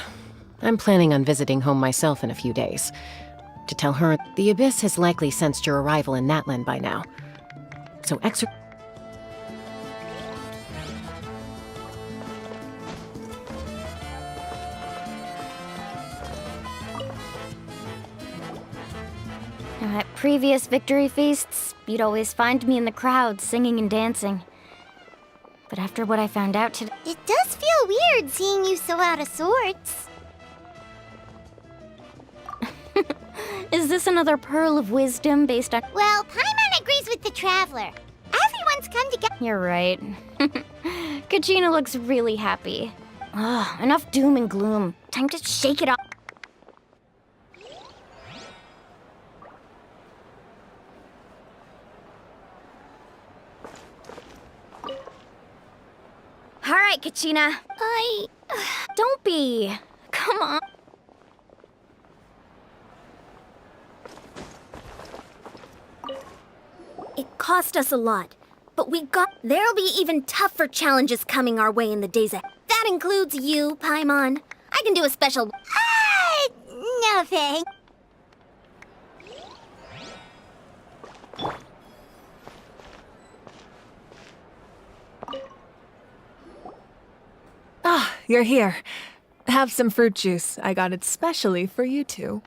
I'm planning on visiting home myself in a few days. To tell her, the Abyss has likely sensed your arrival in Natlan by now. So At previous victory feasts, you'd always find me in the crowd singing and dancing. But after what I found out today... It does feel weird seeing you so out of sorts. Is this another pearl of wisdom based on... Well, Paimon agrees with the Traveler. Everyone's come together. You're right. Kachina looks really happy. Ugh, enough doom and gloom. Time to shake it off. All right, Kachina. Don't be. Come on. It cost us a lot, but we got... There'll be even tougher challenges coming our way in the days ahead. That includes you, Paimon. I can do a special. No thanks. Ah, you're here. Have some fruit juice. I got it specially for you two.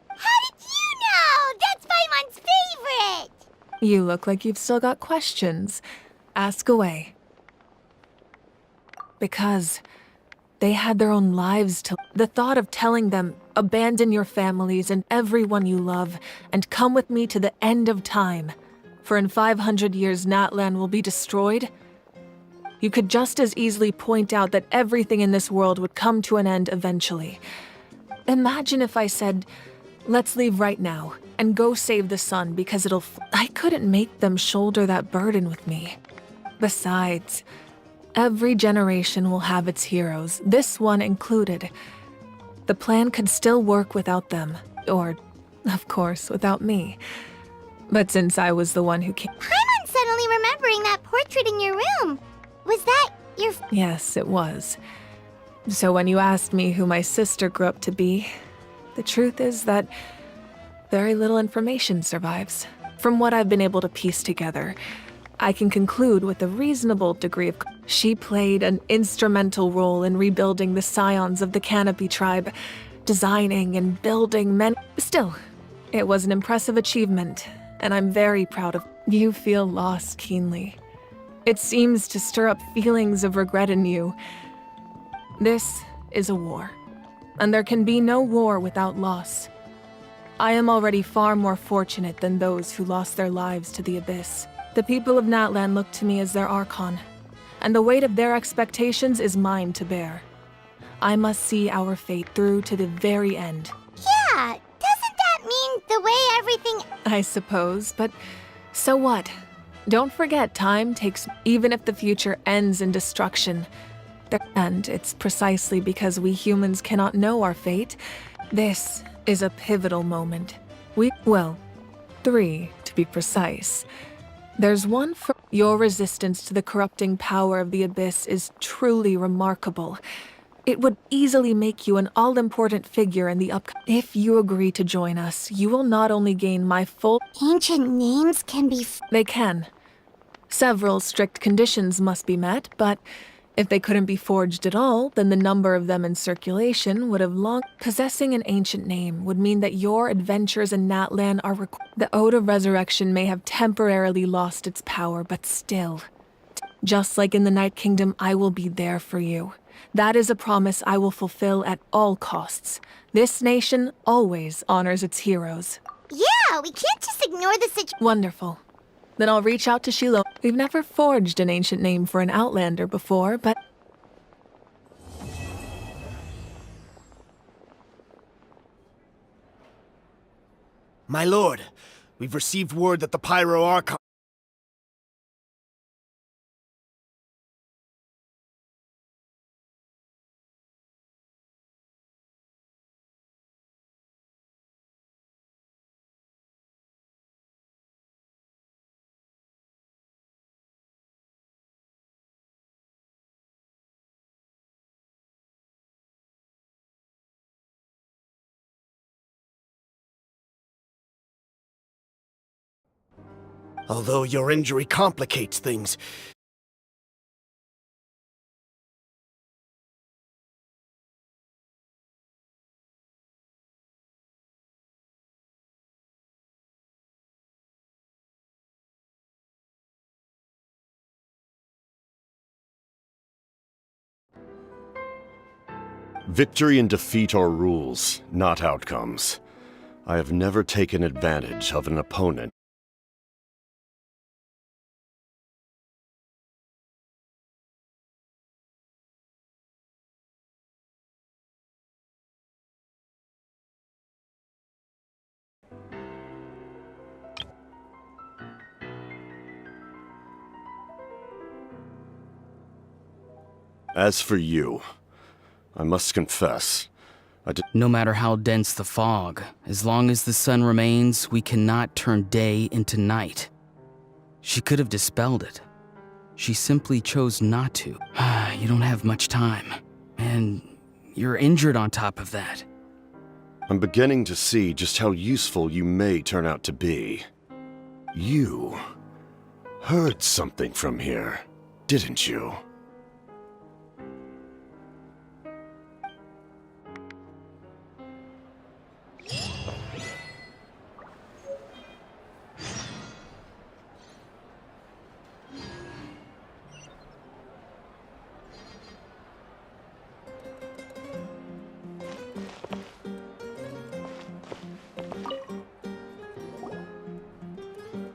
How did you know? That's Paimon's favorite! You look like you've still got questions. Ask away. Because they had their own lives to... The thought of telling them, abandon your families and everyone you love, and come with me to the end of time, for in 500 years Natlan will be destroyed. You could just as easily point out that everything in this world would come to an end eventually. Imagine if I said, let's leave right now, and go save the sun because it'll... I couldn't make them shoulder that burden with me. Besides, every generation will have its heroes, this one included. The plan could still work without them, or, of course, without me. But since I was the one who came... Paimon's suddenly remembering that portrait in your room. Was that your... Yes, it was. So when you asked me who my sister grew up to be, the truth is that very little information survives. From what I've been able to piece together, I can conclude with a reasonable degree of... She played an instrumental role in rebuilding the scions of the Canopy tribe, designing and building many... Still, it was an impressive achievement, and I'm very proud of... You feel loss keenly. It seems to stir up feelings of regret in you. This is a war, and there can be no war without loss. I am already far more fortunate than those who lost their lives to the Abyss. The people of Natlan look to me as their Archon, and the weight of their expectations is mine to bear. I must see our fate through to the very end. Yeah, doesn't that mean the way everything... I suppose, but so what? Don't forget, time takes... Even if the future ends in destruction, and it's precisely because we humans cannot know our fate, this is a pivotal moment. Well, 3 to be precise. There's one for... Your resistance to the corrupting power of the Abyss is truly remarkable. It would easily make you an all-important figure in the If you agree to join us, you will not only gain my full... Ancient names can be... They can. Several strict conditions must be met, but if they couldn't be forged at all, then the number of them in circulation would have long... Possessing an ancient name would mean that your adventures in Natlan are The Ode of Resurrection may have temporarily lost its power, but still. Just like in the Night Kingdom, I will be there for you. That is a promise I will fulfill at all costs. This nation always honors its heroes. Yeah, we can't just ignore the situation. Wonderful. Then I'll reach out to Shiloh. We've never forged an ancient name for an Outlander before, but... My lord, we've received word that the Pyro Archon... Although your injury complicates things, victory and defeat are rules, not outcomes. I have never taken advantage of an opponent. As for you, I must confess, No matter how dense the fog, as long as the sun remains, we cannot turn day into night. She could have dispelled it. She simply chose not to. You don't have much time. And you're injured on top of that. I'm beginning to see just how useful you may turn out to be. You heard something from here, didn't you?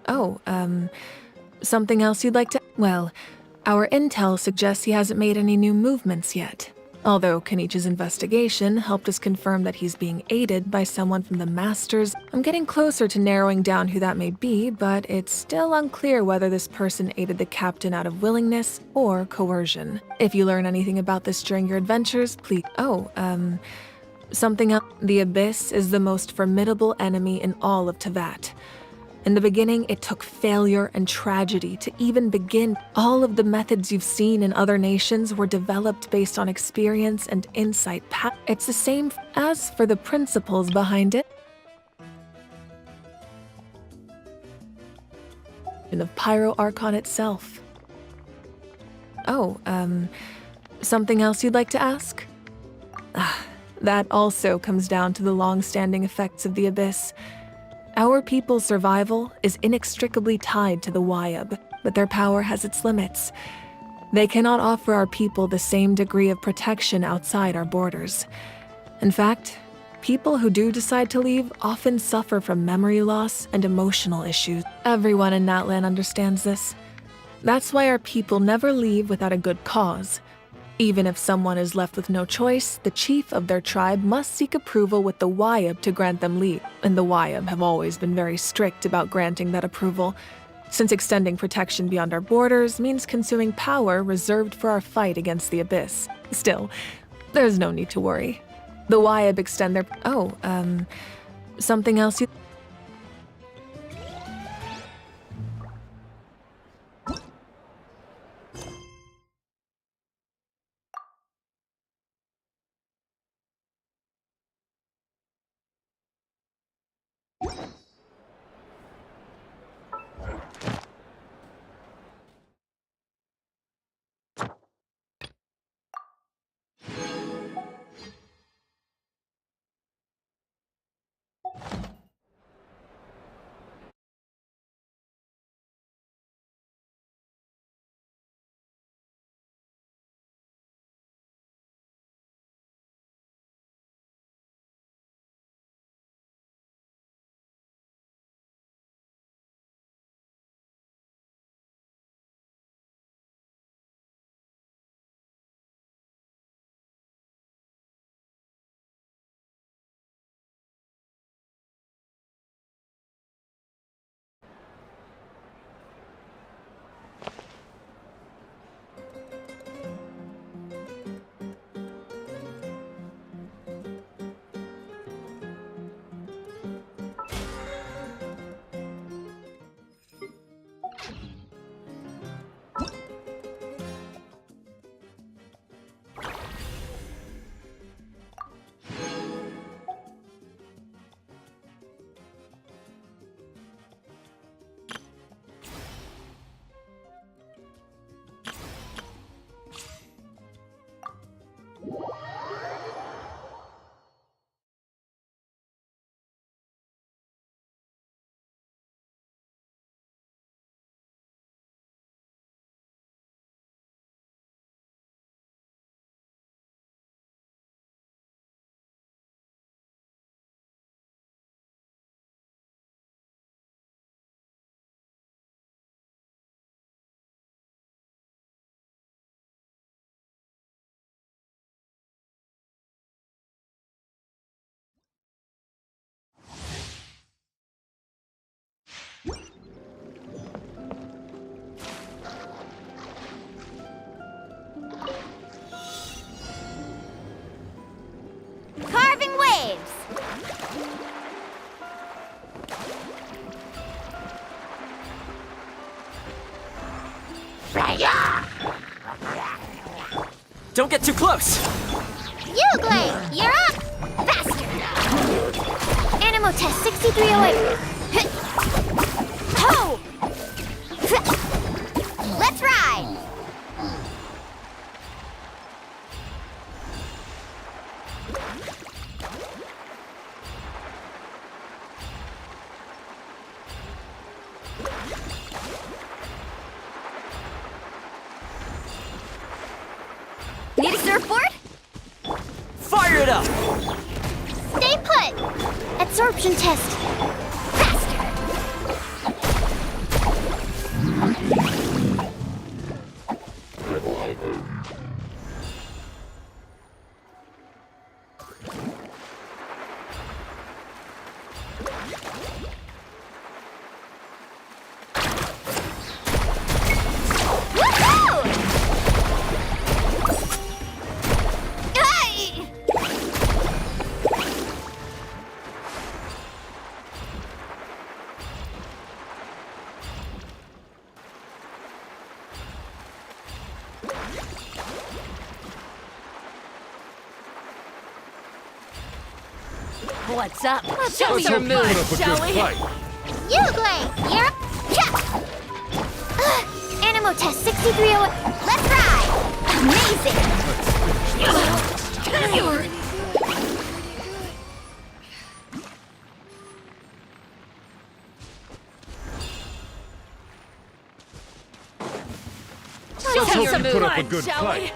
Oh, something else you'd like to... Well, our intel suggests he hasn't made any new movements yet. Although Kenichi's investigation helped us confirm that he's being aided by someone from the Masters, I'm getting closer to narrowing down who that may be, but it's still unclear whether this person aided the captain out of willingness or coercion. If you learn anything about this during your adventures, please... Oh, something else. The Abyss is the most formidable enemy in all of Tevat. In the beginning, it took failure and tragedy to even begin. All of the methods you've seen in other nations were developed based on experience and insight. It's the same as for the principles behind it. And of Pyro Archon itself. Oh, something else you'd like to ask? That also comes down to the long-standing effects of the Abyss. Our people's survival is inextricably tied to the Wayab, but their power has its limits. They cannot offer our people the same degree of protection outside our borders. In fact, people who do decide to leave often suffer from memory loss and emotional issues. Everyone in Natlan understands this. That's why our people never leave without a good cause. Even if someone is left with no choice, the chief of their tribe must seek approval with the Wayab to grant them leave, and the Wayab have always been very strict about granting that approval, since extending protection beyond our borders means consuming power reserved for our fight against the Abyss. Still, there's no need to worry. The Wayab extend their... Oh, something else you... Don't get too close! Uglay, you're up! Faster! Animal test 6308. Ho! Let's ride! Need a surfboard? Fire it up! Stay put! Absorption test. What's up? Let's Show me hope your we moves, put up a shall good we? fight. Uglay, you're up! Animal test 6308. Let's ride! Amazing! Let's hope have we some put up a fun, good shall fight. we?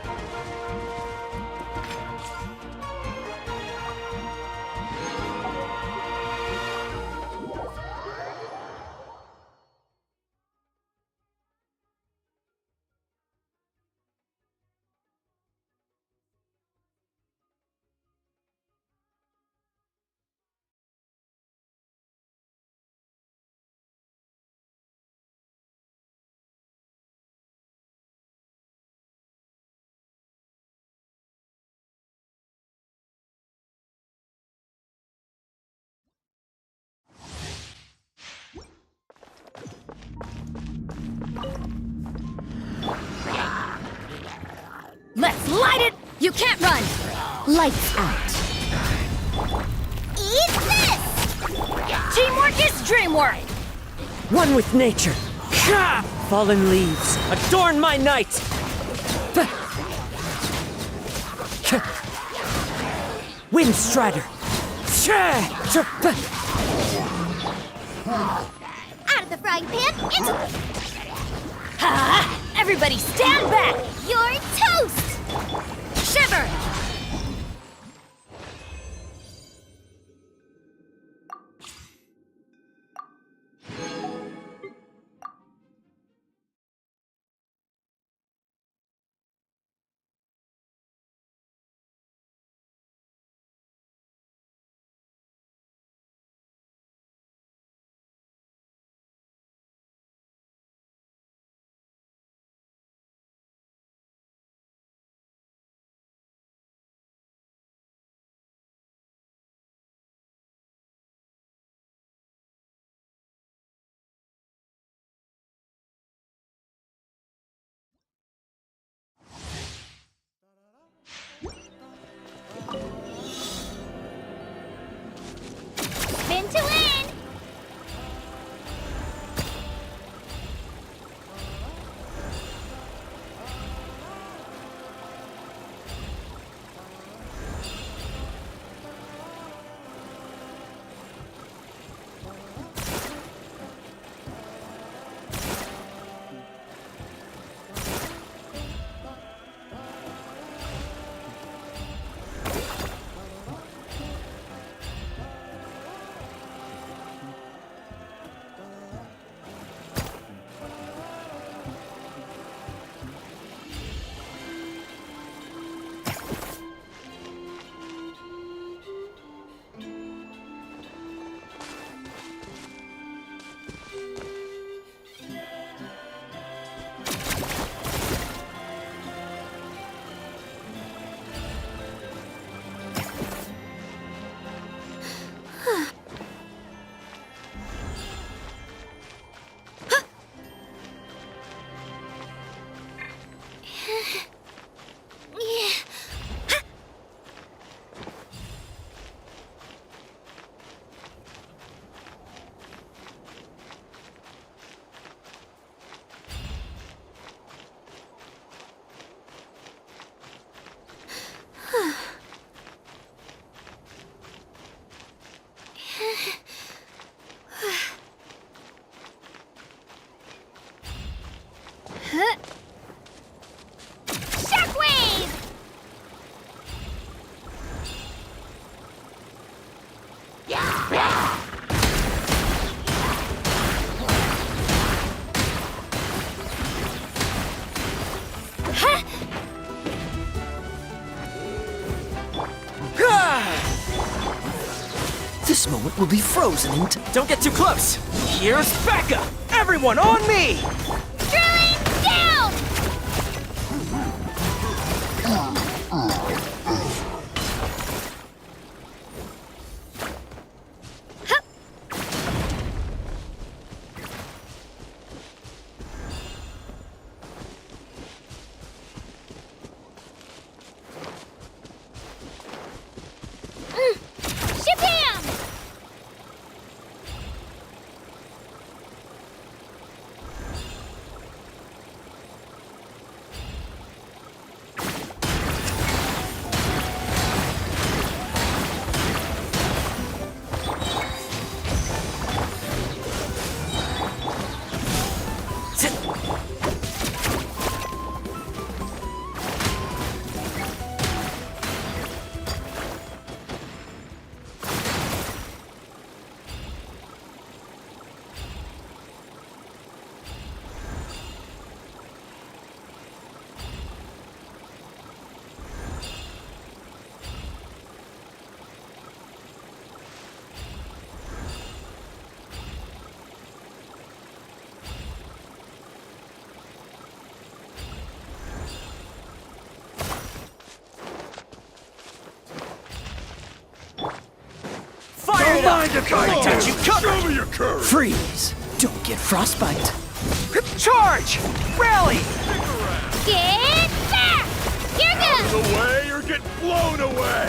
Let's light it! You can't run! Lights out. Eat this! Teamwork is dreamwork! One with nature. Ha! Fallen leaves, adorn my night! Wind Strider! Out of the frying pan, into... Ha! Everybody stand back! You're toast! Shiver! Shockwave! This moment will be frozen in Don't get too close! Here's Becca! Everyone on me! Drilling down! Shabam! Fire it up! I got you covered! Show me your courage! Freeze! Don't get frostbite. Charge! Rally! Get back! Here goes! Away or get blown away!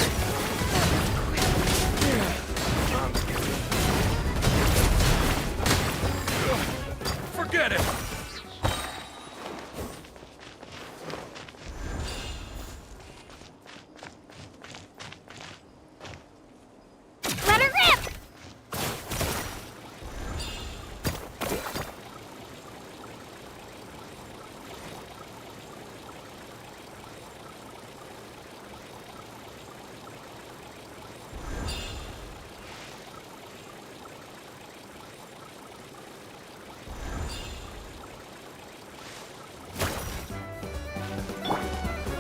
Forget it! Let her rip!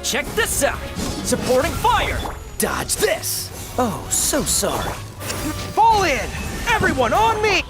Check this out! Supporting fire! Dodge this! Oh, so sorry. Fall in! Everyone on me!